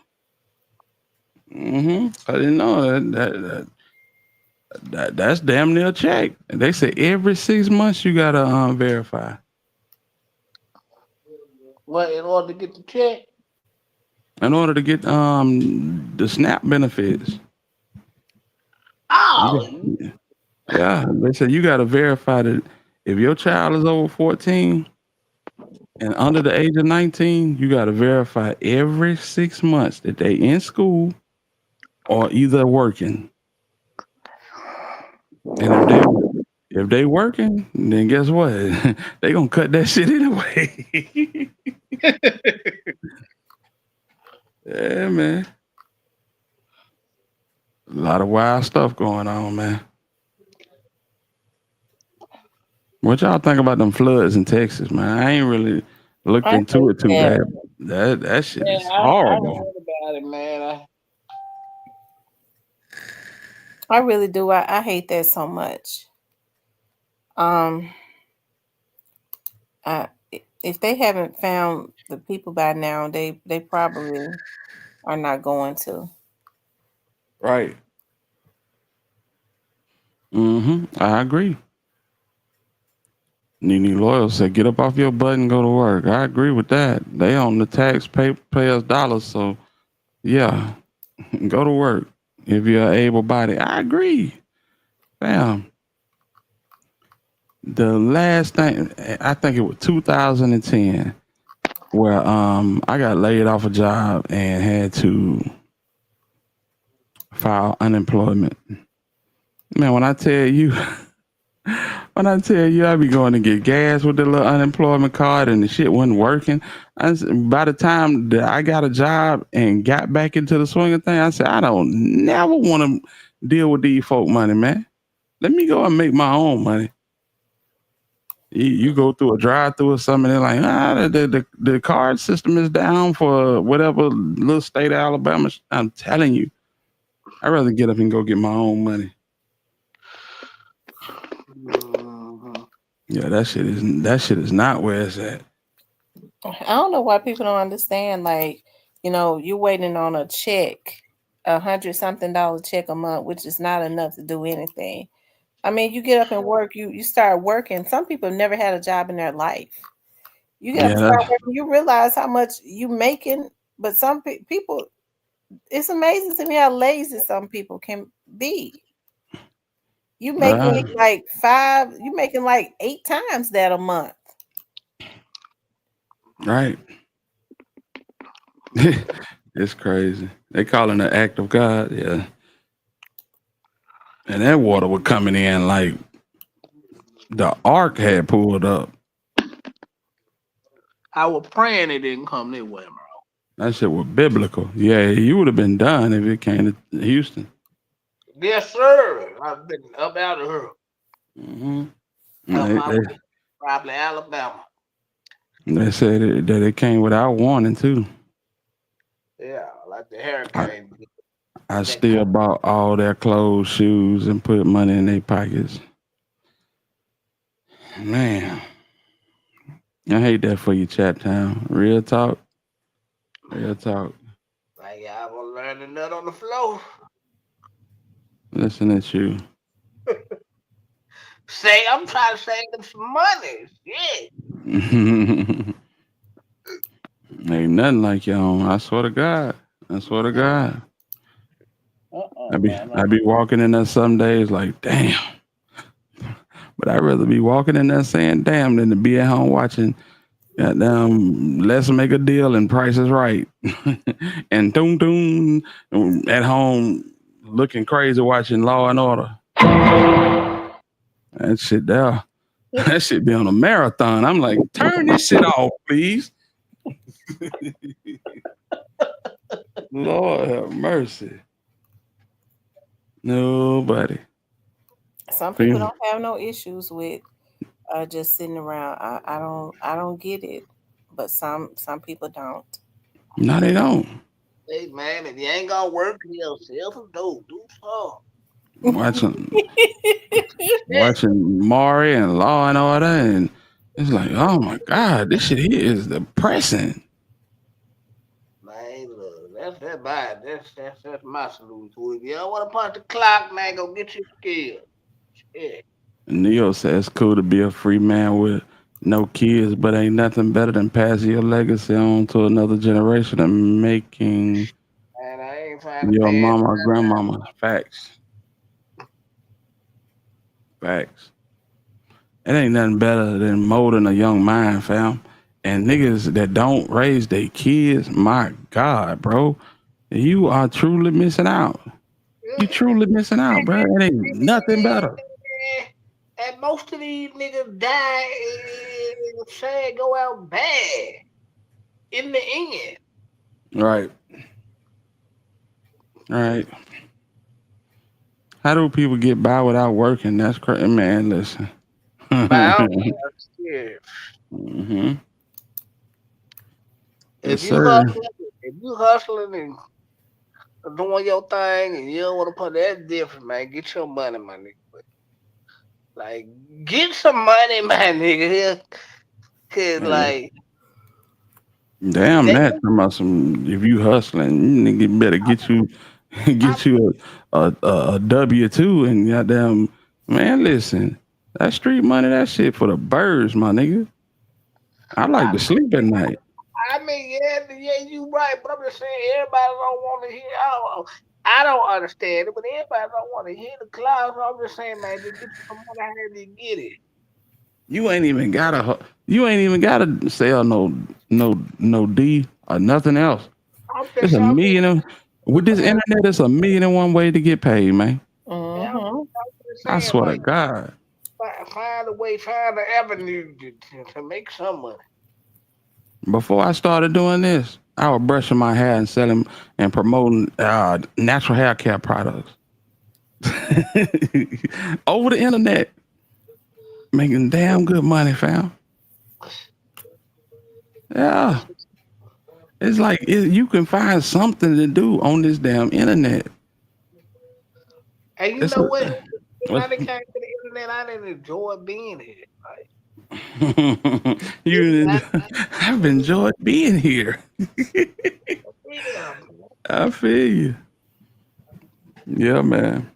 I didn't know that's damn near a check. And they say every 6 months you gotta verify what in order to get the check? in order to get the SNAP benefits. Oh, You- Yeah, they said you gotta verify that if your child is over 14 and under the age of 19, you gotta verify every 6 months that they in school or either working. And if they working, then guess what? They gonna cut that shit anyway. Yeah, man. A lot of wild stuff going on, man. What y'all think about them floods in Texas, man? I ain't really looked I into hate it too that. bad. That shit yeah, is I horrible. heard about it, man. I really do. I hate that so much. Um, I, if they haven't found the people by now, they probably are not going to. Right. I agree. Nene Loyal said, "Get up off your butt and go to work." I agree with that. They on the taxpayers' dollars, so yeah, go to work if you're able body. I agree. Damn. The last thing I think it was 2010 where I got laid off a job and had to file unemployment. Man, when I tell you I be going to get gas with the little unemployment card and the shit wasn't working. By the time that I got a job and got back into the swing of things, I said I don't never want to deal with these folk money, man. Let me go and make my own money. You go through a drive through or something, they're like, the card system is down for whatever little state of Alabama. I'm telling you, I'd rather get up and go get my own money. Mhm. Yeah, that shit is not where it's at. I don't know why people don't understand. Like, you're waiting on a check, $100 something check a month, which is not enough to do anything. I mean, you get up and work, you start working. Some people have never had a job in their life. You get up Yeah, and start working, you realize how much you making. But some people, it's amazing to me how lazy some people can be. You making uh, like you making like 8 times that a month. right. It's crazy. They calling it act of God. Yeah, and that water was coming in like the ark had pulled up. I was praying it didn't come this way, bro. That shit was biblical. Yeah, you would have been done if it came to Houston. Yes, sir. I've been up out of her. Hmm On They, my they, way, probably Alabama. they said that it came without warning too. Yeah, like the I, hurricane. I That still bought all their clothes, shoes, and put money in their pockets. Man, I hate that for you, Chat Town. Real talk, real talk. like y'all gonna learn the nut on the floor. Listen at you. Say I'm trying to save them some money. Shit. Ain't nothing like y'all. I swear to God. I swear to God. Man. I be walking in there some days like, damn. But I'd rather be walking in there saying damn than to be at home watching goddamn Let's Make a Deal and Price is Right. And doom doom at home looking crazy watching Law and Order. That shit there. That shit be on a marathon. I'm like, turn this shit off, please. Lord have mercy. Nobody. Some people Feel- don't have no issues with just sitting around. I don't get it, but some people don't. No, they don't. Hey man, if you ain't gonna work, he'll sell some dope. Do some. Watching Yeah. watching Maury and Law and Order, and it's like, oh my god, this shit here is depressing. Man, look, that's my solution to it. If you don't want to punch the clock, man, go get your skill. Yeah. Neo says it's cool to be a free man with no kids, but ain't nothing better than passing your legacy on to another generation and making And I ain't trying to your pass. mama or grandmama. Facts. Facts. It ain't nothing better than molding a young mind, fam. And niggas that don't raise their kids, my God, bro, you are truly missing out. You truly missing out, bro. It ain't nothing better. And most of these niggas die and sad go out bad in the end. Right. Right. How do people get by without working? That's crazy, man. Listen. But I don't Hmm care. Yes, If you sir. hustling, if you hustling and doing your thing and you don't want to put that different, man, get your money, my nigga. But, like, get some money, my nigga. Cause Yeah. like Damn they, that. Talking about some. If you hustling, you nigga better get you I, get you a W-2 and goddamn man. Listen, that street money, that shit for the birds, my nigga. I like I to sleep at night. I mean, yeah, you right, but I'm just saying everybody don't want to hear. I don't understand it, but everybody don't want to hear the clouds. So I'm just saying, man, just get you some money, however you get it. You ain't even gotta. You ain't even gotta sell no D or nothing else. I'm It's just, a I'm just, million. With this man, internet, it's a million and one way to get paid, man. yeah, Hmm. I'm just I saying, swear to like, God. find a way, find an avenue to make some money. Before I started doing this, I was brushing my hair and selling and promoting natural hair care products. Over the internet, making damn good money, fam. Yeah, it's like you can find something to do on this damn internet. And you It's know what? When I what's, done came to the internet, I didn't enjoy being here. Like, you. that, I've enjoyed being here. yeah. I feel you. Yeah, man.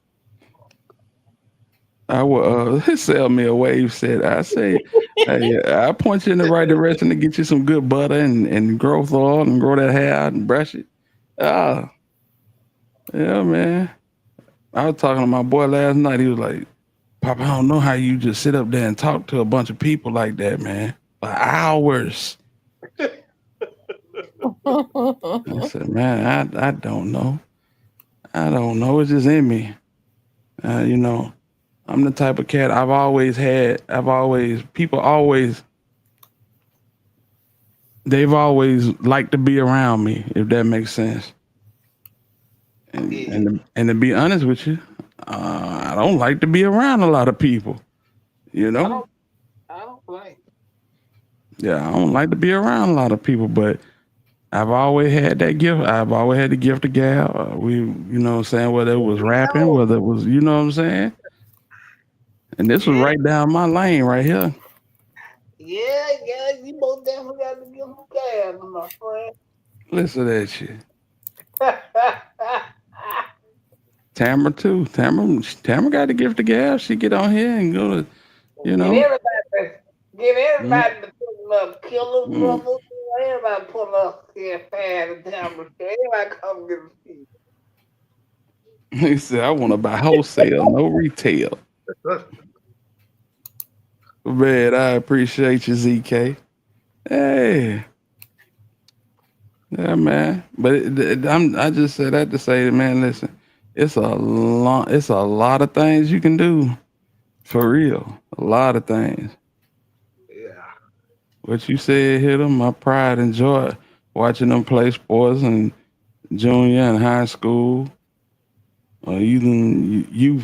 I will sell me a wave set. I say, hey, I point you in the right direction to get you some good butter and growth oil and grow that hair out and brush it. Ah, yeah, man. I was talking to my boy last night. He was like, Pop, I don't know how you just sit up there and talk to a bunch of people like that, man. For hours. I said, man, I don't know. I don't know. It's just in me. You know, I'm the type of cat people always, they've always liked to be around me, if that makes sense. Yeah. And to be honest with you, I don't like to be around a lot of people, you I know? don't I don't like Yeah, I don't like to be around a lot of people, but I've always had that gift. I've always had the gift of gab. What I'm saying, whether it was rapping, no. whether it was, you know what I'm saying? And this was Yeah, right down my lane right here. yeah, you most definitely got to give them gas, my friend. Listen to that shit. Tamara too. Tamara got the gift of gab. She get on here and go to, you get know. everybody get Mm, everybody to pull up, killer mm. brothers, everybody pull up here fan and down. Everybody come get a seat. He said, I want to buy wholesale, no retail. Man, I appreciate you, ZK. Hey, yeah, man. But I just said that to say, man, listen, it's a lot of things you can do for real. A lot of things. Yeah. What you said hit them. My pride and joy watching them play sports in junior and high school, or even you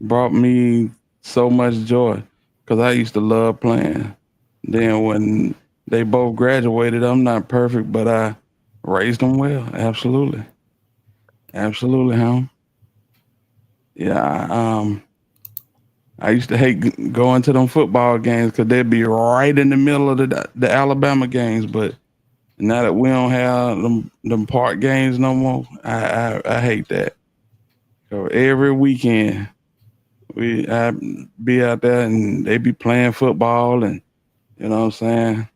brought me so much joy because I used to love playing. Then when they both graduated, I'm not perfect, but I raised them well. Absolutely, absolutely, him. Yeah, I used to hate going to them football games because they'd be right in the middle of the Alabama games. But now that we don't have them park games no more, I hate that. So every weekend I be out there and they be playing football and you know what I'm saying.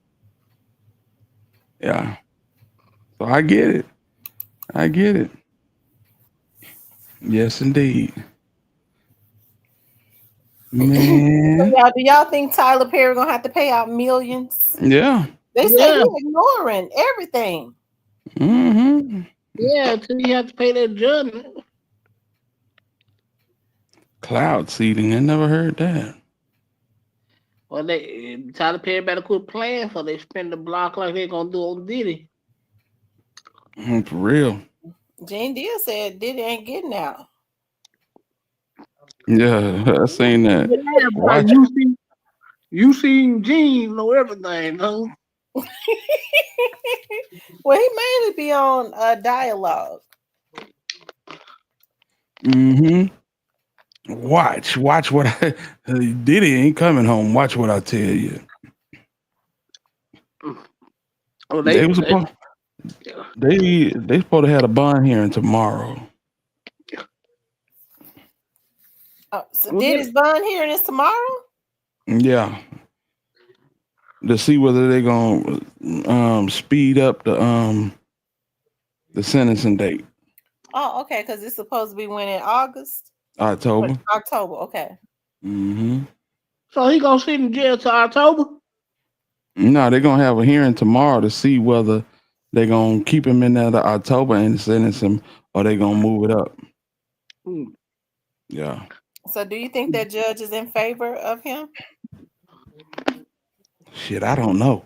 Yeah, so I get it. I get it. Yes, indeed, So man. y'all think Tyler Perry gonna have to pay out millions? Yeah. They say Yeah, he ignoring everything. Mm-hmm. yeah, until you have to pay that judgment. Cloud seeding. I never heard that. Well, Tyler Perry better quit playing, so they spend the block like they gonna do on Diddy. For real. Jane Deal said Diddy ain't getting out. Yeah, I seen that. Yeah, but Watch. you seen Gene know everything, huh? Well, he mainly be on dialogue. Mm-hmm. Watch what I. Diddy ain't coming home. Watch what I tell you. Oh, They was supposed. They supposed to have a bond hearing tomorrow. So well, Diddy's bond hearing is tomorrow. Yeah, to see whether they're gonna speed up the sentencing date. Oh, okay, because it's supposed to be when in August. What, October. October. Okay. Mm-hmm. so he gonna sit in jail till October. No, they're gonna have a hearing tomorrow to see whether they're gonna keep him in there to October and sentence him, or they gonna move it up. Hmm. Yeah. So, do you think that judge is in favor of him? Shit, I don't know.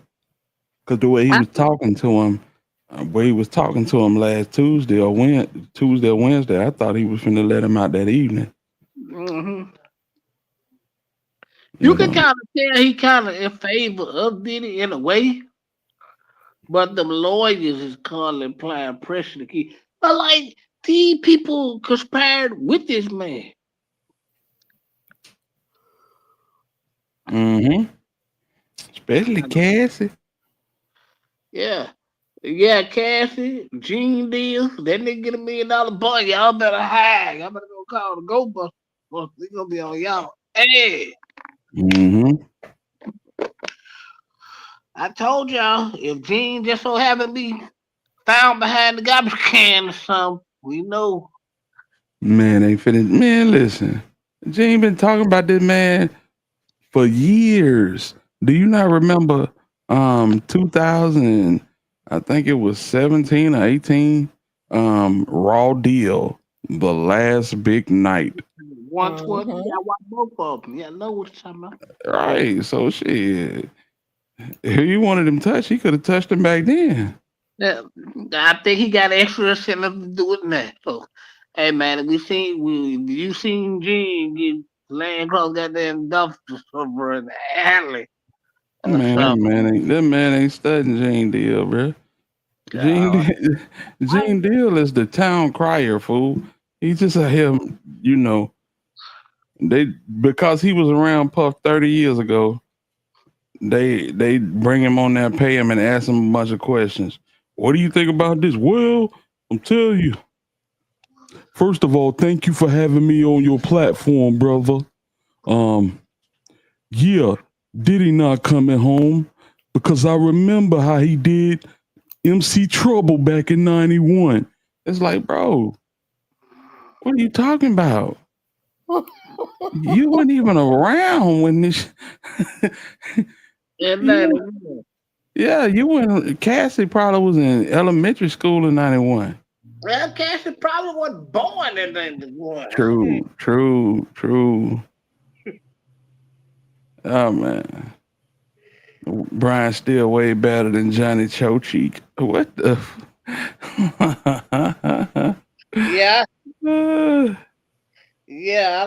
Cause the way he I, was talking to him, We was talking to him last Tuesday or Wednesday. I thought he was finna let him out that evening. Hmm. You You can know. kind of tell he kind of in favor of Diddy in a way, but the lawyers is constantly applying pressure to keep. But like these people conspired with this man. Mm-hmm. Especially Cassie. Yeah. Yeah, Cassie, Gene Deal, that nigga get $1 million bond. Y'all better hide. Y'all better go call the Go Bus. Well, they gonna be on y'all. Hey, Mm-hmm. I told y'all if Gene just so happened to be found behind the garbage can or something, we know. Man, ain't finished. Man, listen. Gene been talking about this man for years. Do you not remember 2000, I think it was 17 or 18, Raw Deal, the last big night. 120, Mm-hmm. yeah, I watch both of them. Yeah, I know what you're talking about. Right. So shit. If you wanted him touched, he could have touched him back then. Yeah, I think he got extra incentive to do it now. So, hey man, if you seen Gene get laying across goddamn dumpster somewhere in the alley or Man, something. that man ain't studying Gene Deal, bro. Gene God, Deal, Gene Deal is the town crier, fool. He's just a him, you know. They because he was around Puff 30 years ago. They bring him on there, pay him, and ask him a bunch of questions. What do you think about this? Well, I'm telling you. First of all, thank you for having me on your platform, brother. Um, yeah, Diddy not coming home because I remember how he did MC Trouble back in '91. It's like, bro, what are you talking about? You weren't even around when this. and that you, yeah, you went. Cassie probably was in elementary school in '91. well, Cassie probably wasn't born in '91. True, true, true. Oh man, Brian's still way better than Johnny Chocheek. What the? Yeah, Uh, yeah, I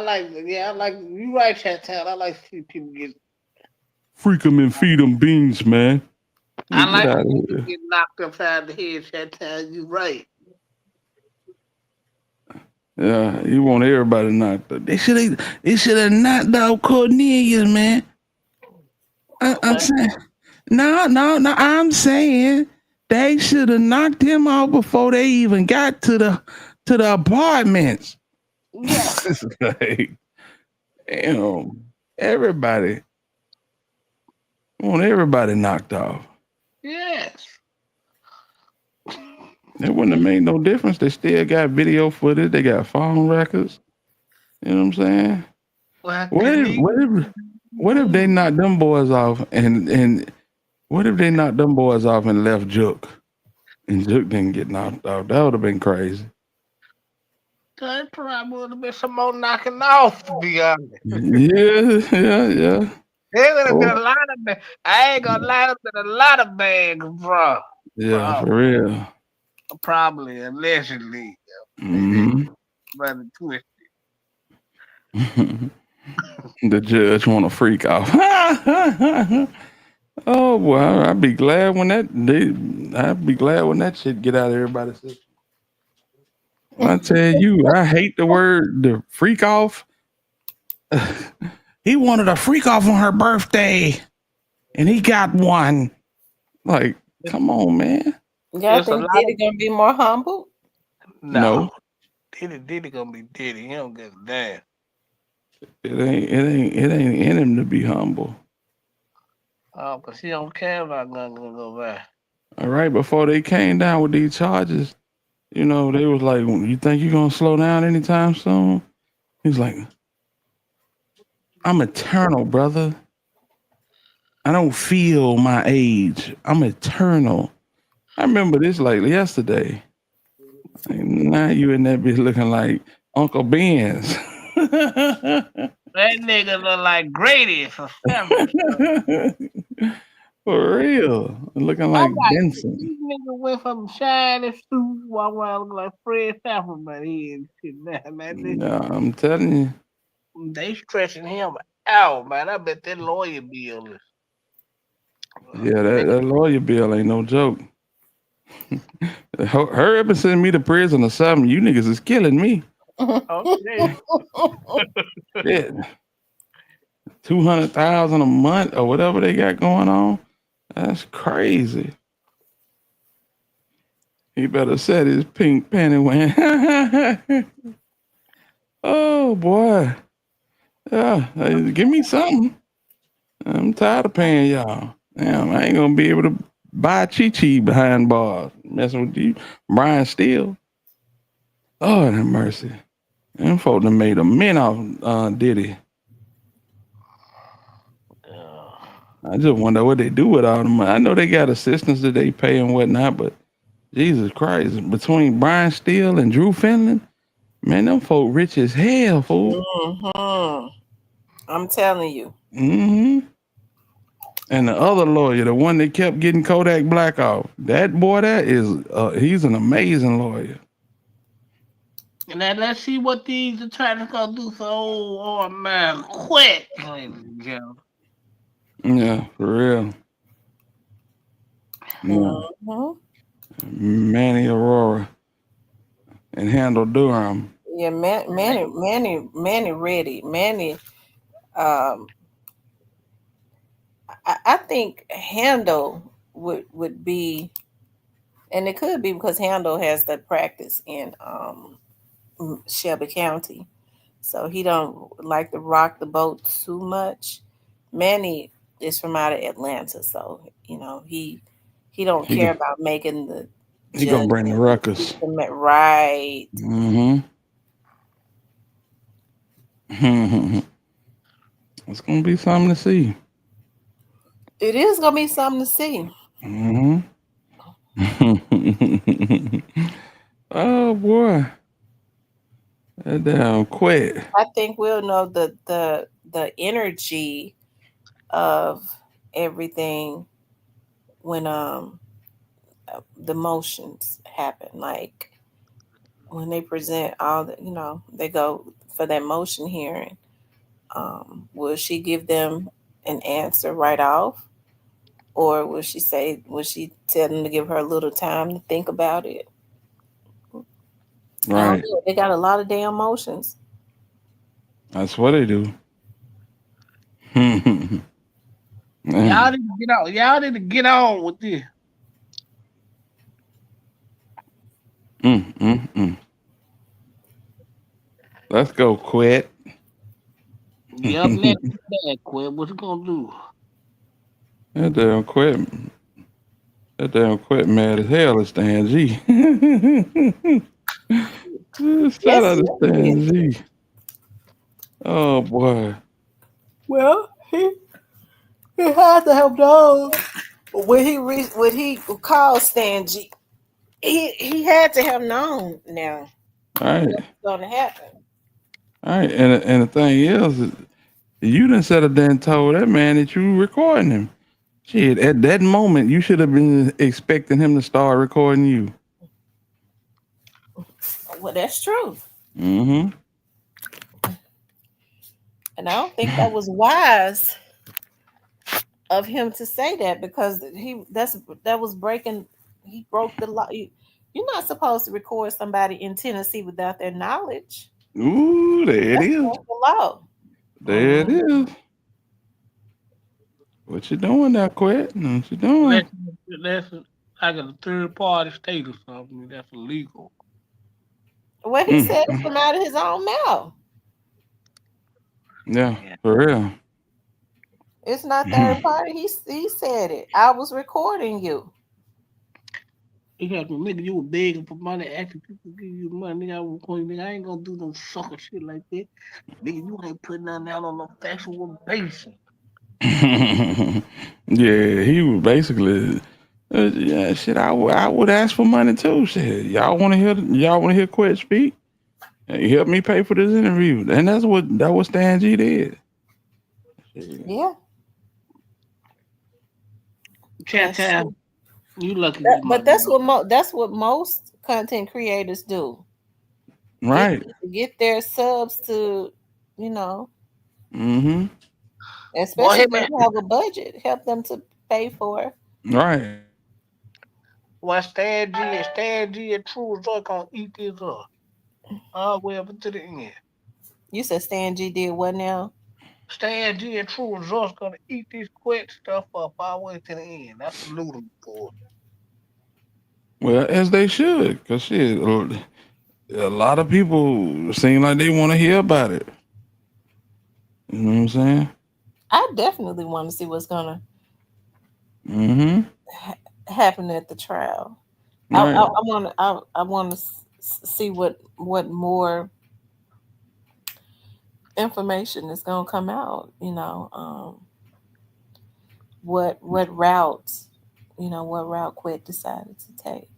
like you right, Chantel. I like to see people get. Freak him and feed him beans, man. I Get like to out of see people here. get knocked upside the head, Chantel. You right. Yeah, you want everybody knocked up. They should have knocked out Cornelius, man. I'm What? saying, no. I'm saying they should have knocked him out before they even got to the apartments. Yeah. It's like, damn, everybody want everybody knocked off. Yes. It wouldn't have made no difference. They still got video footage. They got phone records. You know what I'm saying? Well, What if Cornelius. what if what if they knocked them boys off and what if they knocked them boys off and left Jook and Jook didn't get knocked off? That would have been crazy. That probably would have been some more knocking off, to be honest. Yeah, yeah, yeah. There would have been Oh, a lot of I ain't gonna lie, there been a lot of bags, bro. yeah, Bro, for real. probably, allegedly. They Hmm. brother twist. The judge want to freak off. Oh well, I'd be glad when that shit get out of everybody's system. I tell you, I hate the freak off. He wanted a freak off on her birthday, and he got one. Like, come on, man. Y'all It's a think lot of Diddy gonna be more humble? no. No, Diddy gonna be Diddy. He don't give a damn. it ain't in him to be humble. Oh, cause he don't care about nothing gonna go back. All right, before they came down with these charges, they was like, "You think you're gonna slow down anytime soon?" He's like, "I'm eternal, brother. I don't feel my age. I'm eternal." I remember this like yesterday. Like, now you in that bitch looking like Uncle Ben's. That nigga look like Grady for 70. For real. Looking I'm like like, Benson. these niggas went from shiny suits, walk around looking like Fred Sanford, but he and shit now, man. Yeah, I'm telling you. They stretching him out, man. I bet that lawyer bill is Yeah, man. that lawyer bill ain't no joke. Hurry up and send me to prison or something. You niggas is killing me. Okay. Shit. 200,000 a month or whatever they got going on. That's crazy. He better set his pink panty wearing. Oh boy. Yeah, give me something. I'm tired of paying y'all. Damn, I ain't gonna be able to buy Chi Chi behind bars. Messing with you, Brian Steele. Lord have mercy. Them folk done made a mint off Diddy. I just wonder what they do with all the money. I know they got assistants that they pay and whatnot, but Jesus Christ, between Brian Steele and Drew Finland, man, them folk rich as hell, fool. Hmm. I'm telling you. Mm-hmm. And the other lawyer, the one that kept getting Kodak Black off, that boy, he's an amazing lawyer. And then let's see what these attorneys gonna do for old man quick, ladies and gentlemen. Yeah, for real. Yeah. Hmm. Manny Aurora and Handle Durham. Yeah, Manny ready. Manny, um, I think Handle would be, and it could be because Handle has the practice in Shelby County, so he don't like to rock the boat too much. Manny is from out of Atlanta, so he don't He care go, about making the he gonna judge bring the ruckus. right. Mm-hmm. It's gonna be something to see. It is gonna be something to see. Mm-hmm. Oh boy, that damn quit. I think we'll know the energy of everything when the motions happen. Like when they present all they go for that motion hearing. Will she give them an answer right off, or will she tell them to give her a little time to think about it? I don't Right. know. They got a lot of damn motions. That's what they do. Mm, Y'all need to get on. Y'all need to get on with this. mm. Let's go quit. Yup, next bad quit. What you gonna do? That damn quit. That damn quit mad as hell at Stan G. Shout Yes, out to he Stan is. G. Oh boy. Well, he had to have known when he called Stan G. He had to have known now All right. what's going to happen. All right. And the thing is, you done said a damn told that man that you recording him. Shit, at that moment, you should have been expecting him to start recording you. Well, that's true, Mm-hmm. and I don't think that was wise of him to say that because that was breaking. He broke the law. You're not supposed to record somebody in Tennessee without their knowledge. Ooh, there it That's is. against the law. There it is. What you doing now, Quit? What you Unless doing? that's like a third party state or something. That's illegal. Well, he Mm. said it from out of his own mouth. Yeah, Yeah. for real. It's not third party. He said it. I was recording you. He had to nigga, you were begging for money, asking people to give you money. Nigga, I was going, nigga, I ain't gonna do no sucker shit like that. Nigga, you ain't putting nothing out on no factual basis. Yeah, he was basically. Yeah, shit. I would ask for money too. Shit, y'all want to hear Quit speak? Hey, help me pay for this interview, and that was Stan G did. Shit. Yeah. Tell, That's tell, true. you lucky you my But that's girl. what that's what most content creators do. Get Right. get their subs to, you know, Mm-hmm. Boy, especially him if they and don't have a budget, help them to pay for it. Right. what Stan G and True Joy gonna eat this up. All the way up to the end. You said Stan G did what now? Stan G and True Joy's gonna eat this quick stuff up all the way to the end. That's salute them for. Well, as they should, cause shit, a lot of people seem like they want to hear about it. You know what I'm saying? I definitely want to see what's gonna Mm-hmm. happen at the trial. Right. I want to see what more information is gonna come out. What routes, what route Quit decided to take.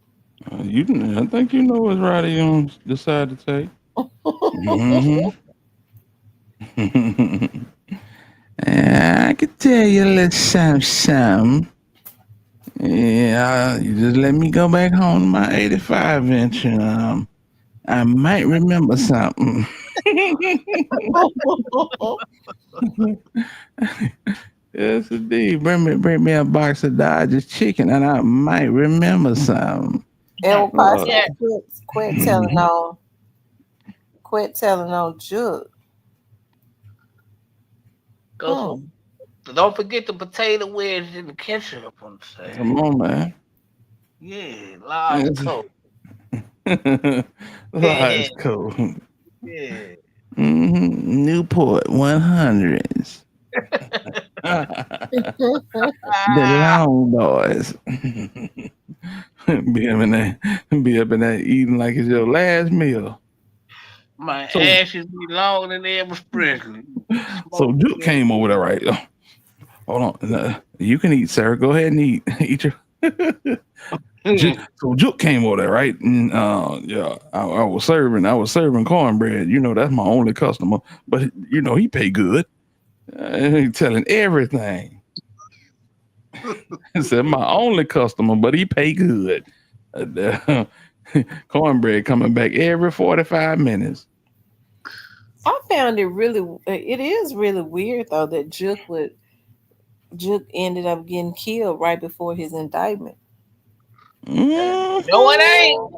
I think you know what route he gonna decide to take. Mm-hmm. I could tell you a little something, something. Yeah, you just let me go back home to my 85 inch and I might remember something. Yes, indeed. Bring me a box of Dodger's chicken, and I might remember something. El Uh, Paso Yeah, quit telling on Juke. go Hmm. some. Don't forget the potato wedge and the ketchup on the Come side. on, man. Yeah, large It's, coat. Lies Yeah, cool. yeah. Newport 100s. The Ah, long boys. Be up in there eating like it's your last meal. my So ashes be longer than Elvis Presley. so Smoke Duke them. came over there, right? Hold on. You can eat, Sarah. Go ahead and eat. Eat your. So Juke came over there, right? And yeah, I was serving cornbread. You know, that's my only customer. But you know, he pay good. He telling everything. He said my only customer, but he pay good. Uh, cornbread coming back every 45 minutes. I found it is really weird though that Juke ended up getting killed right before his indictment. No, it ain't.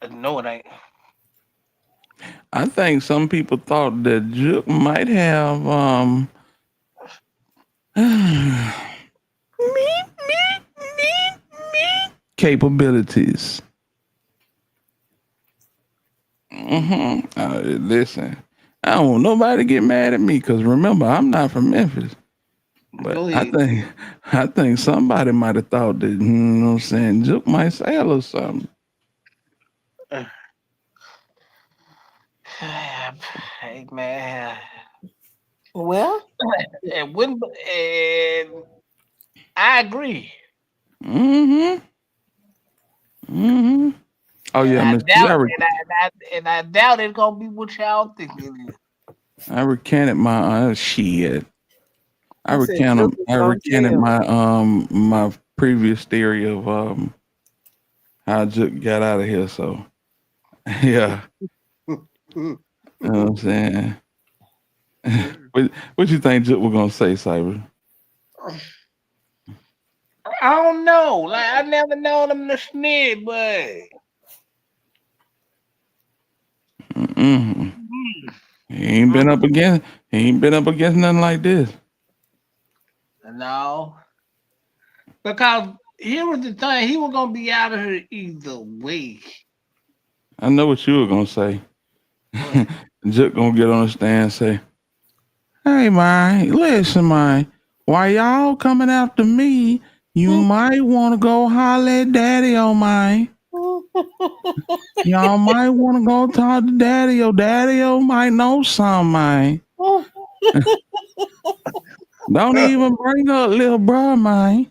Mhm. No, it ain't. I think some people thought that Juke might have capabilities. Listen, I don't want nobody to get mad at me because remember, I'm not from Memphis. But Go ahead. I think somebody might have thought that, you know what I'm saying, Juke might sail or something. Hey man, Well, and when and I agree, Mm-hmm. Mm-hmm. Oh and yeah, I Miss T, doubt, and I doubt it's gonna be what y'all think it is. I recanted my shit. I said Juke is I going to recanted jail. my previous theory of how Juke got out of here. So yeah, you know what I'm saying. What you think Juke was gonna say, Cyber? I don't know. Like I never known him to snitch, but Mm-mm. mm, He ain't been up mm, against nothing like this. no, because here was the thing: he was gonna be out of here either way. I know what you were gonna say. What? Juke gonna get on the stand and say, "Hey, man, listen, man. Why y'all coming after me? You might want to go holler at Daddy, oh my. Y'all might want to go talk to Daddy, oh Daddy, oh might know something, man. Don't even bring up little bro, man."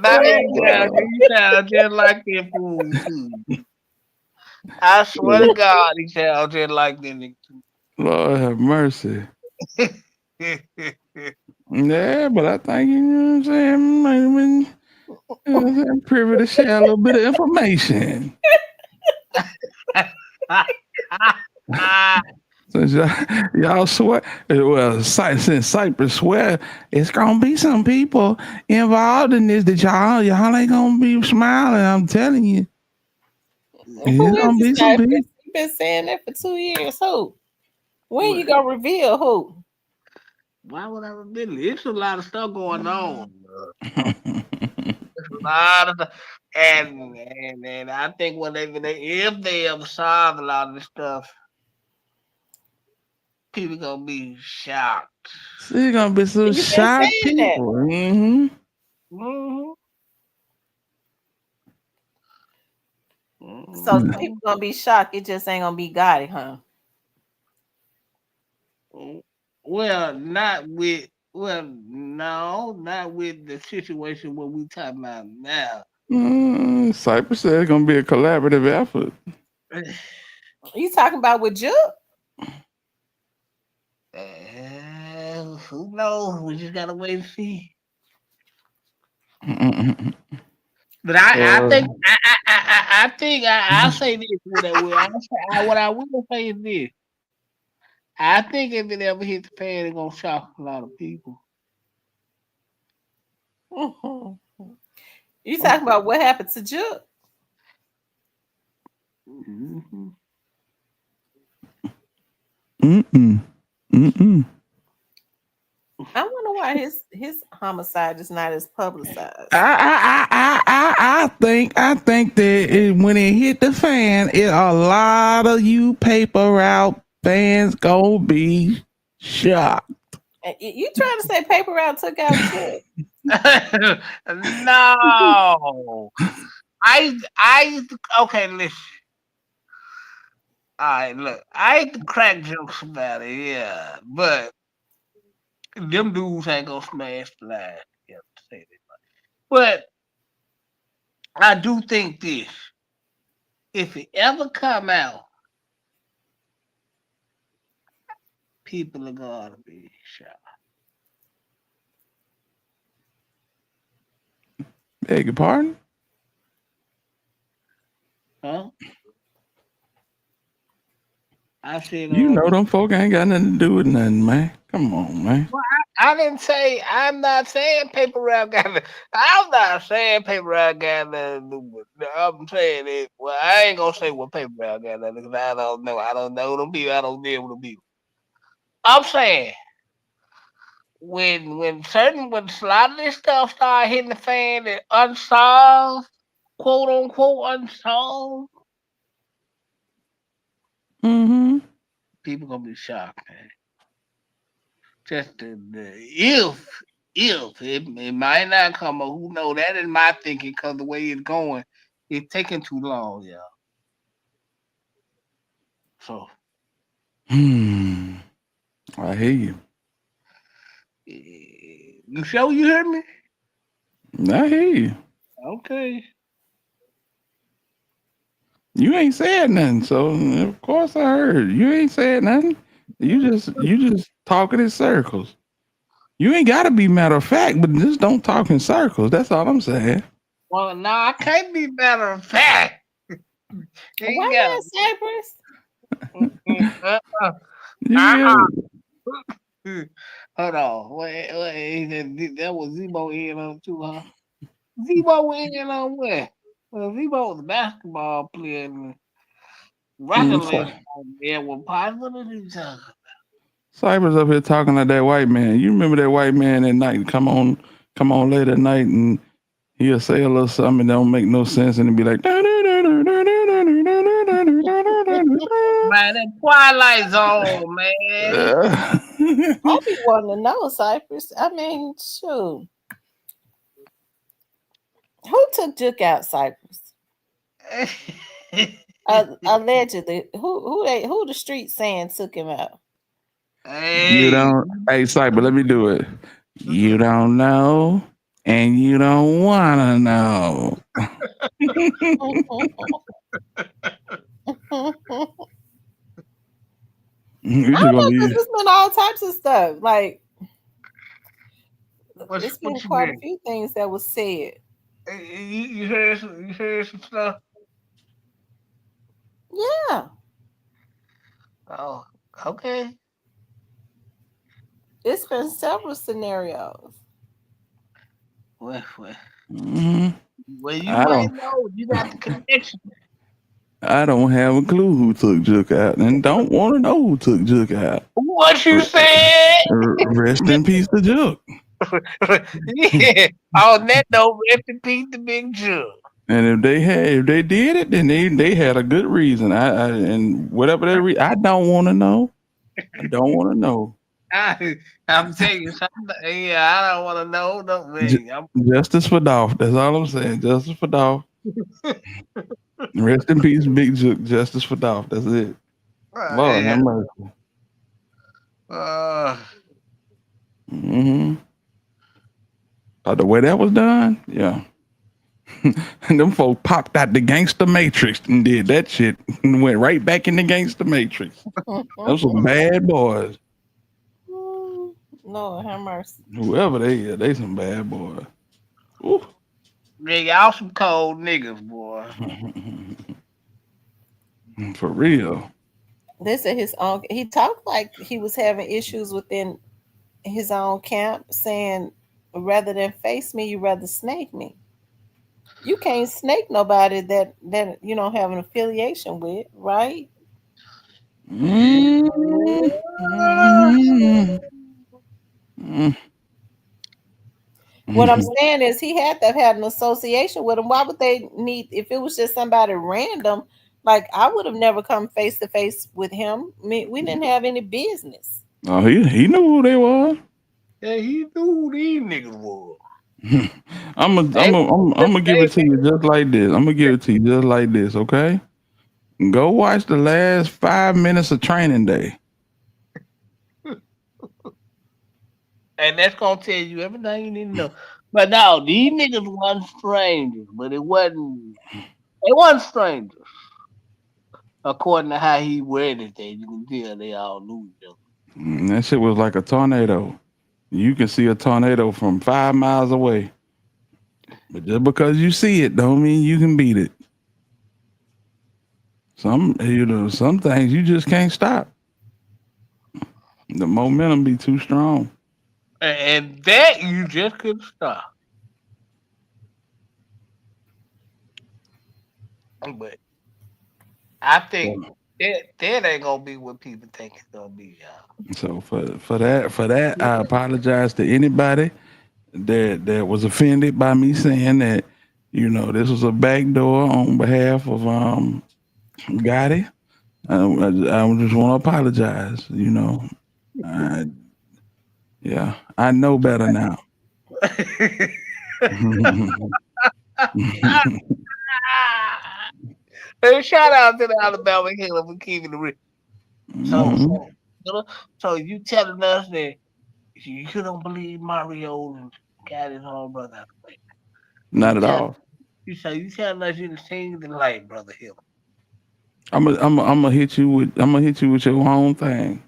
Now he sound just like that fool too. I swear to God, he sound just like that nigga too. Lord have mercy. Yeah, but I think you know what I'm saying. Maybe, you know what I'm saying, privy to share a little bit of information. Since y'all swear, well, since Cypress swear, it's gonna be some people involved in this that y'all ain't gonna be smiling. I'm telling you, Who it's is gonna this be some Cypress? people. You've been saying that for 2 years. Who? When you What? gonna reveal who? Why would I remember? It's a lot of stuff going on. It's a lot of stuff. And I think when they if they ever solve a lot of this stuff, people gonna be shocked. See, gonna be some You've been shy saying that. people. Hmm. Hmm. So Hmm. people gonna be shocked. It just ain't gonna be Gotti, huh? Well, not with well, no, not with the situation what we talking about now. Cypress said it's gonna be a collaborative effort. You talking about with Juke? Who knows? We just gotta wait and see. But I uh, think I'll say this what what I will say is this. I think if it ever hit the fan, it's gonna shock a lot of people. You talking about what happened to Juke? Mm-hmm. mm-mm, mm-mm. I wonder why his homicide is not as publicized. I think that when it hit the fan, a lot of you paper route fans gonna be shocked. You trying to say paper route took out Juke? No, I okay. Listen, all right. Look, I hate to crack jokes about it, yeah, but them dudes ain't gonna smash the line. Yeah, to say that. But I do think this: if it ever come out, people are gonna be shocked. Beg your pardon? Huh? I said, You know them folk ain't got nothing to do with nothing, man. Come on, man. well, I didn't say. I'm not saying paper route got. I'm not saying paper route got nothing to do with. I'm saying it. Well, I ain't gonna say what paper route got nothing because I don't know. I don't know them people. I don't deal with them people. I'm saying when a lot of this stuff start hitting the fan and unsolved, quote unquote unsolved, Mm-hmm. people gonna be shocked, man. Just the if it might not come up, who know? That is my thinking because the way it's going, it's taking too long, yeah. So Hmm. I hear you. you sure you heard me? I hear you. Okay. You ain't said nothing, so of course I heard. You ain't said nothing. You just talking in circles. You ain't gotta be matter of fact, but just don't talk in circles. That's all I'm saying. Well, no, I can't be matter of fact. Why Ain't got. not Cypress? Uh-uh. You Uh-uh. get Hold on. That was Zebo in on too, huh? Zebo in on what? Well, Zebo was a basketball player and record label. Yeah, well, possibilities. Cyber's up here talking like that white man. You remember that white man at night? Come on late at night, and he'll say a little something that don't make no sense, and he'll be like, Man, that Twilight Zone, man. I be wanting to know, Cypress. I mean, shoot. Who took Duke out, Cypress? Allegedly. Who the street saying took him out? You Hey. don't. Hey, Cyber, let me do it. You don't know, and you don't wanna know. We I just don't gonna know because leave. it's been all types of stuff. Like it's been What you quite a hear? few things that was said. You heard some stuff? Yeah, Oh, okay. it's been several scenarios. Well, Hmm. well, you I might don't. know. You got the connection. I don't have a clue who took Jook out, and don't want to know who took Jook out. What you R- said? Rest in peace to Jook. Yeah. On that note, rest in peace to Big Jug. And if they did it, then they had a good reason. And whatever they I don't want to know. I don't want to know. I'm telling you something. Yeah, I don't want to know. Don't J- me. I'm. Justice for Dolph. That's all I'm saying. Justice for Dolph. Rest in peace, Big Jook. Justice for Dolph. That's it. Lord Yeah. have mercy. Uh, Mm-hmm. The way that was done, yeah. And them folks popped out the gangster matrix and did that shit and went right back in the gangster matrix. Those some bad boys. Lord have mercy. Whoever they is, they some bad boys. Ooh. nigga, y'all some cold niggas, boy. For real. They said his own. He talked like he was having issues within his own camp, saying rather than face me, you rather snake me. You can't snake nobody that you don't have an affiliation with, right? Mm-hmm. Mm-hmm. What I'm Mm-hmm. saying is he had to have had an association with him. Why would they need if it was just somebody random? Like I would have never come face to face with him. I mean, we didn't have any business. Oh, he knew who they was. Yeah, he knew who these niggas was. They, I'm gonna give they, it to you just like this. I'm gonna give it to you just like this, okay? Go watch the last 5 minutes of Training Day. and that's gonna tell you everything you need to know. But no, these niggas wasn't strangers, but they wasn't strangers. According to how he worded it, you can tell they all knew each other. That shit was like a tornado. You can see a tornado from 5 miles away, but just because you see it, don't mean you can beat it. Some things you just can't stop. The momentum be too strong. And that you just couldn't stop. But I think So, that ain't gonna be what people think it's gonna be, y'all. so for that, I apologize to anybody that was offended by me saying that. This was a backdoor on behalf of Gotti. I just want to apologize. I, yeah, I know better now. Hey, shout out to the Alabama Killer for keeping the real. So, Mhm. so, you know, so you telling us that you don't believe Mario got his own brother out the way. You Not at tell all. you telling us you seen the light, brother Hill. I'm gonna hit you with your own thing.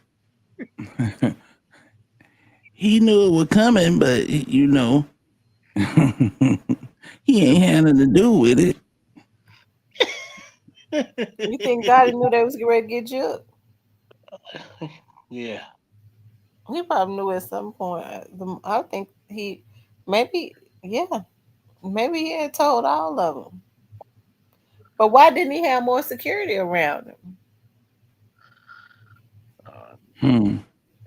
He knew it was coming, but he ain't had nothing to do with it. You think God knew they was getting ready to get you? Yeah. He probably knew at some point. I think he maybe yeah maybe he had told all of them. But why didn't he have more security around him? Uh, Hmm.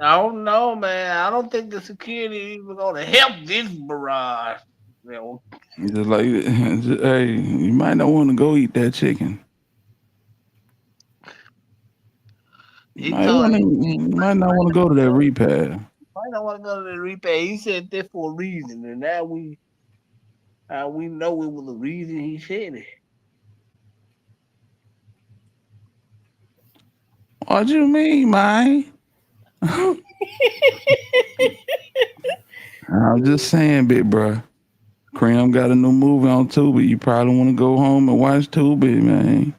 I don't know, man. I don't think the security even gonna help this barrage. You know, Just like, hey, you might not want to go eat that chicken. You he might told want to. you You might not want to go to that repair. might not want to go to the replay. He said this for a reason, and now we know it was a reason he said it. What you mean, man? I'm just saying, big bro. Cream got a new movie on Tubi. You probably want to go home and watch Tubi, man.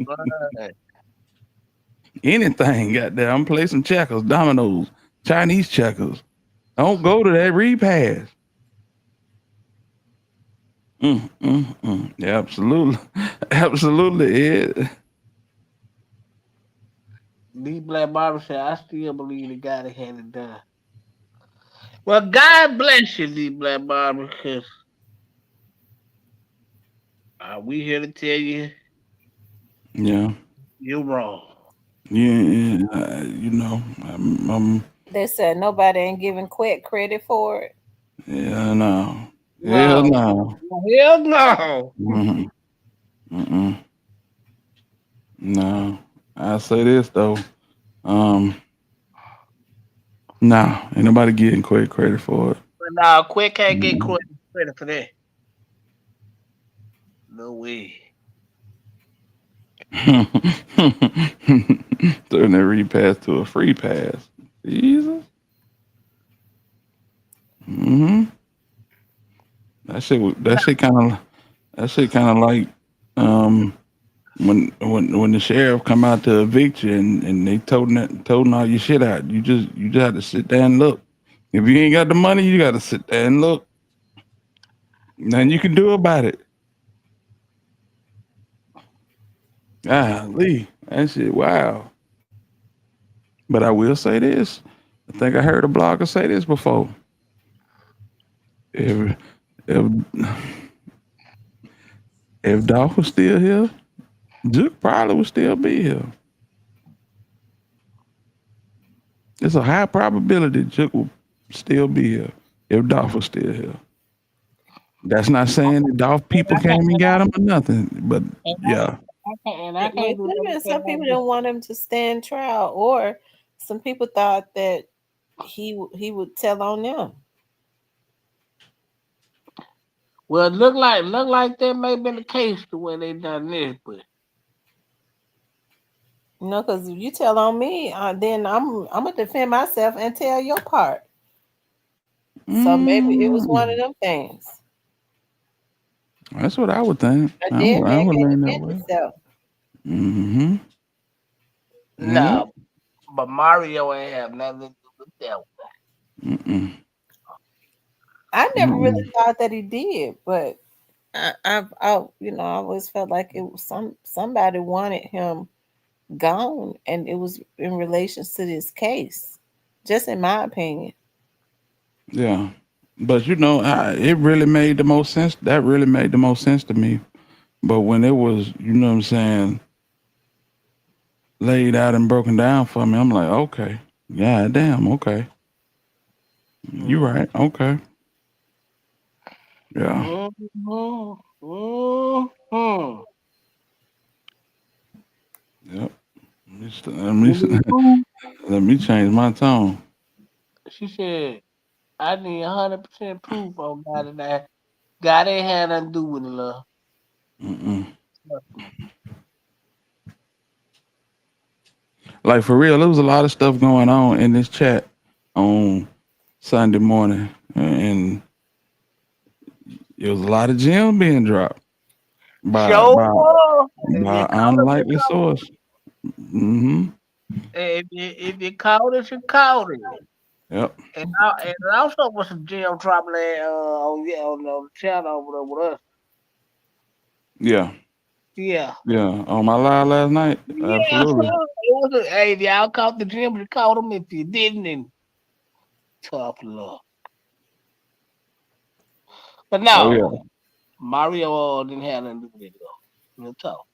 Right. Anything, goddamn. Play some checkers, dominoes, Chinese checkers. Don't go to that repass. Yeah, absolutely, absolutely. Ed. Lee Black Barber said, I still believe the guy that had it done. Well, God bless you, Lee Black Barber, because we here to tell you Yeah, you're wrong. yeah. You know, They said nobody ain't giving Quick credit for it. yeah, no, hell No. no. Hell no. Mm-hmm. Mm-mm. No, I say this though. Um, nah, ain't nobody getting quick credit for it. But now, Quick can't get Mm-mm. credit for that. No way. Turn that repass to a free pass. Jesus. Hmm. That shit kind of like um when the sheriff come out to evict you and they toting all your shit out. You just have to sit there and look. If you ain't got the money, you got to sit there and look. Nothing you can do about it. Lee, that shit, wow. But I will say this. I think I heard a blogger say this before. If if if Dolph was still here, Duke probably would still be here. It's a high probability Duke will still be here if Dolph was still here. That's not saying that Dolph And people I can't, came and got him or nothing, but and yeah. I Well, can't it do could have nothing been but some people didn't want him to stand trial, or some people thought that he would tell on them. well, it look like that may have been the case the way they done this, but You know, because if you tell on me, then I'm gonna defend myself and tell your part. So maybe it was one of Mm, them things. that's what I would think. A dead I man would can't lean that defend way. himself. Mm-hmm. Yep. no. But Mario ain't have nothing to do with that. Mm-mm. I never really Mm-mm. thought that he did, but I always felt like it was somebody wanted him gone, and it was in relation to this case. Just in my opinion. Yeah. But it really made the most sense. That really made the most sense to me. But when it was, you know what I'm saying, laid out and broken down for me, I'm like, okay. Yeah, damn, okay. You Mm. right. Okay. Yeah. Mm-hmm. Mm-hmm. Yep. Let me, You need proof? let me change my tone. She said, I need 100% proof on that. God ain't had nothing to do with it, love. Mm-mm. Like for real, there was a lot of stuff going on in this chat on Sunday morning, and it was a lot of gems being dropped by Show by up. If you by caught it, you unlikely caught source. Mm-hmm. it. If you caught it, you caught it. Yep. And also with some gem dropping there on the channel over there with us. Yeah. Yeah. Yeah. On my live last night, Yeah, so absolutely. it was hey, if y'all caught the gems, you caught them. If you didn't, then tough love. But Oh no, yeah. Mario didn't have nothing to do with it though. Real talk.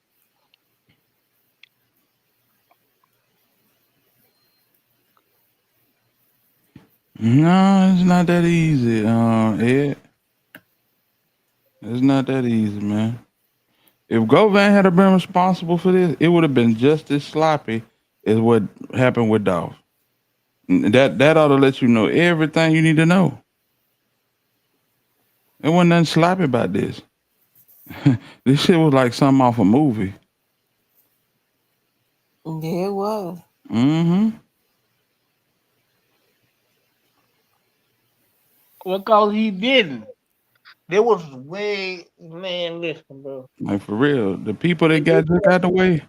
No, it's not that easy. Ed, it's not that easy, man. If Govan had been responsible for this, it would have been just as sloppy as what happened with Dolph. That ought to let you know everything you need to know. There wasn't nothing sloppy about this. This shit was like something off a movie. Yeah, it was. Mm-hmm. Because he didn't. There was way man, listen, bro. Like for real, the people that If they got Duke out the way,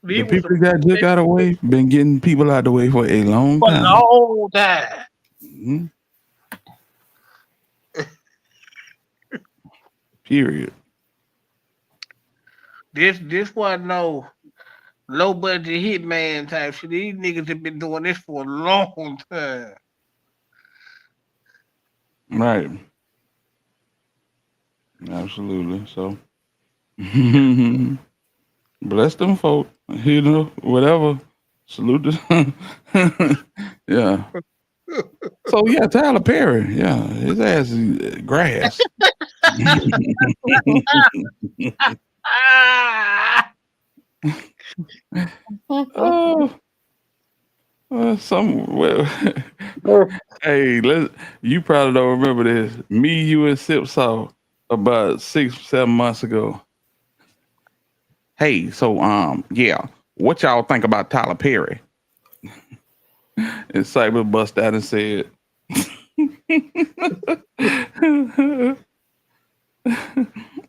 He The was people some that just got away been getting people out the way for a long for a time. long time. Mhm. Period. This wasn't no low budget hitman type shit. These niggas have been doing this for a long time. Right. Absolutely. So bless them folk. You know, whatever. Salute to yeah. So yeah, Tyler Perry. Yeah, his ass is grass. Ah! Oh, some well, hey, you probably don't remember this. Me, you, and Sip saw about 6, 7 months ago. Hey, so yeah, what y'all think about Tyler Perry? And Cyber bust out and said,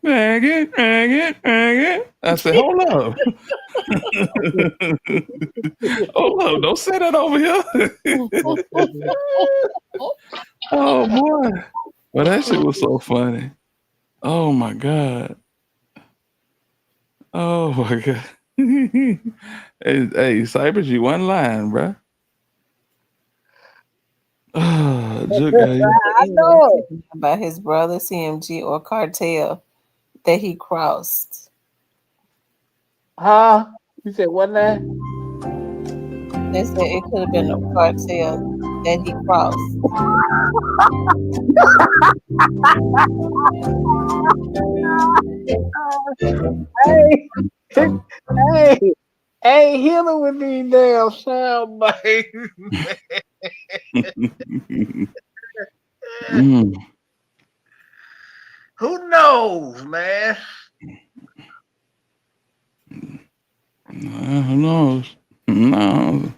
"Maggot, maggot, maggot." I said, "Hold up, hold up, don't say that over here." Oh boy, well that shit was so funny. Oh my god. Oh my god. Hey, Cypress, you one line, bruh. Ah, Jook guy. I He was know it. thinking about his brother CMG or cartel that he crossed. Huh? You said what now? They said it could have been a cartel that he crossed. Hey, hey, hey, hit him with these damn sound bites. Mm, Who knows, man? who knows? No.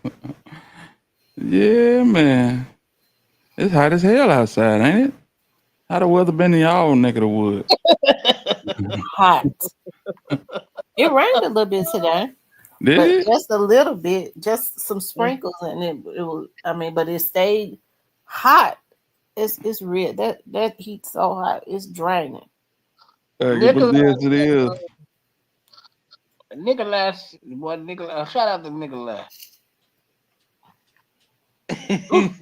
Yeah, man. It's hot as hell outside, ain't it? How the weather been in y'all neck of the woods? Hot. It rained a little bit today, Did but it? just a little bit, just some sprinkles, and it was. I mean, but it stayed hot. It's real. That heat's so hot. It's draining. But it Nicholas, is, it is. Nicholas, boy, Nicholas, shout out to Nicholas. Ooh,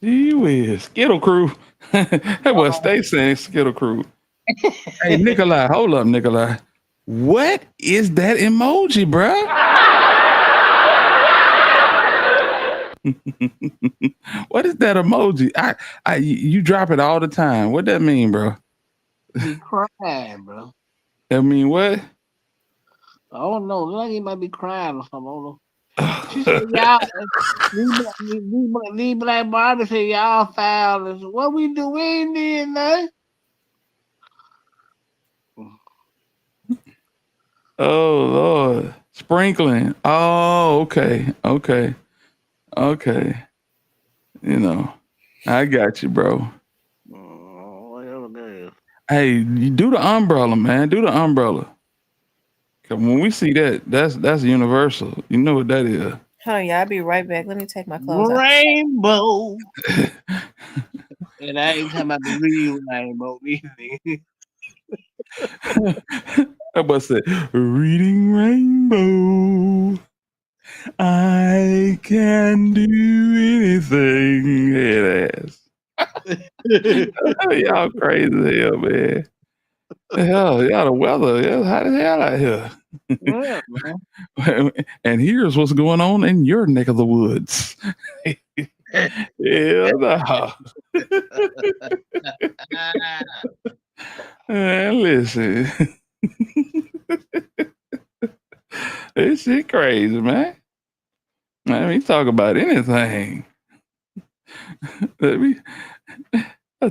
Gee whiz. Skittle Crew. That was stay saying Skittle Crew. Hey, Nikolai, hold up, Nikolai. What is that emoji, bruh? What is that emoji? You drop it all the time. What that mean, bro? Be crying, bro. I mean, what? I don't know. Look like he might be crying or something. I don't know. She said, y'all, these black barbie said, y'all foul. I said, what we do? We ain't did nothing. Oh Lord, sprinkling. Oh, okay, okay, okay. You know, I got you, bro. Whatever that is. Hey, you do the umbrella, man. Do the umbrella. 'Cause when we see that, that's universal. You know what that is. oh yeah, I'll be right back. Let me take my clothes off. Rainbow. And I ain't talking about the real rainbow either. I must say, reading rainbow. I can do anything. Head ass. Y'all crazy as hell, man. Hell, y'all the weather. It's hot as hell out here. Yeah, man. And here's what's going on in your neck of the woods. Yeah, no. Man, listen. This shit crazy, man. Let me talk about anything. Let me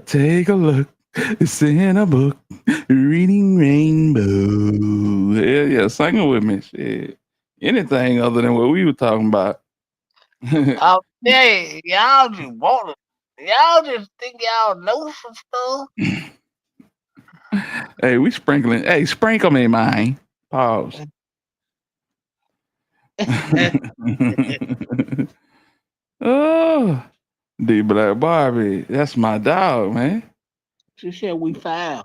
take a look. It's in a book. Reading Rainbow. Hell yeah, sing it with me. Shit. Anything other than what we were talking about. I'll tell you, y'all just want it. Y'all just think y'all know some stuff. Hey, we sprinkling. Hey, sprinkle me, man. Pause. Oh, D Black Barbie. That's my dog, man. She said we foul.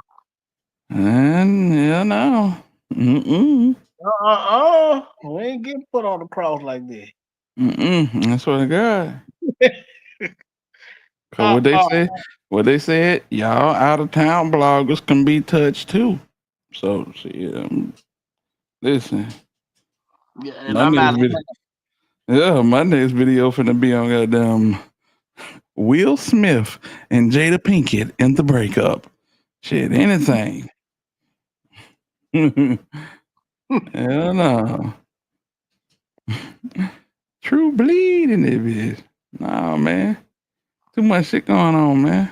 And yeah, no. Mm-mm. We ain't getting put on the cross like this. Mm-mm. I swear to God. Cause uh, uh, what they said, y'all out of town bloggers can be touched too. So see, listen, yeah, and my I'm next out of video, yeah, my next video finna be on goddamn Will Smith and Jada Pinkett in the breakup. Shit, anything. Hell no. True bleed in it, bitch. Nah, man. Too much shit going on, man.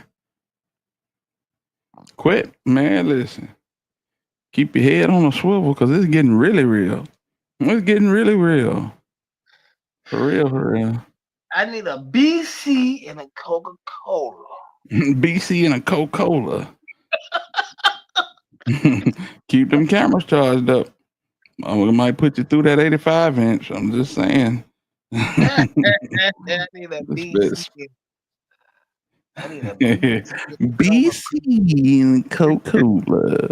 Quit, man. Listen. Keep your head on a swivel because it's getting really real. It's getting really real. For real, for real. I need a BC and a Coca Cola. BC and a Coca Cola. Keep them cameras charged up. We might put you through that 85 inch. I'm just saying. I need a This BC. bitch. I need a BC and a Coca BC and Coca Cola.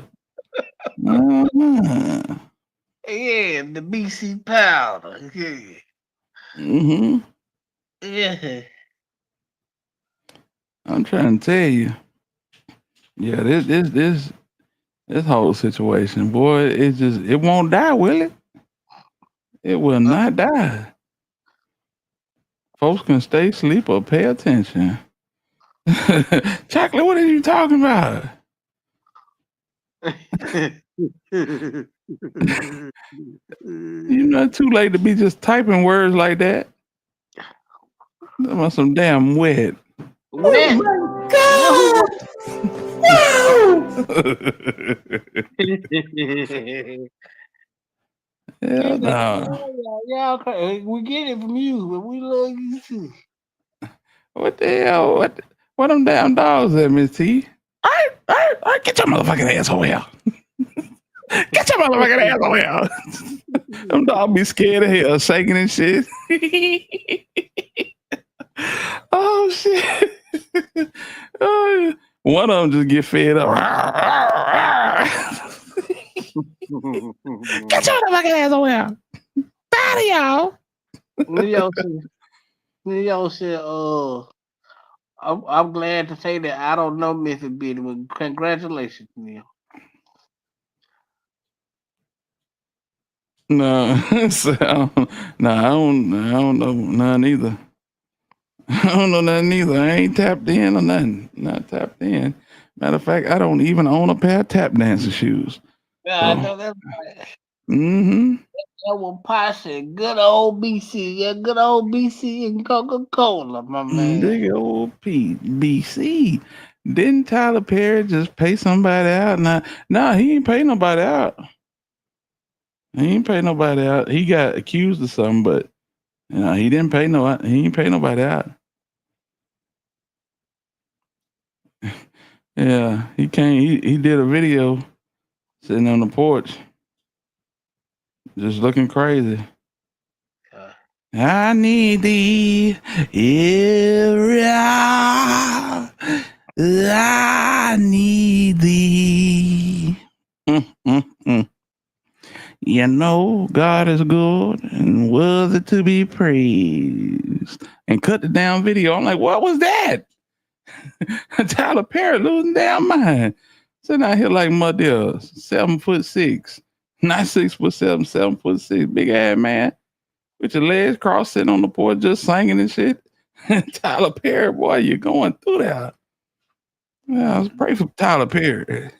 Uh-huh. Yeah, the BC powder. Yeah. Mm-hmm. Yeah. I'm trying to tell you. Yeah, this whole situation, boy, it won't die, will it? It will not die. Folks can stay asleep or pay attention. Chocolate, what are you talking about? You're not too late to be just typing words like that. That was some damn wet. Oh Wet. my You know who God! Wow! Hell no. y'all crazy. We get it from you, but we love you too. What the hell? What them damn dogs at, Miss T? I get your motherfucking asshole here. Get your motherfucking asshole here. Them dogs be scared of hell, shaking and shit. Oh shit. Oh, one of them just get fed up. Get your motherfucking asshole here. Tired of y'all. Leo said, I'm glad to say that I don't know Missy Bitty, but congratulations, Leo. No, so, no, I don't know none either. I don't know nothing either. I ain't tapped in or nothing. Not tapped in. Matter of fact, I don't even own a pair of tap dancing shoes. Yeah, I So, know that's right. mm-hmm. That was Pasha, good old BC, yeah, good old BC and Coca Cola, my man. Big old BC. Didn't Tyler Perry just pay somebody out? Nah, he ain't pay nobody out. He ain't pay nobody out. He got accused of something, but he didn't pay no. He ain't pay nobody out. Yeah, he came. He did a video sitting on the porch, just looking crazy. I need thee every hour. I need thee. Mm. You know God is good and worthy to be praised. And cut the damn video. I'm like, what was that? Tyler Perry losing damn mind. Sitting out here like my dear, 7'6", not 6'7", 7'6", big ass man with your legs crossed, sitting on the porch just singing and shit. Tyler Perry, boy, you're going through that. Yeah, I was pray for Tyler Perry.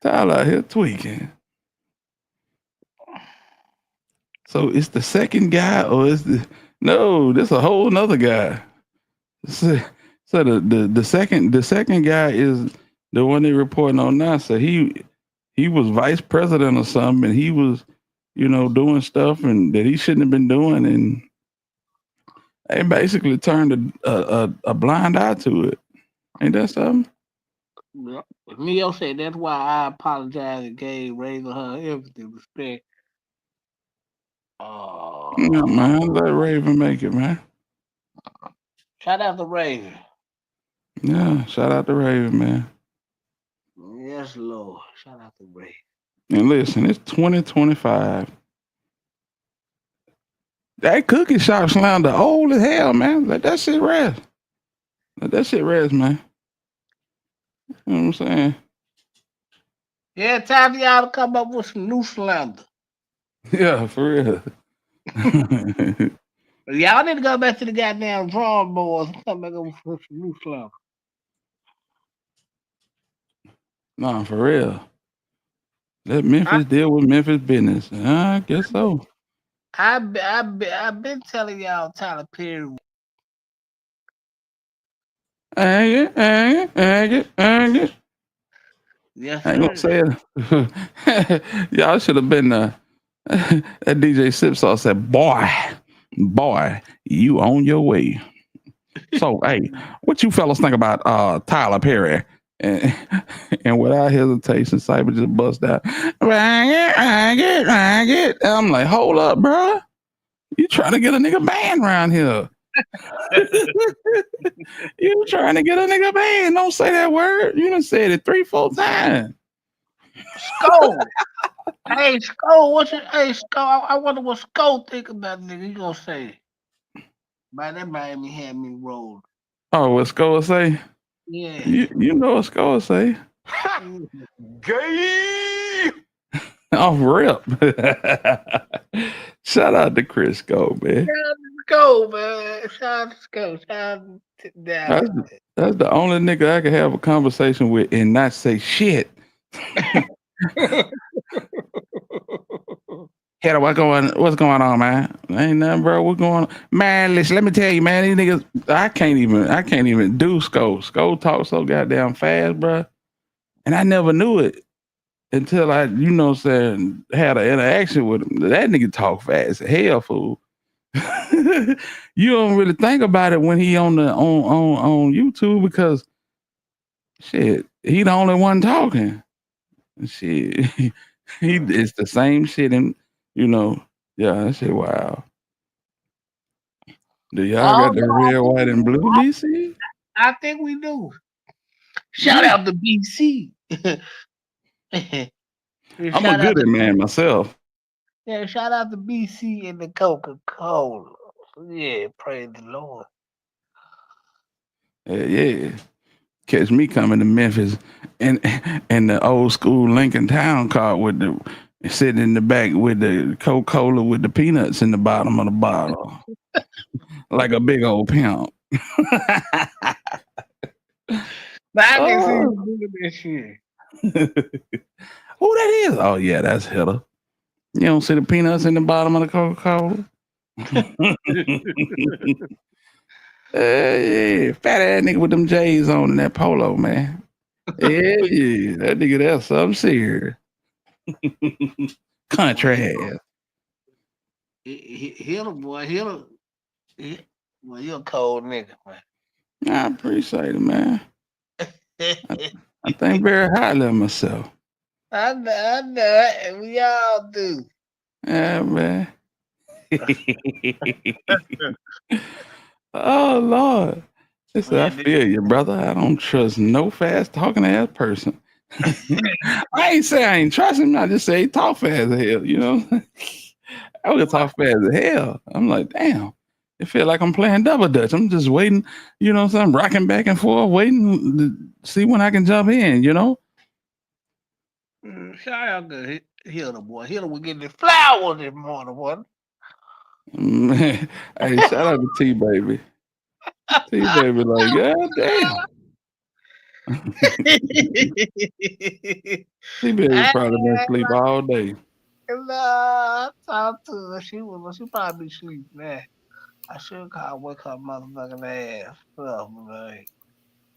Tyler out here tweaking. So it's the second guy, or is no? This a whole nother guy. So the second guy is the one they reporting on now. So he was vice president or something, and he was doing stuff and that he shouldn't have been doing, and they basically turned a blind eye to it. Ain't that something? Yeah. Neo said that's why I apologize and gave raising her everything respect. Yeah, Oh, man. Let Raven make it, man. shout out to Raven. Yeah, shout out to Raven, man. Yes, Lord. Shout out to Raven. And listen, it's 2025. That cookie shop slander old as hell, man. Let that shit rest. Let that shit rest, man. You know what I'm saying? Yeah, time for y'all to come up with some new slander. Yeah, for real. Y'all need to go back to the goddamn drawing boards and come back up with some new slander. Nah, for real. Let I Memphis deal with Memphis business. I guess so. I've been telling y'all Tyler Perry. Hang it, hang it, hang it, hang it. Yes, I ain't gonna sir. say it. Y'all should have been that DJ Sip Sauce said, boy, you on your way. So hey, what you fellas think about Tyler Perry? And, and without hesitation, Cyber just bust out. Rang it, rang it, rang it. And I'm like, hold up, bro. You trying to get a nigga banned around here. You trying to get a nigga banned. Don't say that word. You done said it 3, 4 times. Skull. Hey, Skull, hey, Skull, I wonder what Skull think about it, nigga. He gonna say, man, that Miami had me rolled. Oh, what Skull say? Yeah. You know what Skull say. Gay. Off rip. Shout out to Chris Skull, man. Shout out to Skull, man. Shout out to Skull. Shout out to That's, Dallas. that's the only nigga I can have a conversation with and not say shit. Heather, what's going on, man? Ain't nothing, bro. What's going on? Man, listen, let me tell you, man, these niggas I can't even do Skull. Skull talk so goddamn fast, bro. And I never knew it until I, saying, had an interaction with him. That nigga talk fast as hell, fool. You don't really think about it when he on YouTube because shit, he the only one talking. Shit, it's the same shit, and you know, yeah, that shit wild. Do y'all Oh got the no, red, white, and blue BC? I think we do. Shout Yeah, out to BC. I'm a Shout out good to man myself. Yeah, shout out to BC and the Coca Cola. Yeah, praise the Lord. Yeah, yeah. Catch me coming to Memphis and the old school Lincoln Town car with the sitting in the back with the Coca Cola with the peanuts in the bottom of the bottle, like a big old pimp. But I can see Oh, you doing this shit. who that is? Oh yeah, that's Hitter. You don't see the peanuts in the bottom of the Coca Cola? Yeah, fat ass nigga with them J's on in that polo, man. Yeah, yeah, that nigga that's something serious. Boy, Country ass. he a boy, he, well, you a cold nigga, man. I appreciate it, man. I think very highly of myself. I know it. We all do. Yeah, man. Oh Lord. Listen, I Man, feel you, brother. I don't trust no fast talking ass person. I ain't say I ain't trust him. I just say he talk fast as hell, you know? I would talk fast as hell. I'm like, damn. It feel like I'm playing double dutch. I'm just waiting, so I'm rocking back and forth, waiting to see when I can jump in, you know? shout out to Hilda, boy. Hilda was getting the flowers this morning, boy. Man, hey, shout out to T Baby. T Baby, like, God damn. T Baby I, probably been asleep all day. I talked to her. She probably sleep now. I should call wake her motherfucking ass up, man.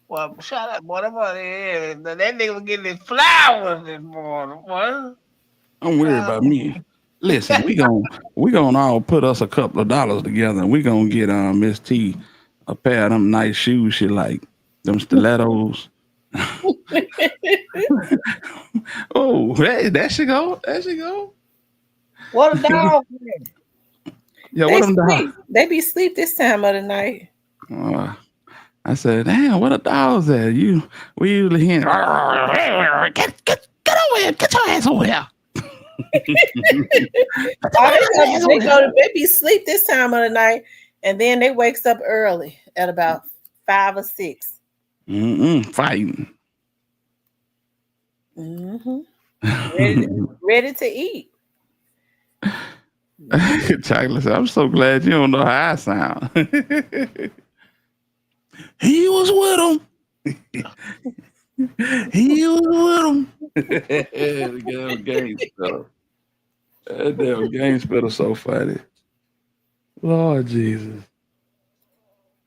Well, shout out, boy. That boy, yeah, that nigga was getting his flowers this morning, boy. Don't worry Shout about me. Listen, we gonna all put us a couple of dollars together and we gonna get Miss T a pair of them nice shoes she like. Them stilettos. Oh, hey, there she go. There she go. What a dog man. Yeah, what They them dogs? sleep. They be sleep this time of the night. Uh, I said, damn, what the dogs at? We usually hear, get over here, get your ass over here. Get Oh, your ass over here. they be sleep this time of the night, and then they wakes up early at about 5 or 6. Fighting. Mm-hmm. Ready to, ready to eat. Chocolate said, I'm so glad you don't know how I sound. He was with him. He was with him. The damn game spitter. That damn game spitter so funny. Lord Jesus.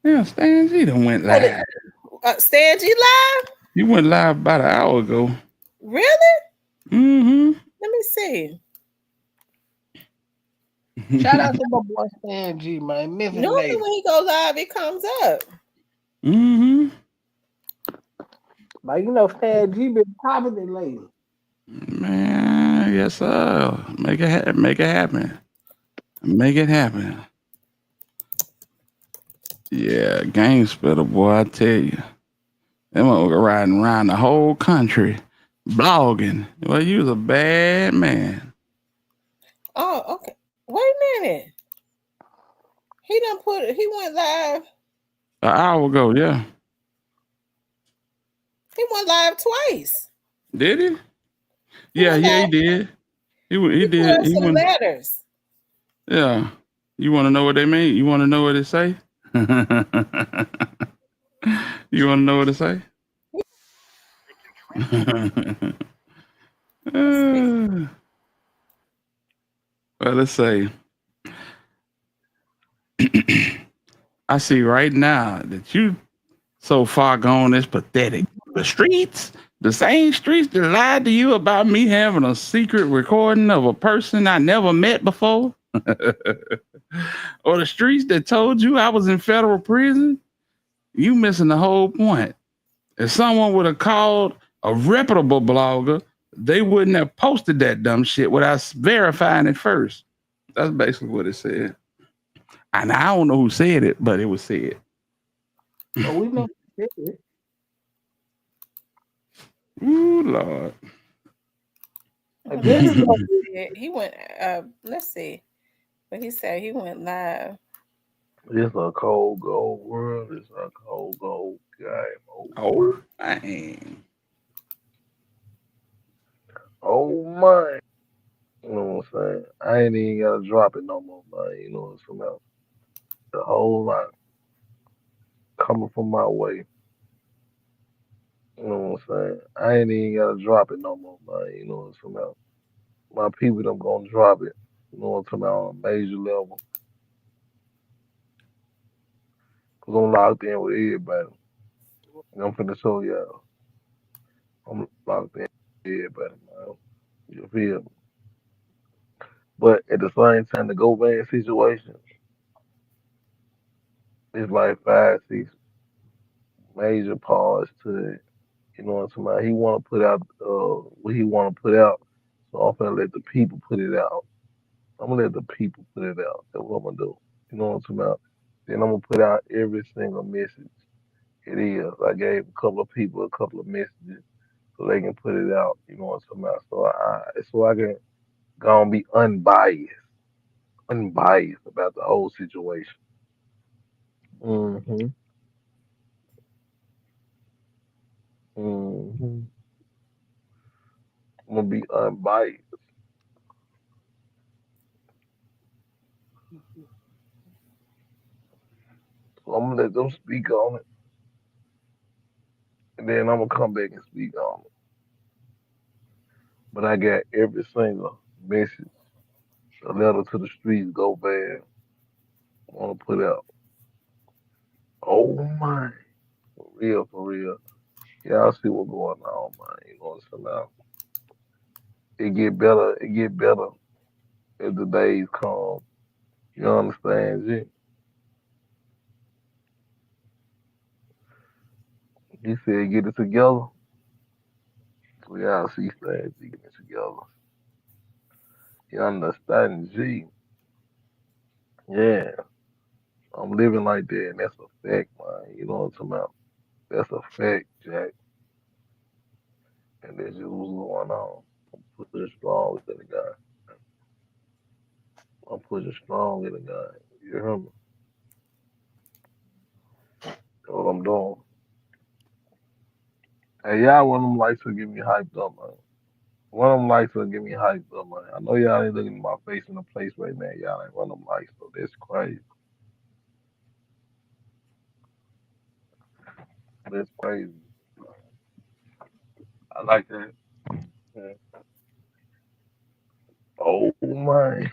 Yeah, Stan G done went What? live. Stan G live? You went live about an hour ago. Really? Mm-hmm. Let me see. Shout out to my boy Stan G, man. Memphis Normally native. when he go live, it comes up. Mm-hmm. Like, Stan G been popping it lately. Man, yes, sir. Make it happen. Make it happen. Yeah, game spitter, boy, I tell you. Them motherfucker riding around the whole country, blogging. Well, you was a bad man. Oh, okay. Wait a minute. He went live. An hour ago, yeah. He went live twice. Did he? He Yeah, went yeah, he live. did. He He put did. up He some went. letters. Yeah. You want to know what they mean? You want to know what it say? You want to know what it say? Let's see. Well, let's say I see right now that you so far gone is pathetic. The streets, the same streets that lied to you about me having a secret recording of a person I never met before, or the streets that told you I was in federal prison, you missing the whole point. If someone would have called a reputable blogger, they wouldn't have posted that dumb shit without verifying it first. That's basically what it said. And I don't know who said it, but it was said. But we know it. Ooh, Lord. Like, Let this me is see a, what he did. He went. Let's see. But he said he went live. this a cold gold world. It's a cold gold game. Oh my. Oh, dang. Oh my. You know what I'm saying? I ain't even gotta drop it no more, man. You know what I'm saying? The whole lot coming from my way. You know what I'm saying? I ain't even gotta drop it no more, man. You know what I'm saying? My people them gonna drop it. You know what I'm saying? On a major level. Cause I'm locked in with everybody. And I'm finna show y'all. I'm locked in with everybody, man. You feel me? But at the same time, the go van situation is like 5, 6 major parts to it. You know what I'm saying? About? He want to put out what he want to put out, so I'm gonna let the people put it out. I'm gonna let the people put it out. That's what I'm gonna do. You know what I'm talking about? Then I'm gonna put out every single message. It is. I gave a couple of people a couple of messages so they can put it out. You know what I'm talking about? So I can go and be unbiased about the whole situation. Hmm. Hmm. I'm gonna be unbiased. So I'm gonna let them speak on it, and then I'm gonna come back and speak on it. But I got every single message, a letter to the streets, go bad. I wanna put out. Oh my, for real, for real. Y'all see what's going on, man. You know what I'm saying? Now, it get better. It get better as the days come. You understand, G? He said, get it together. We all see things, get it together. You understand, G? Yeah, I'm living like that, and that's a fact, man. You know what I'm talking about? That's a fact, Jack. And that's just what's going on. I'm pushing strong with the guy. I'm pushing strong with the guy. You hear me? That's what I'm doing. Hey, y'all, one of them likes to get me hyped up, man. One of them likes to get me hyped up, man. I know y'all ain't looking at my face in the place right now. Y'all ain't one of them likes, so that's crazy. That's crazy. I like that. Yeah. Oh my.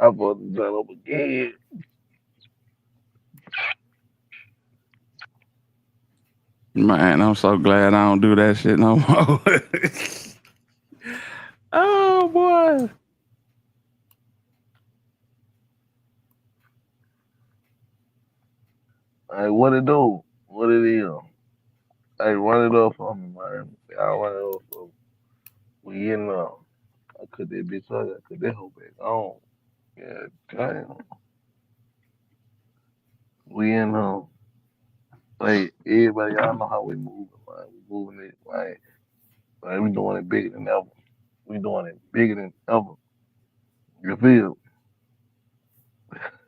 I bought the joint up again. Man, I'm so glad I don't do that shit no more. Oh boy. Hey, what it do? What it is? Hey, run it up for me, man. Y'all run it up for me. We in I cut that bitch up. I cut that whole back on. Yeah, damn. We in Hey, everybody, y'all know how we moving, man. We moving it, man. We doing it bigger than ever. We doing it bigger than ever. You feel?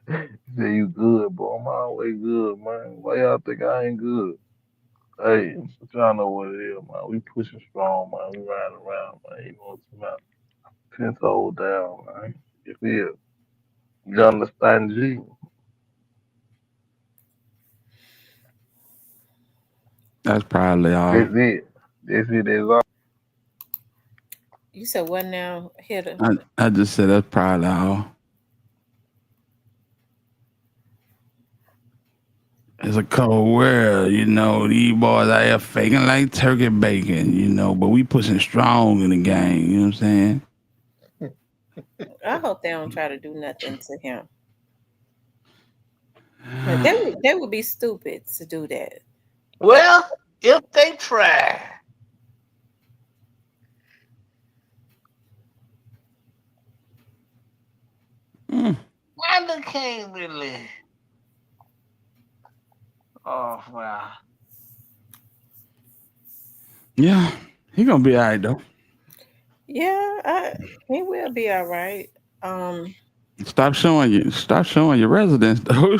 You say you good, bro. I'm always good, man. Why y'all think I ain't good? Hey, but y'all know what it is, man. We pushing strong, man. We riding around, man. You know what I'm talking about? 10 toes down, man. You feel? You understand, G? That's probably all. That's it. That's it. That's all. You said what now, hitter? I just said that's probably all. It's a cold world, these boys out here faking like turkey bacon, but we pushing strong in the game, you know what I'm saying? I hope they don't try to do nothing to him. They would be stupid to do that. Well, if they try, Mm, I just can't really. Oh well. yeah, he gonna be all right though. Yeah, he will be all right. Um, Stop showing your residence though.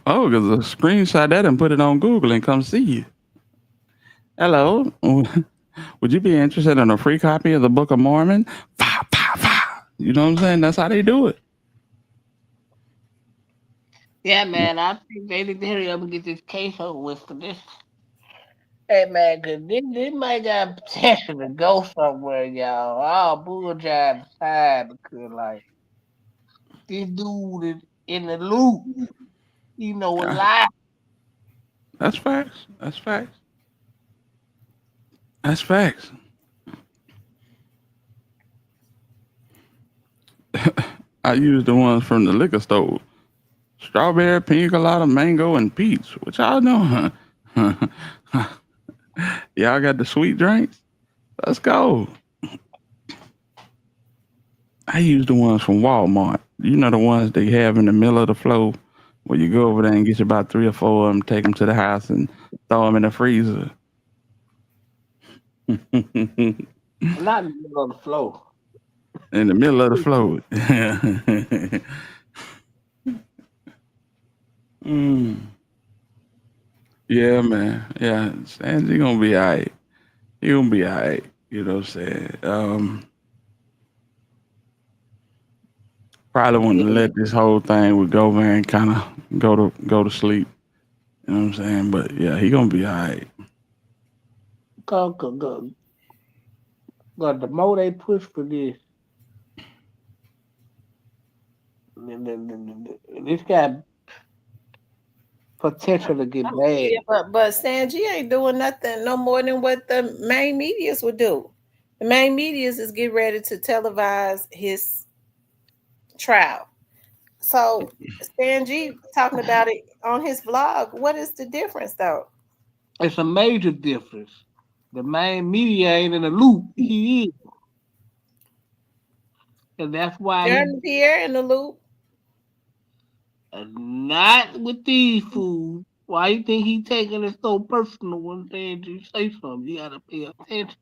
Oh, because a screenshot that and put it on Google and come see you. Hello, would you be interested in a free copy of the Book of Mormon? Fa, fa, fa. You know what I'm saying? That's how they do it. Yeah, man, I think they need to hurry up and get this case over with for this. Hey, man, cause this might got potential to go somewhere, y'all. All bull jive aside, because like this dude is in the loop. You know a Yeah, lot. that's facts. That's facts. That's facts. I use the ones from the liquor store. Strawberry, pina colada, mango, and peach. What y'all know? Y'all got the sweet drinks? Let's go. I use the ones from Walmart. You know the ones they have in the middle of the floor where you go over there and get you about three or four of them, take them to the house and throw them in the freezer. In Not in the middle of the floor. the middle of the floor. Mm. Yeah, man. Yeah, Stan's gonna be all right. He gonna be all right. You know what I'm saying? Probably wouldn't Yeah, let this whole thing with Govan kind of go to sleep. You know what I'm saying? But yeah, he gonna be all right. cause the more they push for this, this got potential to get bad. yeah, but Sanji ain't doing nothing no more than what the main medias would do. The main medias is getting ready to televise his trial. So Stan G talking about it on his vlog. What is the difference though? It's a major difference. The main media ain't in the loop. He is, and that's why he Jeremy Pierre in the loop. not with these fools. Why you think he taking it so personal when they just say something? You gotta pay attention.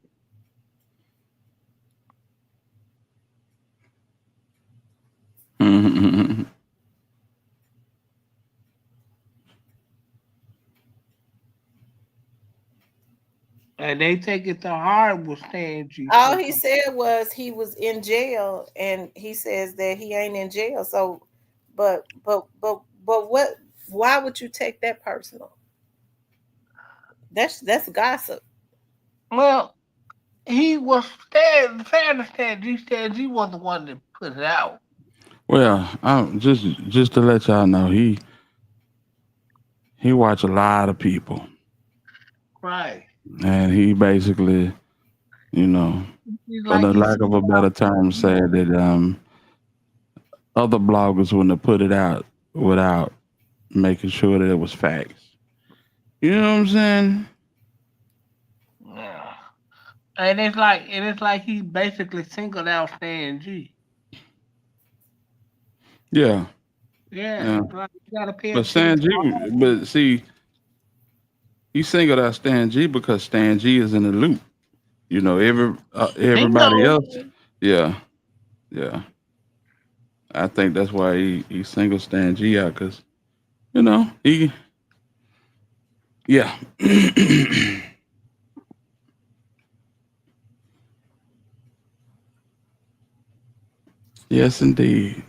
And they take it to heart with Stan G All say he something. said was he was in jail, and he says that he ain't in jail. So, but what? Why would you take that personal? That's gossip. Well, he was Stan G was the one that put it out. Well, just to let y'all know, he watch a lot of people, Right. and he basically, you know, He's for like the he lack seen of a better term, said that other bloggers wouldn't have put it out without making sure that it was facts. You know what I'm saying? yeah. And it's like he basically singled out Stan G. Yeah, Yeah, yeah. like you gotta pay But Stan attention. G, but see, he singled out Stan G because Stan G is in the loop. You know, everybody Bingo. else. Yeah, yeah. I think that's why he singled Stan G out because he yeah. Yes, indeed.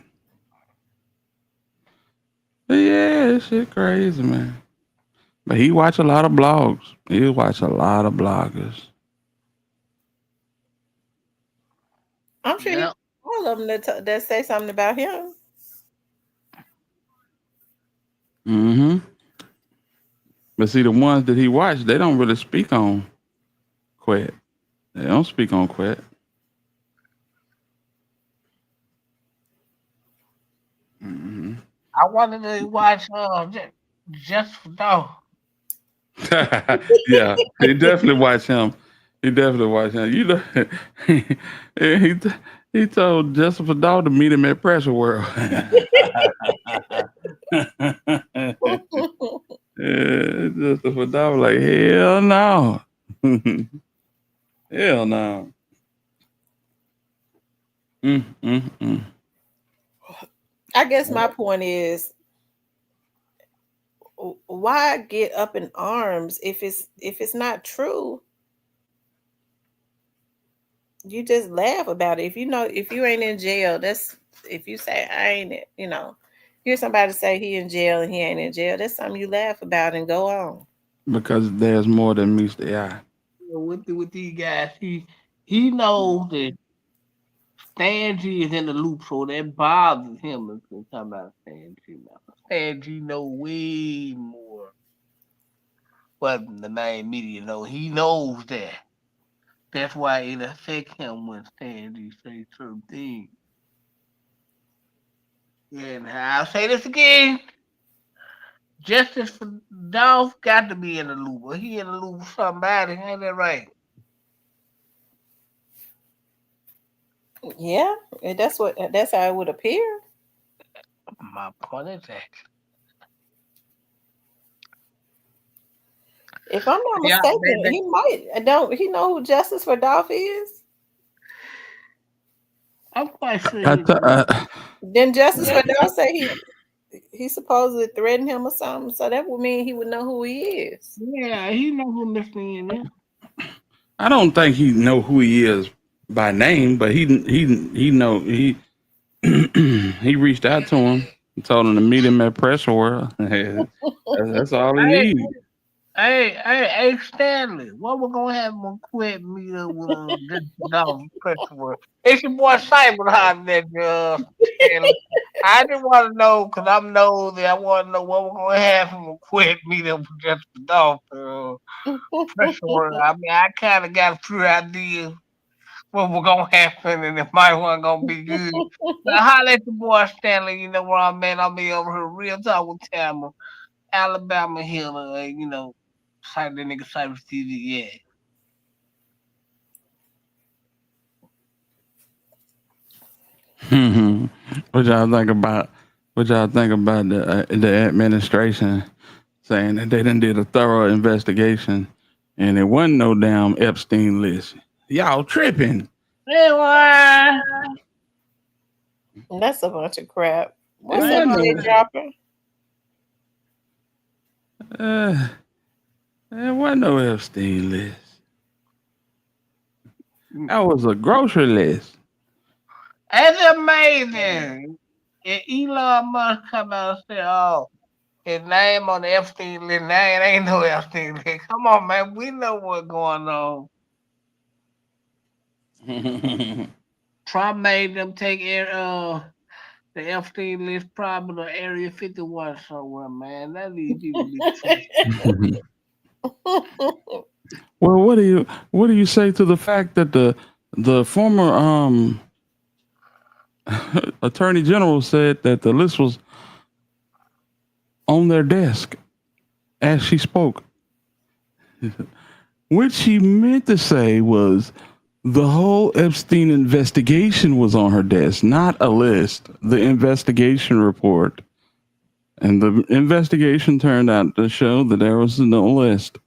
But yeah, this shit crazy, man. But he watch a lot of blogs. He watch a lot of bloggers. I'm sure he Yeah. all of them that say something about him. Hmm. But see, the ones that he watched, they don't really speak on Quet. They don't speak on Quet. Hmm. I wanted to watch just for dog. Yeah, he definitely watch him. He definitely watch him. he, he, he told Jessica Dawg to meet him at Pressure World. Yeah, Jessica Dawg like, hell no. Hell no. Mm, mm, mm. I guess my point is, why get up in arms if it's not true? You just laugh about it. If you know, if you ain't in jail, that's if you say I ain't, hear somebody say he in jail and he ain't in jail. That's something you laugh about and go on. Because there's more than meets the eye. With these guys, he knows that Stan G is in the loop, so that bothers him if they talking about Stan G now. Stan G know way more what the main media know. He knows that. That's why it affect him when Stan G say certain things. And I'll say this again. Justice for Dolph got to be in the loop. Or he in the loop with somebody, ain't that right? Yeah, and that's how it would appear. My point is that. If I'm not Yeah, mistaken, he might don't he know who Justice for Dolph is? I'm quite sure I he th- knows. Then Justice for Dolph say he supposedly threatened him or something, so that would mean he would know who he is. Yeah, he know who Mr. In is. I don't think he know who he is by name, but he know he reached out to him and told him to meet him at Pressure World. That's all he Hey, needs. hey, Stanley, what we gonna have him quit meet up with this dog festival? It's your boy Simon hollering at you, Stanley. I just want to know, because I'm nosy, I want to know what we're going to have him quit meet up with just the dog pressure work. I mean, I kind of got a few ideas what was gonna happen and if my wasn't gonna be good. Now holla at the boy Stanley, you know where I'm at. I'll be over here real talk with Tamma, Alabama Hill, site that nigga Cyber TV, yeah. what y'all think about? What y'all think about the administration saying that they done did a thorough investigation and it wasn't no damn Epstein list? Y'all tripping? Anyway, That's a bunch of crap. It What's up, wasn't Jay no. anyway. Dropper? Uh, it wasn't no Epstein list. That was a grocery list. It's amazing. And Elon Musk come out and say, "Oh, his name on the Epstein list. Now it ain't no Epstein list. Come on, man. We know what's going on. Trump made them take the Epstein list probably to Area 51 somewhere, man. That these people be tripping. Well, what do you say to the fact that the former attorney general said that the list was on their desk as she spoke? What she meant to say was the whole Epstein investigation was on her desk, not a list. The investigation report. And the investigation turned out to show that there was no list.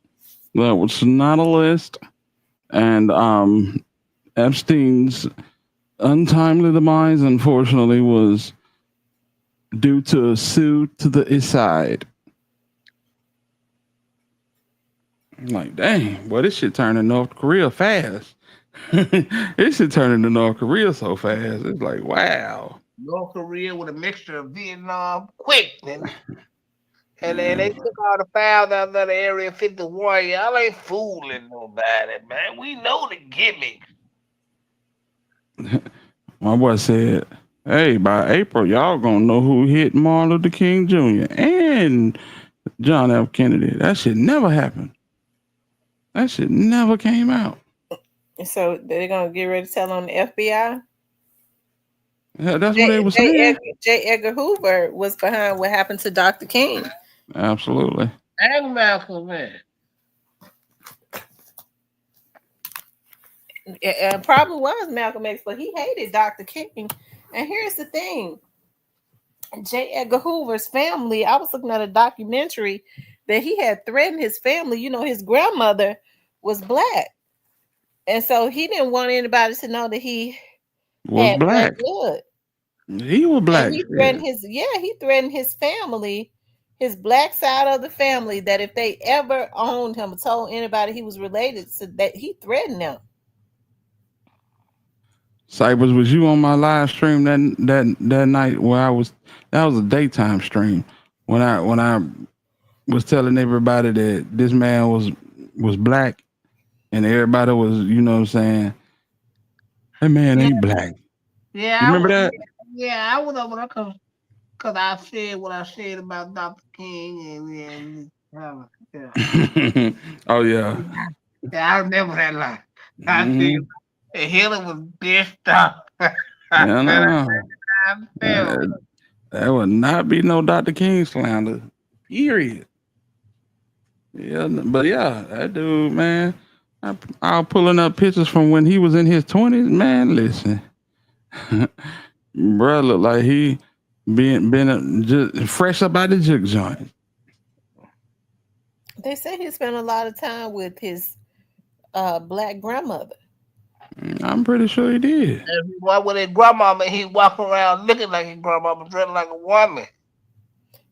That was not a list. And Epstein's untimely demise, unfortunately, was due to a suit to the east side. I'm like, dang, boy, this shit turned to North Korea fast. This shit turned into North Korea so fast. It's like, wow. North Korea with a mixture of Vietnam quick. And they Yeah. took all the files out of the Area 51. Y'all ain't fooling nobody, man. We know the gimmick. My boy said, hey, by April, y'all gonna know who hit Martin Luther King Jr. and John F. Kennedy. That shit never happened. That shit never came out. So they're gonna get ready to tell on the FBI. Yeah, that's what they were saying. J. Edgar Hoover was behind what happened to Dr. King. Absolutely. And Malcolm, man. Problem was Malcolm X, but he hated Dr. King. And here's the thing: J. Edgar Hoover's family. I was looking at a documentary that he had threatened his family. You know, his grandmother was black, and so he didn't want anybody to know that he Was had black black. blood. He was And black. he Yeah. threatened he threatened his family, his black side of the family, that if they ever owned him or told anybody he was related to, that he threatened them. Cybers, was you on my live stream that night where I was? That was a daytime stream when I was telling everybody that this man was black and everybody was, you know what I'm saying, that man Yeah, ain't black. You yeah, remember that? I was over there because I said what I said about Dr. King yeah. Oh yeah. Yeah, I remember that line. I said Hmm. Hillary was pissed off. I Yeah, said no. I felt. Uh, that would not be no Dr. King slander. Period. Yeah, but yeah, that dude, man. I was pulling up pictures from when he was in his 20s. Man, listen, bro, look like he been just fresh up out the juke joint. They say he spent a lot of time with his black grandmother. I'm pretty sure he did. And he walked with his grandmama, he walk around looking like his grandmama, dressed like a woman.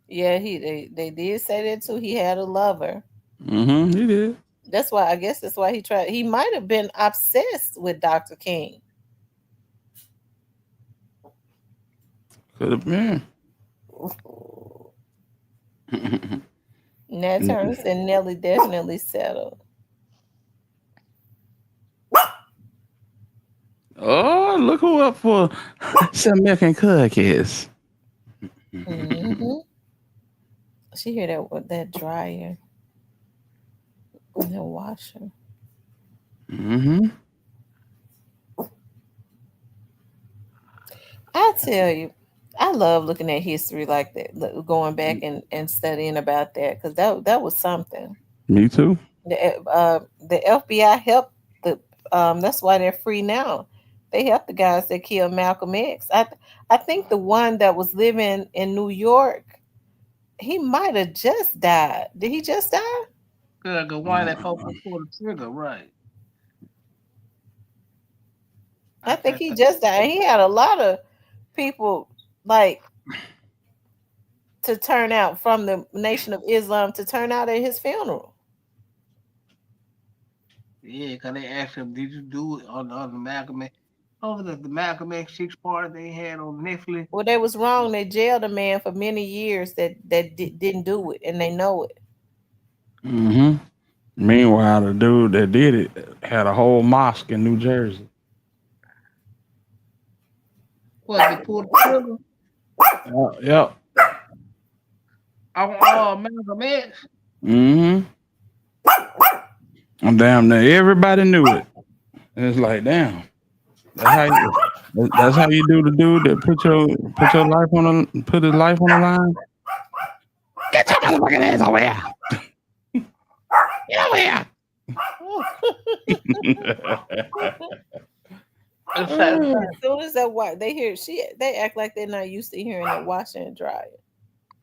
Yeah, they did say that too. He had a lover. He did. That's why I guess that's why he tried. He might have been obsessed with Dr. King. Could have been. Nat Turner said Nelly definitely settled. Oh, look who up for some milk and cookies. Hmm. She hear that with that dryer and that washer. Mm-hmm. I tell you, I love looking at history like that, going back and studying about that because that was something. Me too. The FBI helped the that's why they're free now. They helped the guys that killed Malcolm X. I think the one that was living in New York, he might have just died. Did he just die? Good, the one that folks pull the trigger, right? I I think think he that. just died. He had a lot of people like to turn out from the Nation of Islam to turn out at his funeral. Yeah, 'cause they asked him, "Did you do it on the Malcolm X?" Over the Malcolm X six part they had on Netflix. Well, they was wrong. They jailed a man for many years that didn't do it, and they know it. Hmm. Meanwhile, the dude that did it had a whole mosque in New Jersey. What they pulled the trigger Yep. on Malcolm X? Hmm. And damn, now everybody knew it. And it's like, damn, that's how you, that's how you do the dude that put your life on put his life on the line. Get your motherfucking ass over here. Get over here. It's that As soon as that they hear they act like they're not used to hearing that washer and dryer.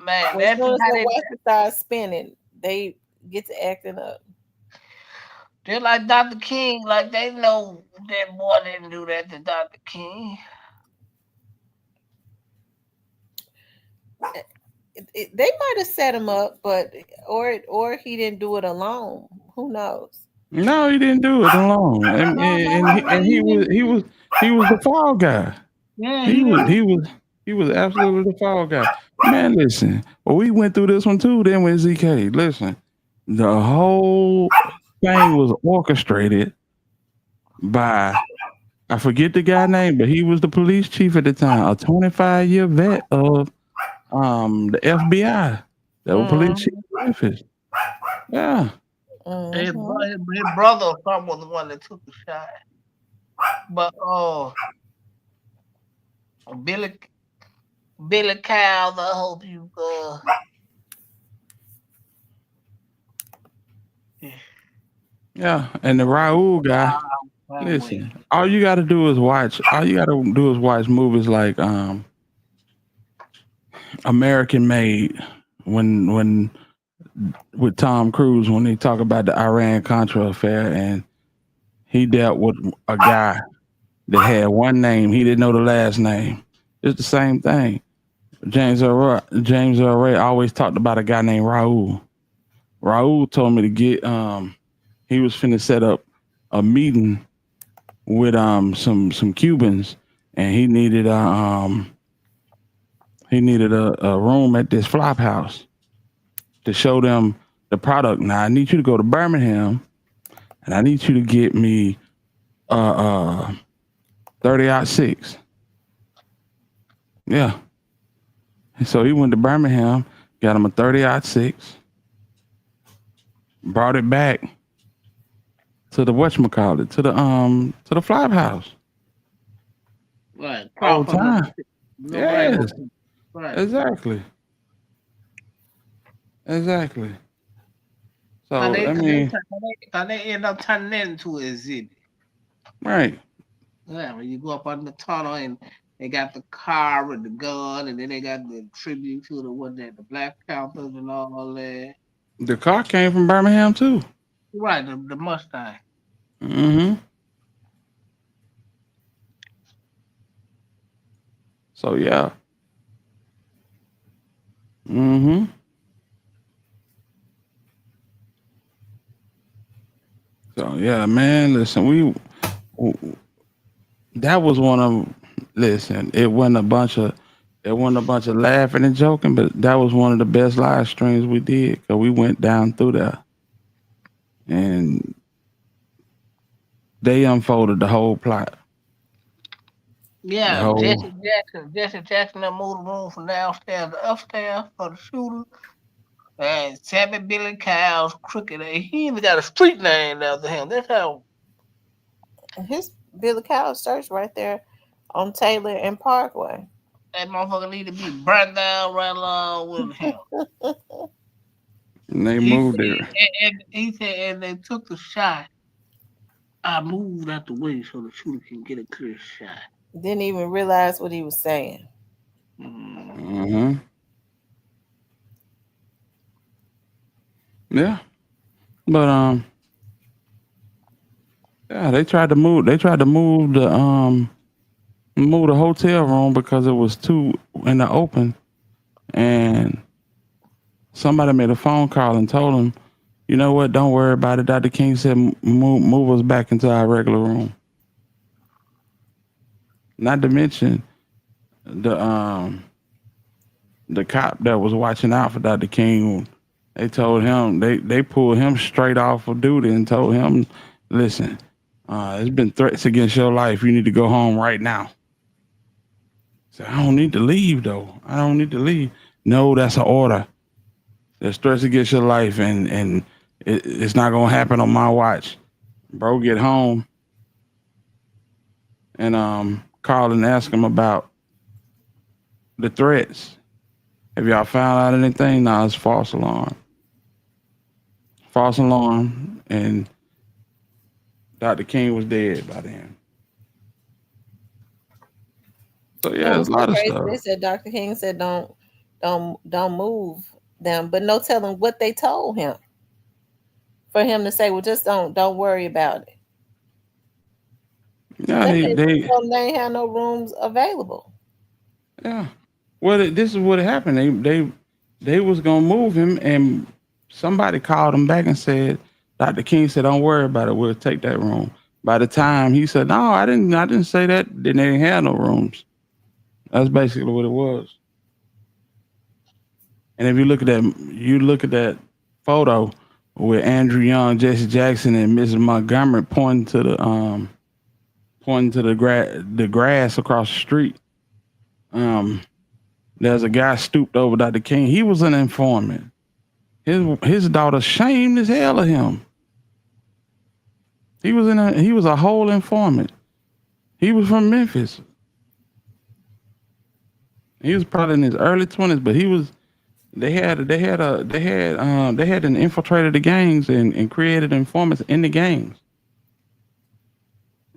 man. As That's soon as how that they. washer starts spinning, they get to acting up. They're like Dr. King. Like they know that boy didn't do that to Dr. King. They might have set him up, but or he didn't do it alone. Who knows? No, he didn't do it alone, and No, no, and, he, no. and He didn't. he was the fall guy. Yeah, He he was didn't. he was absolutely the fall guy. Man, listen, well, we went through this one too. Then with ZK, listen, the whole thing was orchestrated by I forget the guy name, but he was the police chief at the time, a 25-year vet of the FBI. That was police chief Mm-hmm. in Memphis. Yeah. Hmm. His brother or something was the one that took the shot. But Billy Billy Cows, I hope you Yeah. And the Raul guy, highway. listen, all you gotta do is watch movies like American Made when with Tom Cruise when they talk about the Iran Contra affair and he dealt with a guy that had one name, he didn't know the last name. It's the same thing. James Earl Ray always talked about a guy named Raul. Raul told me to get he was finna set up a meeting with some Cubans and he needed a room at this flop house to show them the product. Now I need you to go to Birmingham and I need you to get me uh uh 30-06. Yeah. So he went to Birmingham, got him a 30-06, brought it back to the whatchamacallit, to the flop house. Right, Whole Crawford no, time. no right, no, Yes. right. Exactly. Exactly. Cause So they, I cause they, mean, cause they end up turning that into an exhibit. right. Yeah, when you go up on the tunnel and they got the car with the gun, and then they got the tribute to the what that the Black Panthers and all that. The car came from Birmingham too. Right, the Mustang. Hmm. So yeah. Hmm. So yeah, man. Listen, that was one of listen. It wasn't a bunch of laughing and joking, but that was one of the best live streams we did because we went down through there and they unfolded the whole plot. The Yeah, whole Jesse Jackson that moved the room from downstairs to upstairs for the shooter. And Sammy Billy Cows, Crooked. He even got a street name after him. That's how. His Billy Cow church right there. on Taylor and Parkway. That motherfucker need to be burnt down right along with him. And they He moved it. said, and he said, and they took the shot. I moved out the way so the shooter can get a clear shot. Didn't even realize what he was saying. Mm. Mm-hmm. Yeah, but yeah, they tried to move. They tried to move the hotel room because it was too in the open, and somebody made a phone call and told him, you know what? Don't worry about it. Dr. King said, move us back into our regular room. Not to mention the um the cop that was watching out for Dr. King. They told him they pulled him straight off of duty and told him, listen, there's been threats against your life. You need to go home right now. So I don't need to leave though. I don't need to leave. No, that's an order. There's threats against your life, and it's not gonna happen on my watch. Bro, get home and call and ask him about the threats. Have y'all found out anything? No, it's false alarm. False alarm, and Dr. King was dead by then. So yeah, That there's was a so lot of crazy. stuff. They said Dr. King said don't move them, but no telling what they told him for him to say, well, just don't worry about it. Yeah, They they basically they told them they ain't have no rooms available. yeah. Well, this is what happened. They was gonna move him, and somebody called him back and said, Dr. King said, "Don't worry about it. We'll take that room." By the time he said, "No, I didn't. I didn't say that." Then they didn't have no rooms. That's basically what it was. And if you look at that photo with Andrew Young, Jesse Jackson, and Mrs. Montgomery pointing to the grass across the street. Um, there's a guy stooped over Dr. King. He was an informant. His daughter shamed as hell of him. He was a whole informant. He was from Memphis. He was probably in his early 20s, but he was they had infiltrated the gangs and created informants in the gangs.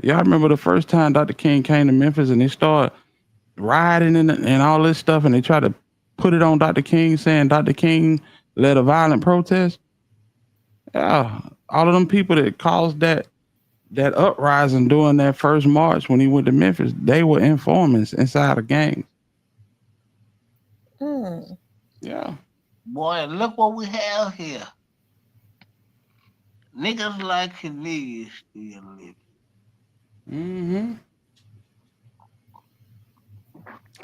Y'all remember the first time Dr. King came to Memphis and they started rioting and all this stuff, and they tried to put it on Dr. King, saying Dr. King led a violent protest. Yeah, all of them people that caused that uprising during that first march when he went to Memphis, they were informants inside of gangs. Hmm. Yeah. Boy, look what we have here. Niggas like Canadians still living. Hmm.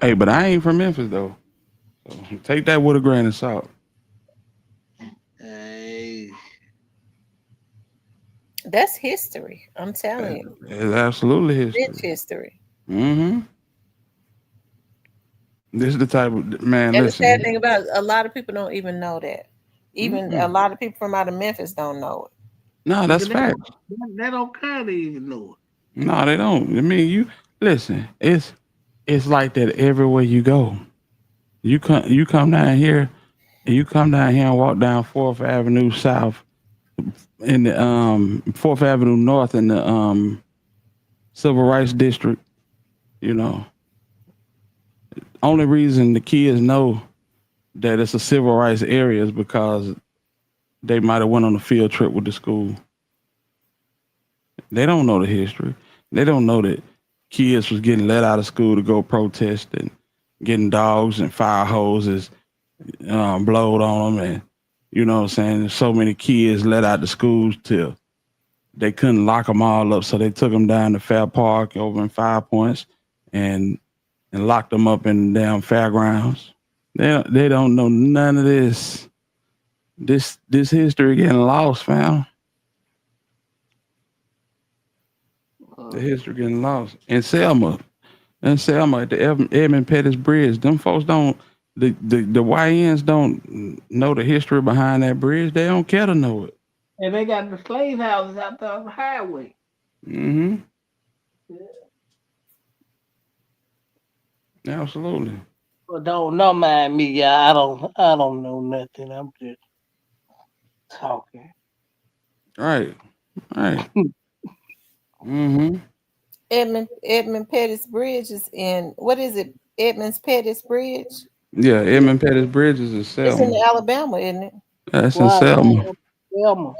Hey, but I ain't from Memphis though. So take that with a grain of salt. Hey, That's history. I'm telling you. It's absolutely Rich history. history. Hmm. This is the type of man. And the sad Listen, thing about it, a lot of people don't even know that. Even a mm-mm. lot of people from out of Memphis don't know No, that's nigga, facts. they don't care to even know it. No, they don't. I mean, you listen. It's like that everywhere you go. You come down here, and you come down here and walk down Fourth Avenue South in the Fourth Avenue North in the Civil Rights District. You know, only reason the kids know that it's a civil rights area is because they might have went on a field trip with the school. They don't know the history. They don't know that kids was getting let out of school to go protest and getting dogs and fire hoses blowed on them, and you know what I'm saying. There's so many kids let out the schools till they couldn't lock them all up, so they took them down to Fair Park over in Five Points and locked them up in the damn fairgrounds. They don't know none of this. This history getting lost, fam. The Uh, history getting lost. In Selma at the Edmund Pettus Bridge, them folks don't. The YNs don't know the history behind that bridge. They don't care to know it. and they got the slave houses out there on the highway. Hmm. Yeah. Absolutely. But don't mind me, yeah. I don't know nothing. I'm just talking. Right. Right. Mm-hmm. Edmund Pettus Bridge is in, what is it? Edmund's Pettus Bridge. Yeah, Yeah. Edmund Pettus Bridges is It's in Selma. Alabama, isn't it? That's in Right. Selma. Selma.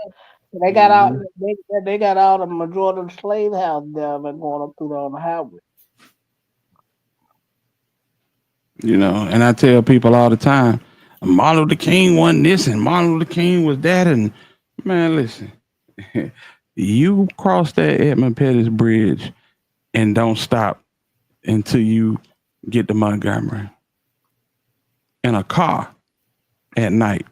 They got all Hmm. they got all the majority of the slave houses down there going up through there on the highway. You know, and I tell people all the time, Martin Luther King wasn't this and Martin Luther King was that. And man, listen, you cross that Edmund Pettus Bridge and don't stop until you get to Montgomery in a car at night.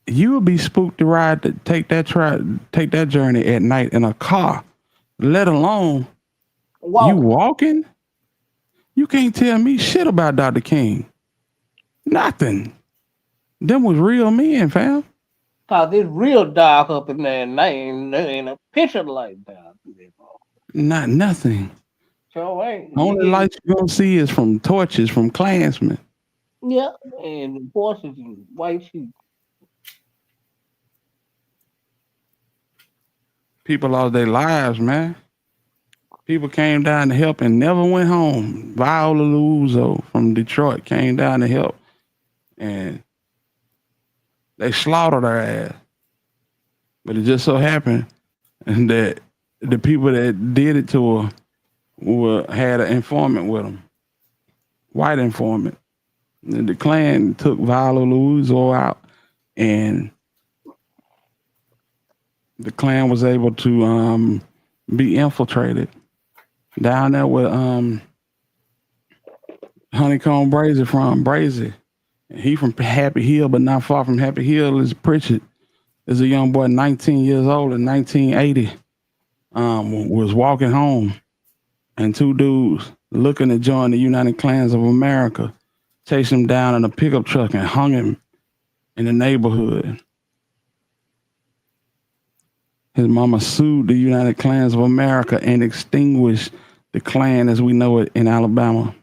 You will be spooked to ride to take that journey at night in a car, let alone you Walking. walking. You can't tell me shit about Dr. King. Nothing. Them was real men, fam. Cause it's real dark up in there and there ain't a picture light down there, bro. Not nothing. So ain't you Only get lights you gonna see is from torches from Klansmen. yeah, and the horses and white sheep. People lost their lives, man. People came down to help and never went home. Viola Luzo from Detroit came down to help and they slaughtered her ass. But it just so happened that the people that did it to her had an informant with them, white informant. And the Klan took Viola Luzo out, and the Klan was able to be infiltrated down there with Honeycomb Brazy from Brazy. He from Happy Hill, but not far from Happy Hill is Pritchett. Is a young boy, 19 years old in 1980, was walking home, and two dudes looking to join the United Klans of America chased him down in a pickup truck and hung him in the neighborhood. His mama sued the United Klans of America and extinguished the Klan as we know it in Alabama.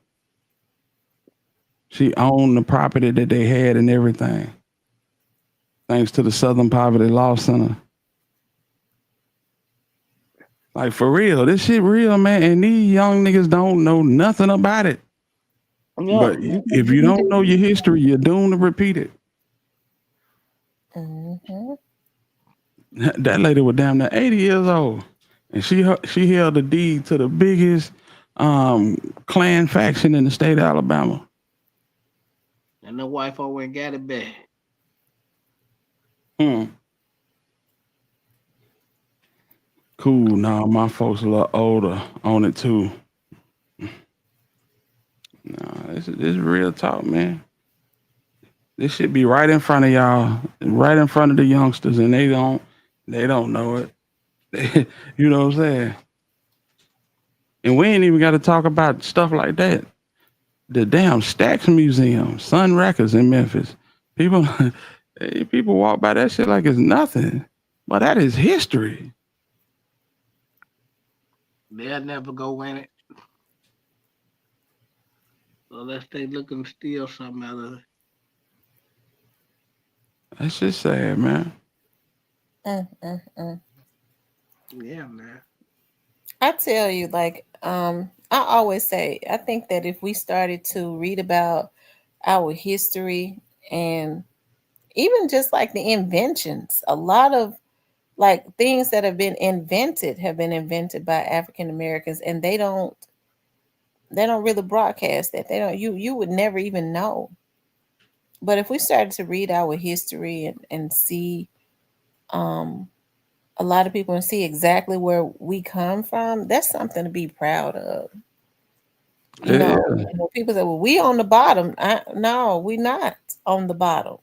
She owned the property that they had and everything, thanks to the Southern Poverty Law Center. Like for real, this shit real, man. And these young niggas don't know nothing about it. Yeah. But if you don't know your history, you're doomed to repeat it. Mm-hmm. That lady was damn near 80 years old, and she held the deed to the biggest Klan faction in the state of Alabama. And the wife over and got it back. Hmm. Cool. Nah, my folks a little older on it too. Nah, this real talk, man. This should be right in front of y'all, right in front of the youngsters, and they don't know it. You know what I'm saying? And we ain't even got to talk about stuff like that. The damn Stax Museum, Sun Records in Memphis. People, people walk by that shit like it's nothing, but that is history. They'll never go in it. Unless they looking to steal something out of it. That's just sad, man. Mm-mm-mm. Yeah, man. I tell you, like, I always say, I think that if we started to read about our history and even just like the inventions, a lot of like things that have been invented by African Americans, and they don't really broadcast that. They don't, you would never even know. But if we started to read our history and see um a lot of people and see exactly where we come from, that's something to be proud of. You It know, is. and when people say, "Well, we on the bottom," no, we not on the bottom.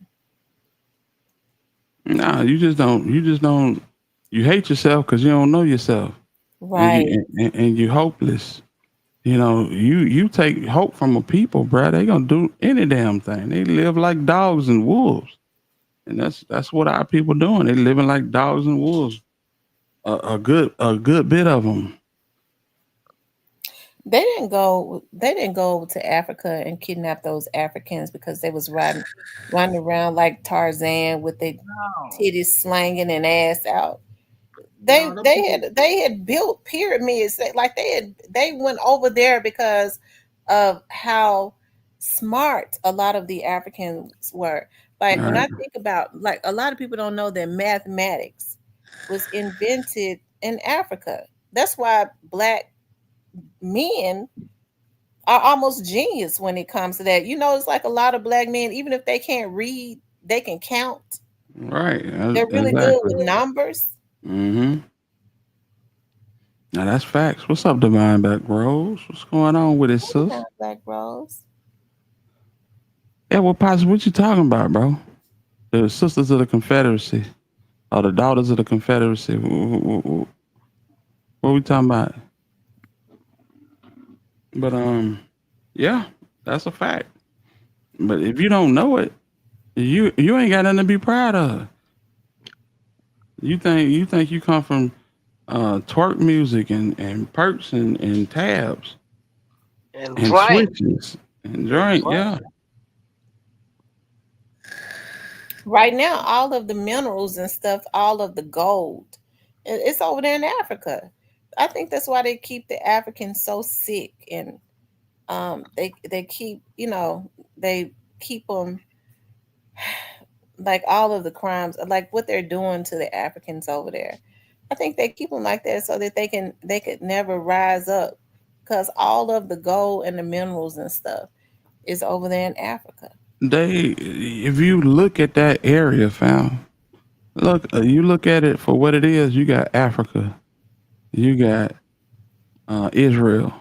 Nah, you just don't. You just don't. You hate yourself because you don't know yourself, and Right. and you hopeless. You know, you take hope from a people, bro. They gonna do any damn thing. They live like dogs and wolves, and that's what our people doing. They living like dogs and wolves. A good bit of them. They didn't go over to Africa and kidnap those Africans because they was running around like Tarzan with their No, titties slanging and ass out. They no, them they people. had they had built pyramids. Like they went over there because of how smart a lot of the Africans were. All Like when right. I think about, like, a lot of people don't know that mathematics was invented in Africa. That's why black men are almost genius when it comes to that. It's like a lot of black men, even if they can't read, they can count. Right. They're really good Exactly. with numbers. Mm-hmm. Now that's facts. What's up, Divine Back Rose? What's going on with it, sis? Black Rose. Yeah, what pops? What you talking about, bro? The sisters of the Confederacy, or the daughters of the Confederacy? What we talking about? But yeah, that's a fact. But if you don't know it, you ain't got nothing to be proud of. You think you come from twerk music and perks and tabs And and drink. switches and And drink. drink. Yeah, Right now, all of the minerals and stuff, all of the gold, it's over there in Africa. I think that's why they keep the Africans so sick, and they keep, they keep them, like, all of the crimes, like what they're doing to the Africans over there. I think they keep them like that so that they could never rise up, because all of the gold and the minerals and stuff is over there in Africa. they. If you look at that area, fam, you look at it for what it is. You got Africa, you got Israel,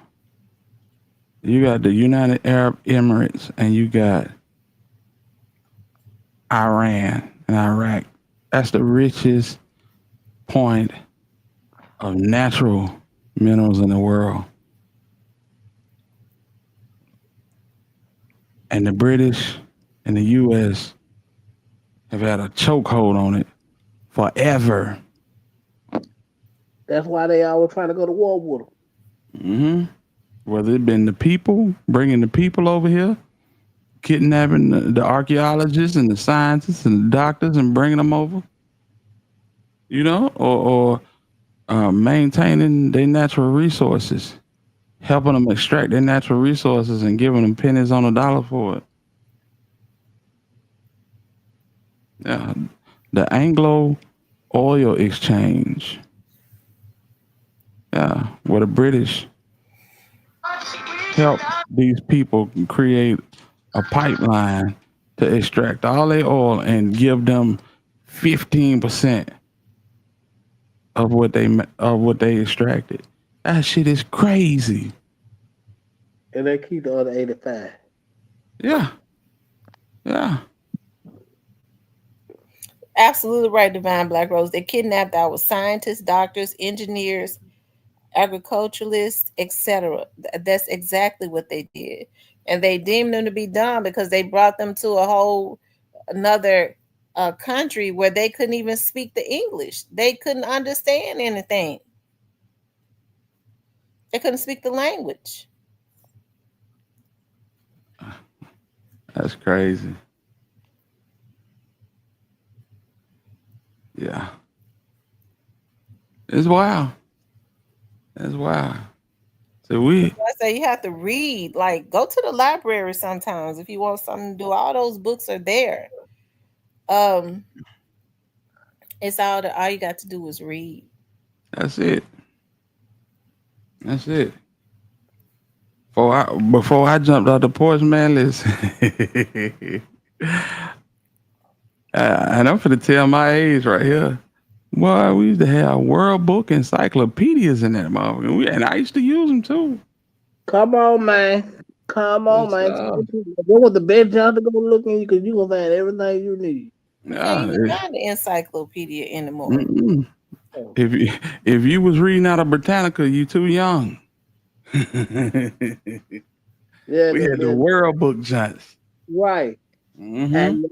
you got the United Arab Emirates, and you got Iran and Iraq. That's the richest point of natural minerals in the world. And the British and the US have had a chokehold on it forever. That's why they always trying to go to war with them. Hmm. Whether it been the people, bringing the people over here, kidnapping the archaeologists and the scientists and the doctors and bringing them over, or maintaining their natural resources, helping them extract their natural resources and giving them pennies on a dollar for it. Yeah, the Anglo Oil Exchange. Yeah, where the British helped these people create a pipeline to extract all their oil and give them 15% of what they extracted. That shit is crazy. And they keep the other 85. Yeah, yeah. Absolutely right, Divine Black Rose. They kidnapped our scientists, doctors, engineers, agriculturalists, etc. That's exactly what they did. And they deemed them to be dumb because they brought them to a whole another country where they couldn't even speak the English. They couldn't understand anything. They couldn't speak the language. That's crazy. Yeah, it's wild. It's wild. So That's we why I say you have to read. Like, go to the library sometimes if you want something to do. All those books are there. Um, it's all you got to do is read. that's it. That's it. Before I jumped out the porch, man, listen. And I'm finna tell my age right here. Boy, we used to have World Book encyclopedias in that motherfucker. And I used to use them too. Come on, man. Come on, Yes, man. Tell sir. the people. That was the best job to go look in because you gonna find everything you need. You can't Yeah. even find the encyclopedia anymore. Mm-mm. Oh, If you was reading out of Britannica, you too young. We yeah, had the World Book giants. right. Mm-hmm.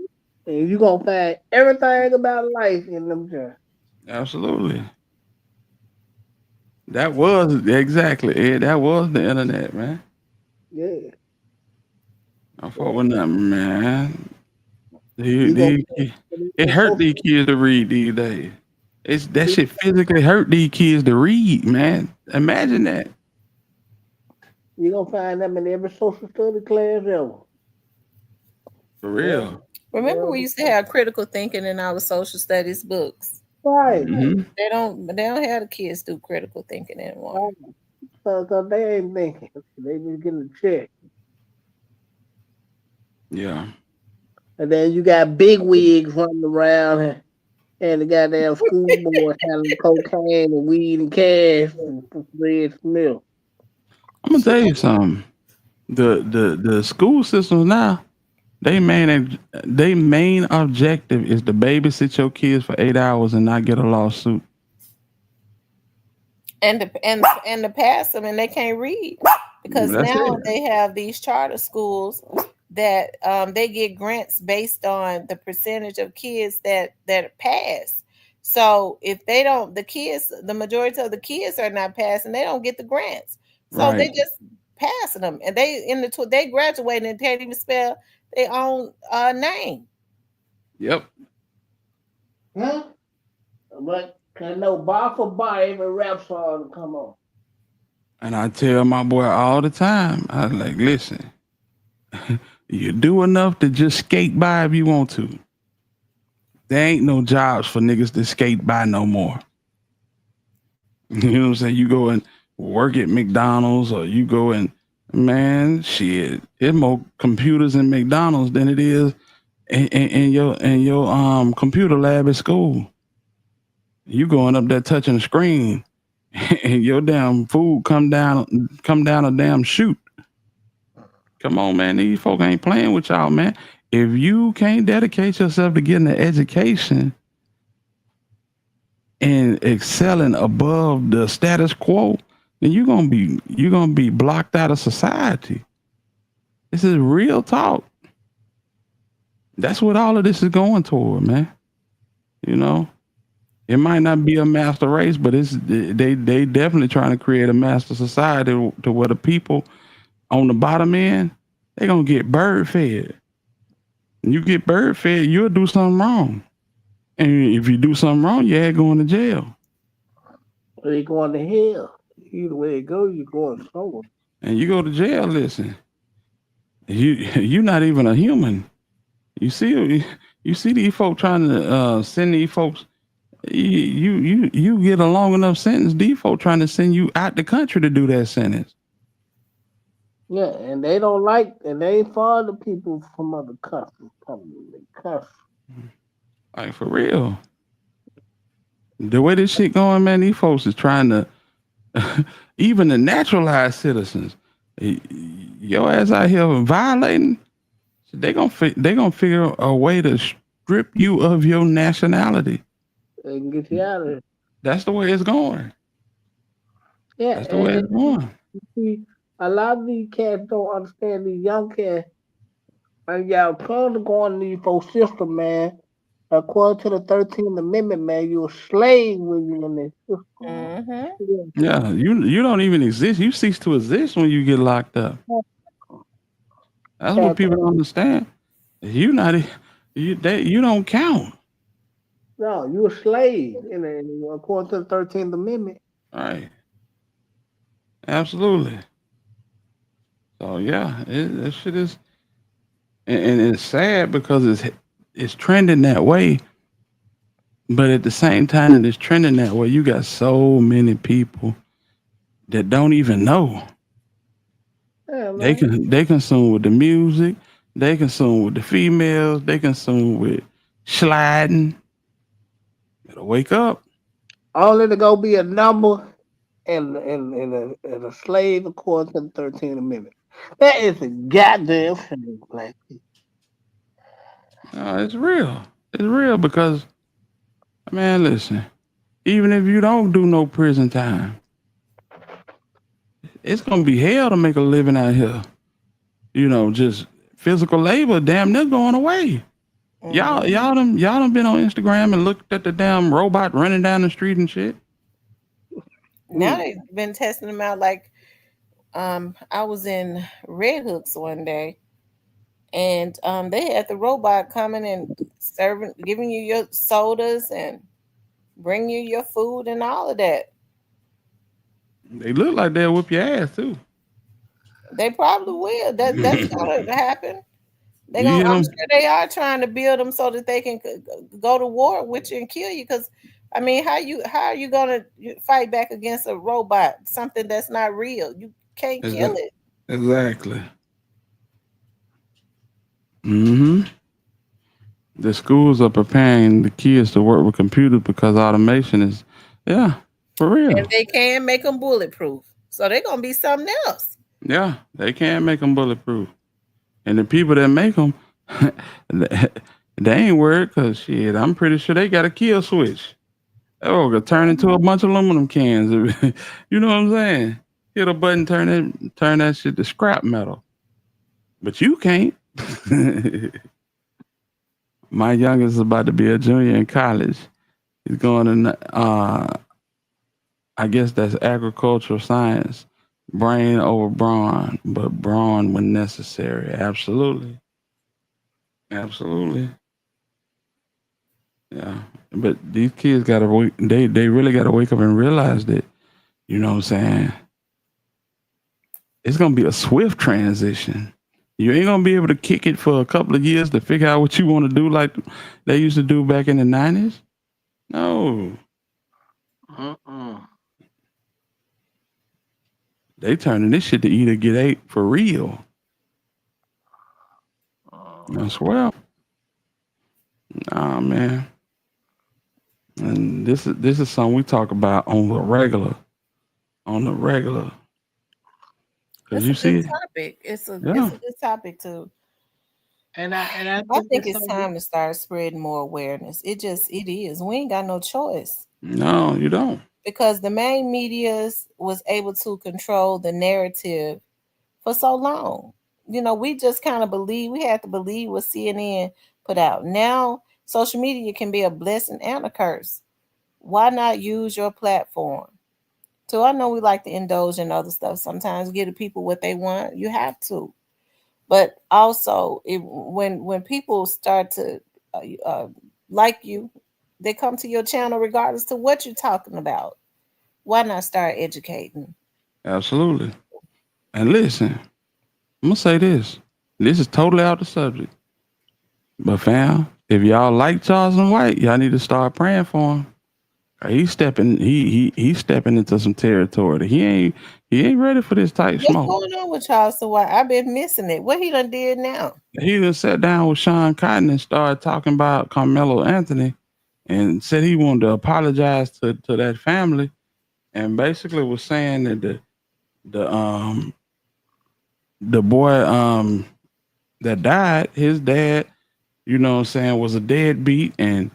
And you gonna find everything about life in them jobs. Absolutely. That was exactly it. That was the internet, man. Yeah. I fought Yeah. with nothing, man. You gonna It that hurt social these kids to read these days. It's that you shit physically hurt these kids to read, man. Imagine that. you gonna find them in every social study class ever. For Yeah. real. Remember, we used to have critical thinking in our social studies books. Right. Hmm. They don't have the kids do critical thinking anymore. Right. So they ain't thinking. They just getting a check. Yeah. And then you got big wigs running around and the goddamn school boys handling cocaine and weed and cash for Fred Smith. I'm gonna tell you something. The school systems now, they main objective is to babysit your kids for 8 hours and not get a lawsuit. And to pass them, and they can't read because That's now it. they have these charter schools that they get grants based on the percentage of kids that pass. So if they don't, the majority of the kids are not passing, they don't get the grants. So they Right. just passing them, and they graduate and can't even spell their own name. Yep. Huh? But I know bar for bar every rap song come on. And I tell my boy all the time, I was like, listen, you do enough to just skate by if you want to. There ain't no jobs for niggas to skate by no more. You know what I'm saying? You go and work at McDonald's or you go and man, shit. There's more computers in McDonald's than it is in your computer lab at school. You going up there touching the screen and your damn food come down a damn chute. Come on, man. These folk ain't playing with y'all, man. If you can't dedicate yourself to getting an education and excelling above the status quo, then you're gonna be blocked out of society. This is real talk. That's what all of this is going toward, man. You know, it might not be a master race, but they definitely trying to create a master society to where the people on the bottom end they gonna get bird fed. You get bird fed, you'll do something wrong, and if you do something wrong, you're going to jail. They going to hell. Either way it goes, you going somewhere. And you go to jail. Listen, you're not even a human. You see these folks trying to send these folks. You get a long enough sentence. These folks trying to send you out the country to do that sentence. Yeah, and they don't like, and they ain't for the people from other countries coming in. They cuss. Like for real. The way this shit going, man, these folks is trying to even the naturalized citizens. Your ass out here violating. They gonna figure a way to strip you of your nationality. They can get you out of here. That's the way it's going. Yeah, That's the way it's going. you see, a lot of these cats don't understand these young cats. And y'all trying to go on these folks system, man. According to the 13th Amendment, man, you're a slave when you're in this system, man. Mm-hmm. Yeah, you don't even exist. You cease to exist when you get locked up. That's what Yeah. people don't understand. You not you don't count. No, you're a slave according to the 13th Amendment. Right. Absolutely. So yeah, that shit is, and it's sad because it's trending that way. But at the same time that it's trending that way, you got so many people that don't even know. Yeah, They man. can they consume with the music, they consume with the females, they consume with sliding. Better wake up. Only to go be a number and a slave according to the 13th Amendment. That is a goddamn shame, black people. No, it's real. It's real because man, listen. Even if you don't do no prison time, it's gonna be hell to make a living out here. Just physical labor, damn near going away. Y'all, Mm-hmm. y'all done been on Instagram and looked at the damn robot running down the street and shit. Now they've been testing them out. Like, I was in Red Hooks one day, and they had the robot coming and serving, giving you your sodas and bring you your food and all of that. They look like they'll whip your ass too. They probably will. That's gonna happen. They You gonna. hear I'm them? sure they are trying to build them so that they can go to war with you and kill you. Because, I mean, how are you gonna fight back against a robot, something that's not real? You can't kill Exa- it. Exactly. Hmm. The schools are preparing the kids to work with computers because automation is, yeah, for real. And they can make them bulletproof. So they're gonna be something else. Yeah, they can make them bulletproof. And the people that make them, they ain't worried because shit, I'm pretty sure they got a kill switch. Oh, gonna turn into a Mhm. bunch of aluminum cans. You know what I'm saying? Hit a button, turn that shit to scrap metal. But you can't. My youngest is about to be a junior in college. He's going to, I guess that's agricultural science. Brain over brawn, but brawn when necessary. Absolutely. Absolutely. Yeah. But these kids gotta wake, they really gotta wake up and realize that, you know what I'm saying? It's gonna be a swift transition. You ain't gonna be able to kick it for a couple of years to figure out what you want to do like they used to do back in the 90s. No. Mm-mm. They turning this shit to eat or get ate for real. I swear. Nah, man. And this is something we talk about on the regular. On the regular. Cause That's you a good see it. topic. It's Yeah. a good topic to. And I I think think it's it's something. time to start spreading more awareness. It is. We ain't got no choice No, you don't. because the main medias was able to control the narrative for so long. You know, we just kind of believe we had to believe what CNN put out. Now, social media can be a blessing and a curse. Why not use your platform? So I know we like to indulge in other stuff sometimes, give the people what they want. You have to, but also when people start to uh, like you, they come to your channel regardless to what you're talking about. Why not start educating? Absolutely. And listen, I'm gonna say this. This is totally out the subject. But fam, if y'all like Charles and White, y'all need to start praying for him. He's stepping into some territory that he ain't ready for this type What's smoke. going on with Charleston White? I've been missing it. What he done did now? He just sat down with Sean Cotton and started talking about Carmelo Anthony and said he wanted to apologize to that family and basically was saying that the the boy that died, his dad, you know what I'm saying, was a deadbeat and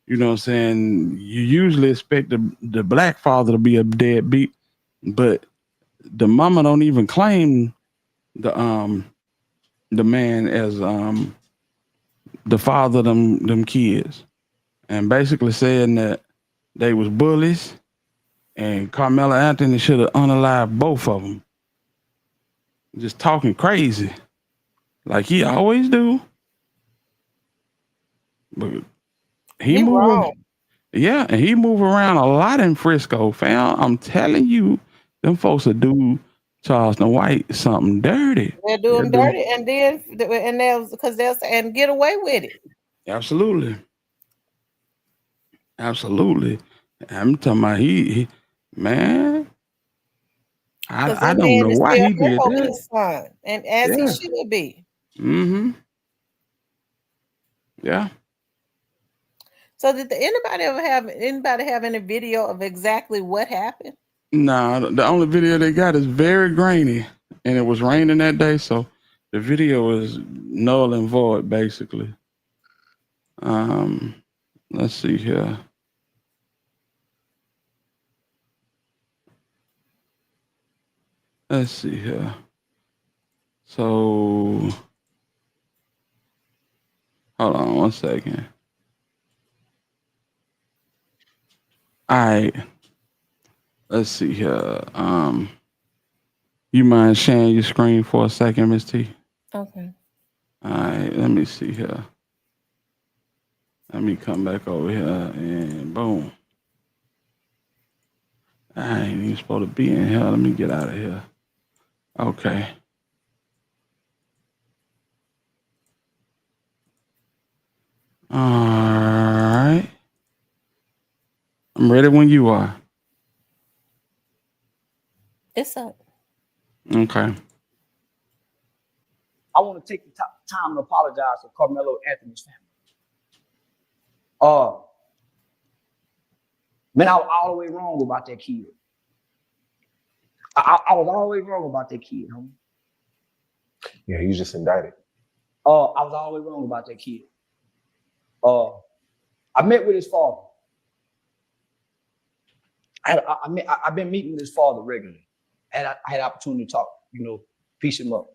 you know what I'm saying, you usually expect the black father to be a deadbeat, but the mama don't even claim the the man as the father of them kids. And basically saying that they was bullies and Carmelo Anthony should have unalived both of them. Just talking crazy like he always do. But he He move, wrong. yeah, and he move around a lot in Frisco, fam. I'm telling you, them folks will do Charleston White something dirty. They'll do They'll him do dirty, and then and they'll because they'll say and get away with it. absolutely, absolutely. I'm talking about man. Because I that don't man know is why still he hurt did over that. his son, and as he Yeah. should be. Mm-hmm. Yeah. So did anybody have any video of exactly what happened? Nah, the only video they got is very grainy, and it was raining that day, so the video is null and void, basically. Um, let's see here. Let's see here. So, hold on one second. All right. Let's see here. You mind sharing your screen for a second, Miss T? Okay. All right, let me see here. Let me come back over here and boom. I ain't even supposed to be in here. Let me get out of here. Okay. All right. I'm ready when you are. It's up. Okay. I want to take the time to apologize to Carmelo Anthony's family. Uh, man, I was all the way wrong about that kid. I was all the way wrong about that kid, homie. Yeah, he was just indicted. I was all the way wrong about that kid. I met with his father. I've been meeting with his father regularly. I had opportunity to talk, piece him up.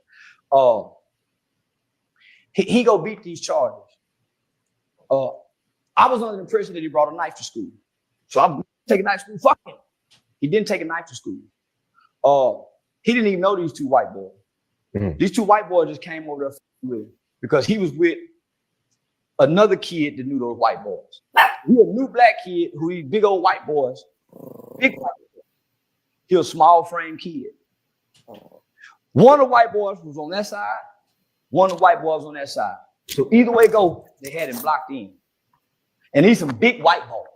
He go beat these charges. I was under the impression that he brought a knife to school. So I'm taking a knife to school. Fuck him. He didn't take a knife to school. He didn't even know these two white boys. Mm-hmm. These two white boys just came over there with him because he was with another kid that knew those white boys. He a new black kid who these big old white boys, big white boys. He a small frame kid. One of the white boys was on that side, one of the white boys on that side. So either way go, they had him blocked in. And these some big white boys.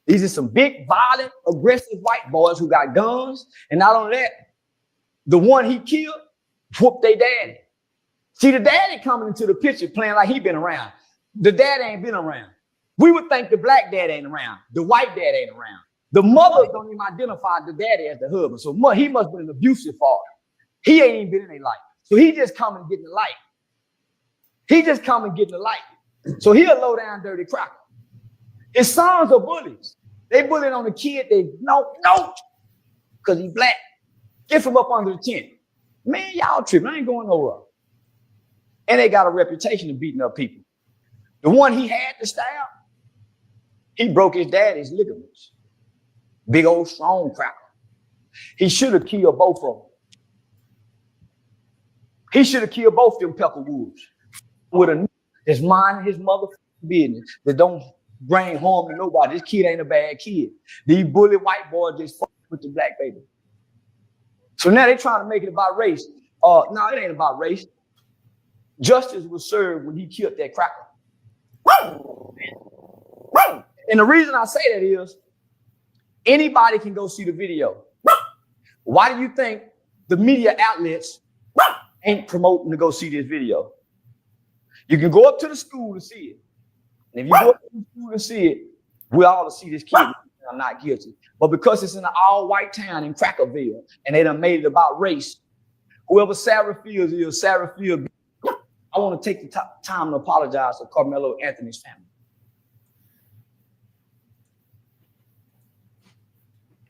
These are some big, violent, aggressive white boys who got guns. And not only that, the one he killed whooped their daddy. See, the daddy coming into the picture playing like he been around. The dad ain't been around. We would think the black dad ain't around. The white dad ain't around. The mothers don't even identify the daddy as the husband. So he must have been an abusive father. He ain't even been in their life. So he just come and getting the light. He just come and getting the light. So he a low down dirty cracker. His sons are bullies. They bullying on the kid. They no, because he black. Get from up under the tent. Man, y'all tripping. I ain't going nowhere. And they got a reputation of beating up people. The one he had to stab, he broke his daddy's ligaments. Big old strong cracker. He should have killed both of them. He should have killed both them Peckerwoods with a that's minding his motherfucking business that don't bring harm to nobody. This kid ain't a bad kid. These bully white boys just fuck with the black baby. So now they trying to make it about race. No, it ain't about race. Justice was served when he killed that cracker. And the reason I say that is anybody can go see the video. Why do you think the media outlets ain't promoting to go see this video? You can go up to the school to see it. And if you go up to the school to see it, we all to see this kid. I'm not guilty. But because it's in an all-white town in Crackerville, and they done made it about race, whoever Sarah Fields is, Sarah Fields. I want to take the time to apologize to Carmelo Anthony's family.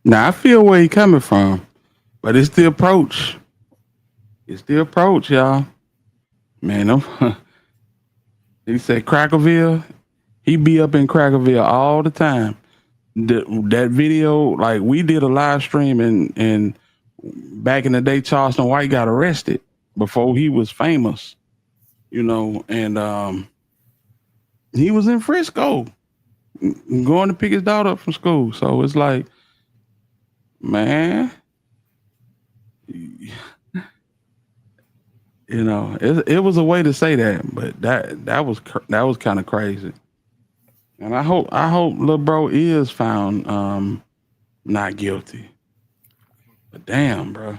Now I feel where he coming from, but it's the approach. It's the approach, y'all. Man, he said Crackerville. He be up in Crackerville all the time. That video, like we did a live stream and back in the day, Charleston White got arrested before he was famous, and he was in Frisco going to pick his daughter up from school. So it's like, man, it was a way to say that, but that was kind of crazy. And I hope little bro is found not guilty. But damn, bro,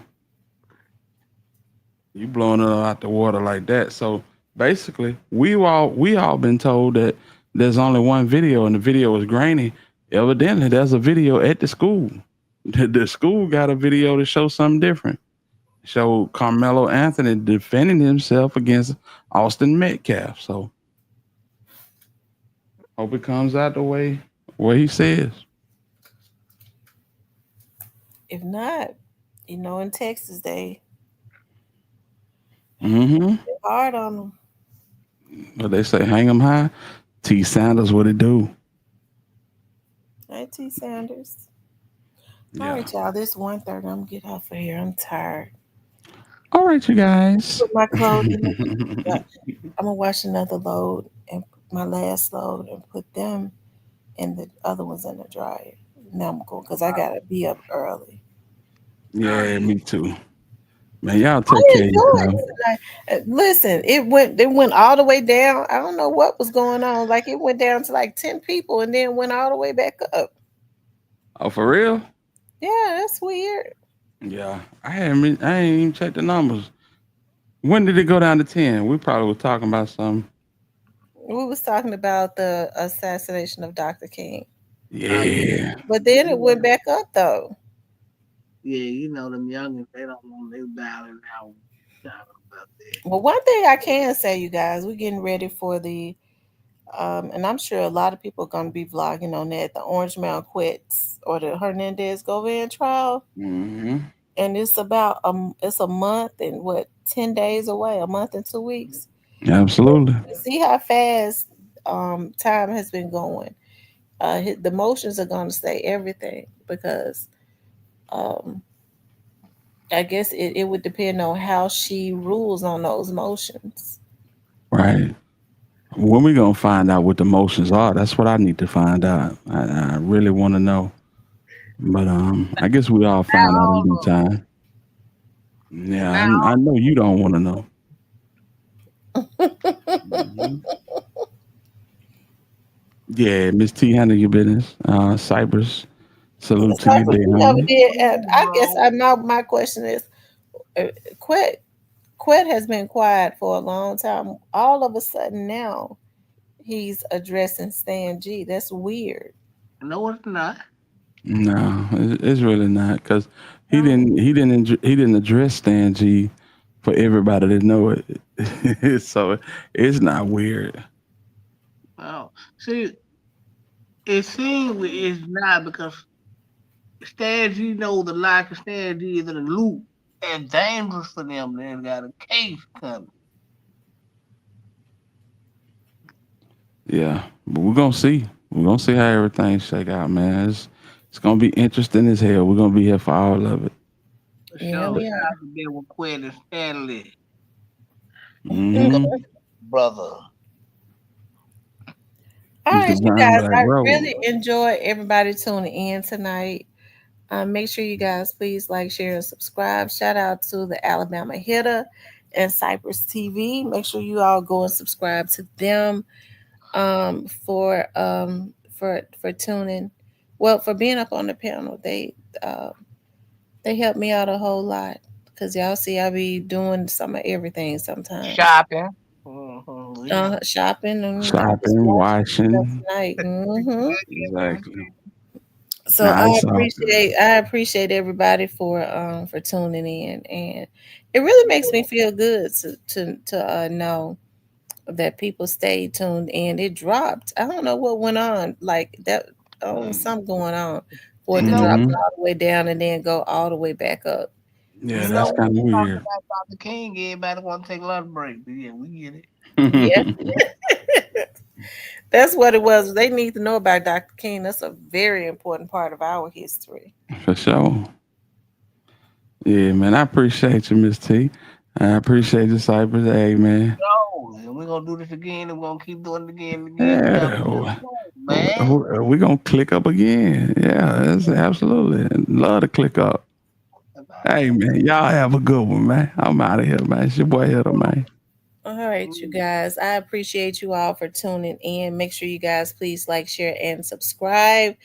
you blowing it out the water like that. So basically, we all been told that there's only one video, and the video is grainy. Evidently, there's a video at the school. The school got a video to show something different. Show Carmelo Anthony defending himself against Austin Metcalf. So hope it comes out the way what he says. If not, in Texas they're hard on them. But they say hang 'em high. T. Sanders, what it do? Hey, T. Sanders. All Yeah. right, y'all. This 1:30. I'm gonna get off of here. I'm tired. All right, you guys. Put my clothes in the I'm gonna wash another load and put my last load and put them and the other ones in the dryer. Now I'm going because I gotta be up early. Oh Yeah, yeah. me too. Man, y'all take I care of enjoyed yourself. it tonight. Listen, it went all the way down. I don't know what was going on. Like it went down to like 10 people and then went all the way back up. Oh, for real? Yeah, that's weird. Yeah. I ain't even checked the numbers. When did it go down to 10? We probably were talking about something. We was talking about the assassination of Dr. King, Oh yeah. Yeah. but then You it know went them. back up though. Yeah, you know them youngins. They don't want they dialing out. Dialing about Well, one thing I can say, you guys, we're getting ready for the and I'm sure a lot of people are going to be vlogging on that, the Orange Mountain Quits or the Hernandez Govan trial. Hmm. And it's a month and what, 10 days away, a month and 2 weeks. Absolutely. See how fast time has been going. The motions are going to say everything because um, I guess it would depend on how she rules on those motions. Right. When we gonna find out what the motions are? That's what I need to find out. I really want to know. But I guess we all find out in due all of time. them. And Yeah, now I know you don't want to know. Hmm. Yeah, Miss T, handle your business. Cypress, salute to you, Cypress, big you never homie. did. I guess bro. my question is, uh, Quet Quet has been quiet for a long time. All of a sudden now, he's addressing Stan G. That's weird. No, it's not. No, it's really not because No. he didn't address Stan G for everybody to know it. So it's not weird. Oh, see, it seems it's not because Stan G knows the lack of Stan G is in the loop and dangerous for them. They got a case coming. Yeah, but we're gonna see. We're gonna see how everything shake out, man. It's gonna be interesting as hell. We're gonna be here for all of it. For Yeah, sure. we Shout are. out to them with Quinn and Stanley. They gonna Hmm. be brother. All right, Mr. you John guys. Black I Road. really enjoy everybody tuning in tonight. Make sure you guys please like, share, and subscribe. Shout out to the Alabama Hitter and Cypress TV. Make sure you all go and subscribe to them for tuning. Well, for being up on the panel, they help me out a whole lot because y'all see I be doing some of everything sometimes. Shopping. Mm-hmm. Yeah. Shopping and I was Shopping, watching stuff washing. tonight. Exactly. So Nice. All good. I appreciate everybody for tuning in, and it really makes me feel good to know that people stayed tuned in. It dropped. I don't know what went on. Like that, oh, something going on for it You to know, drop Hmm. all the way down and then go all the way back up. Yeah, you know that's So when kind we of talk weird. about Dr. King, everybody want to take a lunch break. But yeah, we get it. yeah, that's what it was. They need to know about Dr. King. That's a very important part of our history. For sure. Yeah, man. I appreciate you, Miss T. I appreciate you, Cypress. Hey, man. No, and we're gonna do this again, and we're gonna keep doing it again and again. We got Yeah, plenty more, man. we gonna click up again. Yeah, that's absolutely love to click up. Hey, man, y'all have a good one, man. I'm out of here, man. It's your boy Hitter, man. All right, you guys. I appreciate you all for tuning in. Make sure you guys please like, share, and subscribe.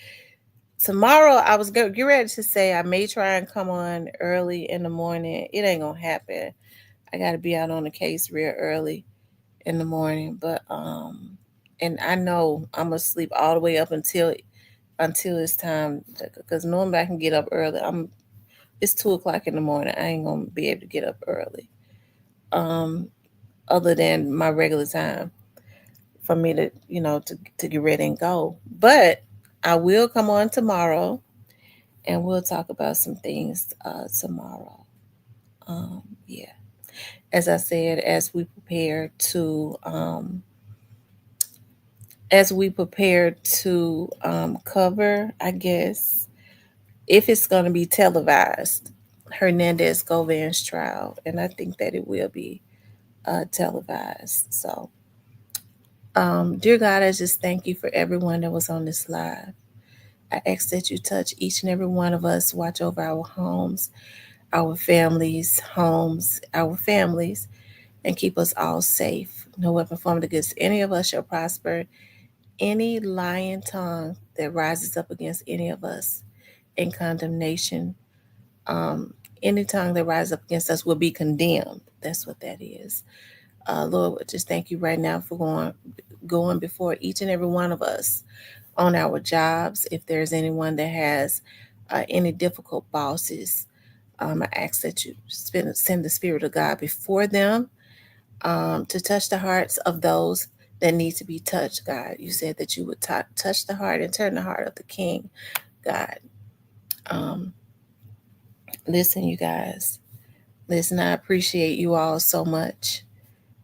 Tomorrow, I was get ready to say I may try and come on early in the morning. It ain't gonna happen. I got to be out on the case real early in the morning, but and I know I'm gonna sleep all the way up until it's time because normally I can get up early. It's 2 o'clock in the morning. I ain't gonna be able to get up early. Um, other than my regular time for me to to get ready and go. But I will come on tomorrow and we'll talk about some things tomorrow. Yeah, as I said, as we prepare to cover, I guess if it's going to be televised, Hernandez Govan's trial, and I think that it will be televised. So, dear God, I just thank you for everyone that was on this live. I ask that you touch each and every one of us, watch over our homes, our families, homes, our families, and keep us all safe. No weapon formed against any of us shall prosper. Any lying tongue that rises up against any of us in condemnation, um, any tongue that rises up against us will be condemned. That's what that is. Lord, we just thank you right now for going before each and every one of us on our jobs. If there's anyone that has any difficult bosses, I ask that you send the Spirit of God before them to touch the hearts of those that need to be touched, God. You said that you would touch the heart and turn the heart of the King, God. Um, listen, you guys. Listen, I appreciate you all so much.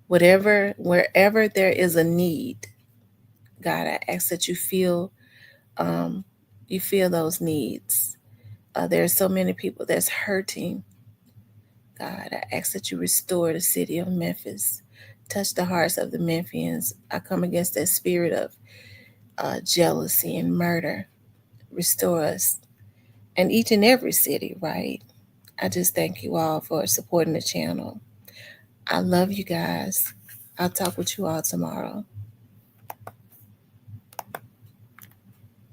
Wherever there is a need, God, I ask that um, you feel those needs. There are so many people that's hurting. God, I ask that you restore the city of Memphis. Touch the hearts of the Memphians. I come against that spirit of jealousy and murder. Restore us and each and every city, right? I just thank you all for supporting the channel. I love you guys. I'll talk with you all tomorrow.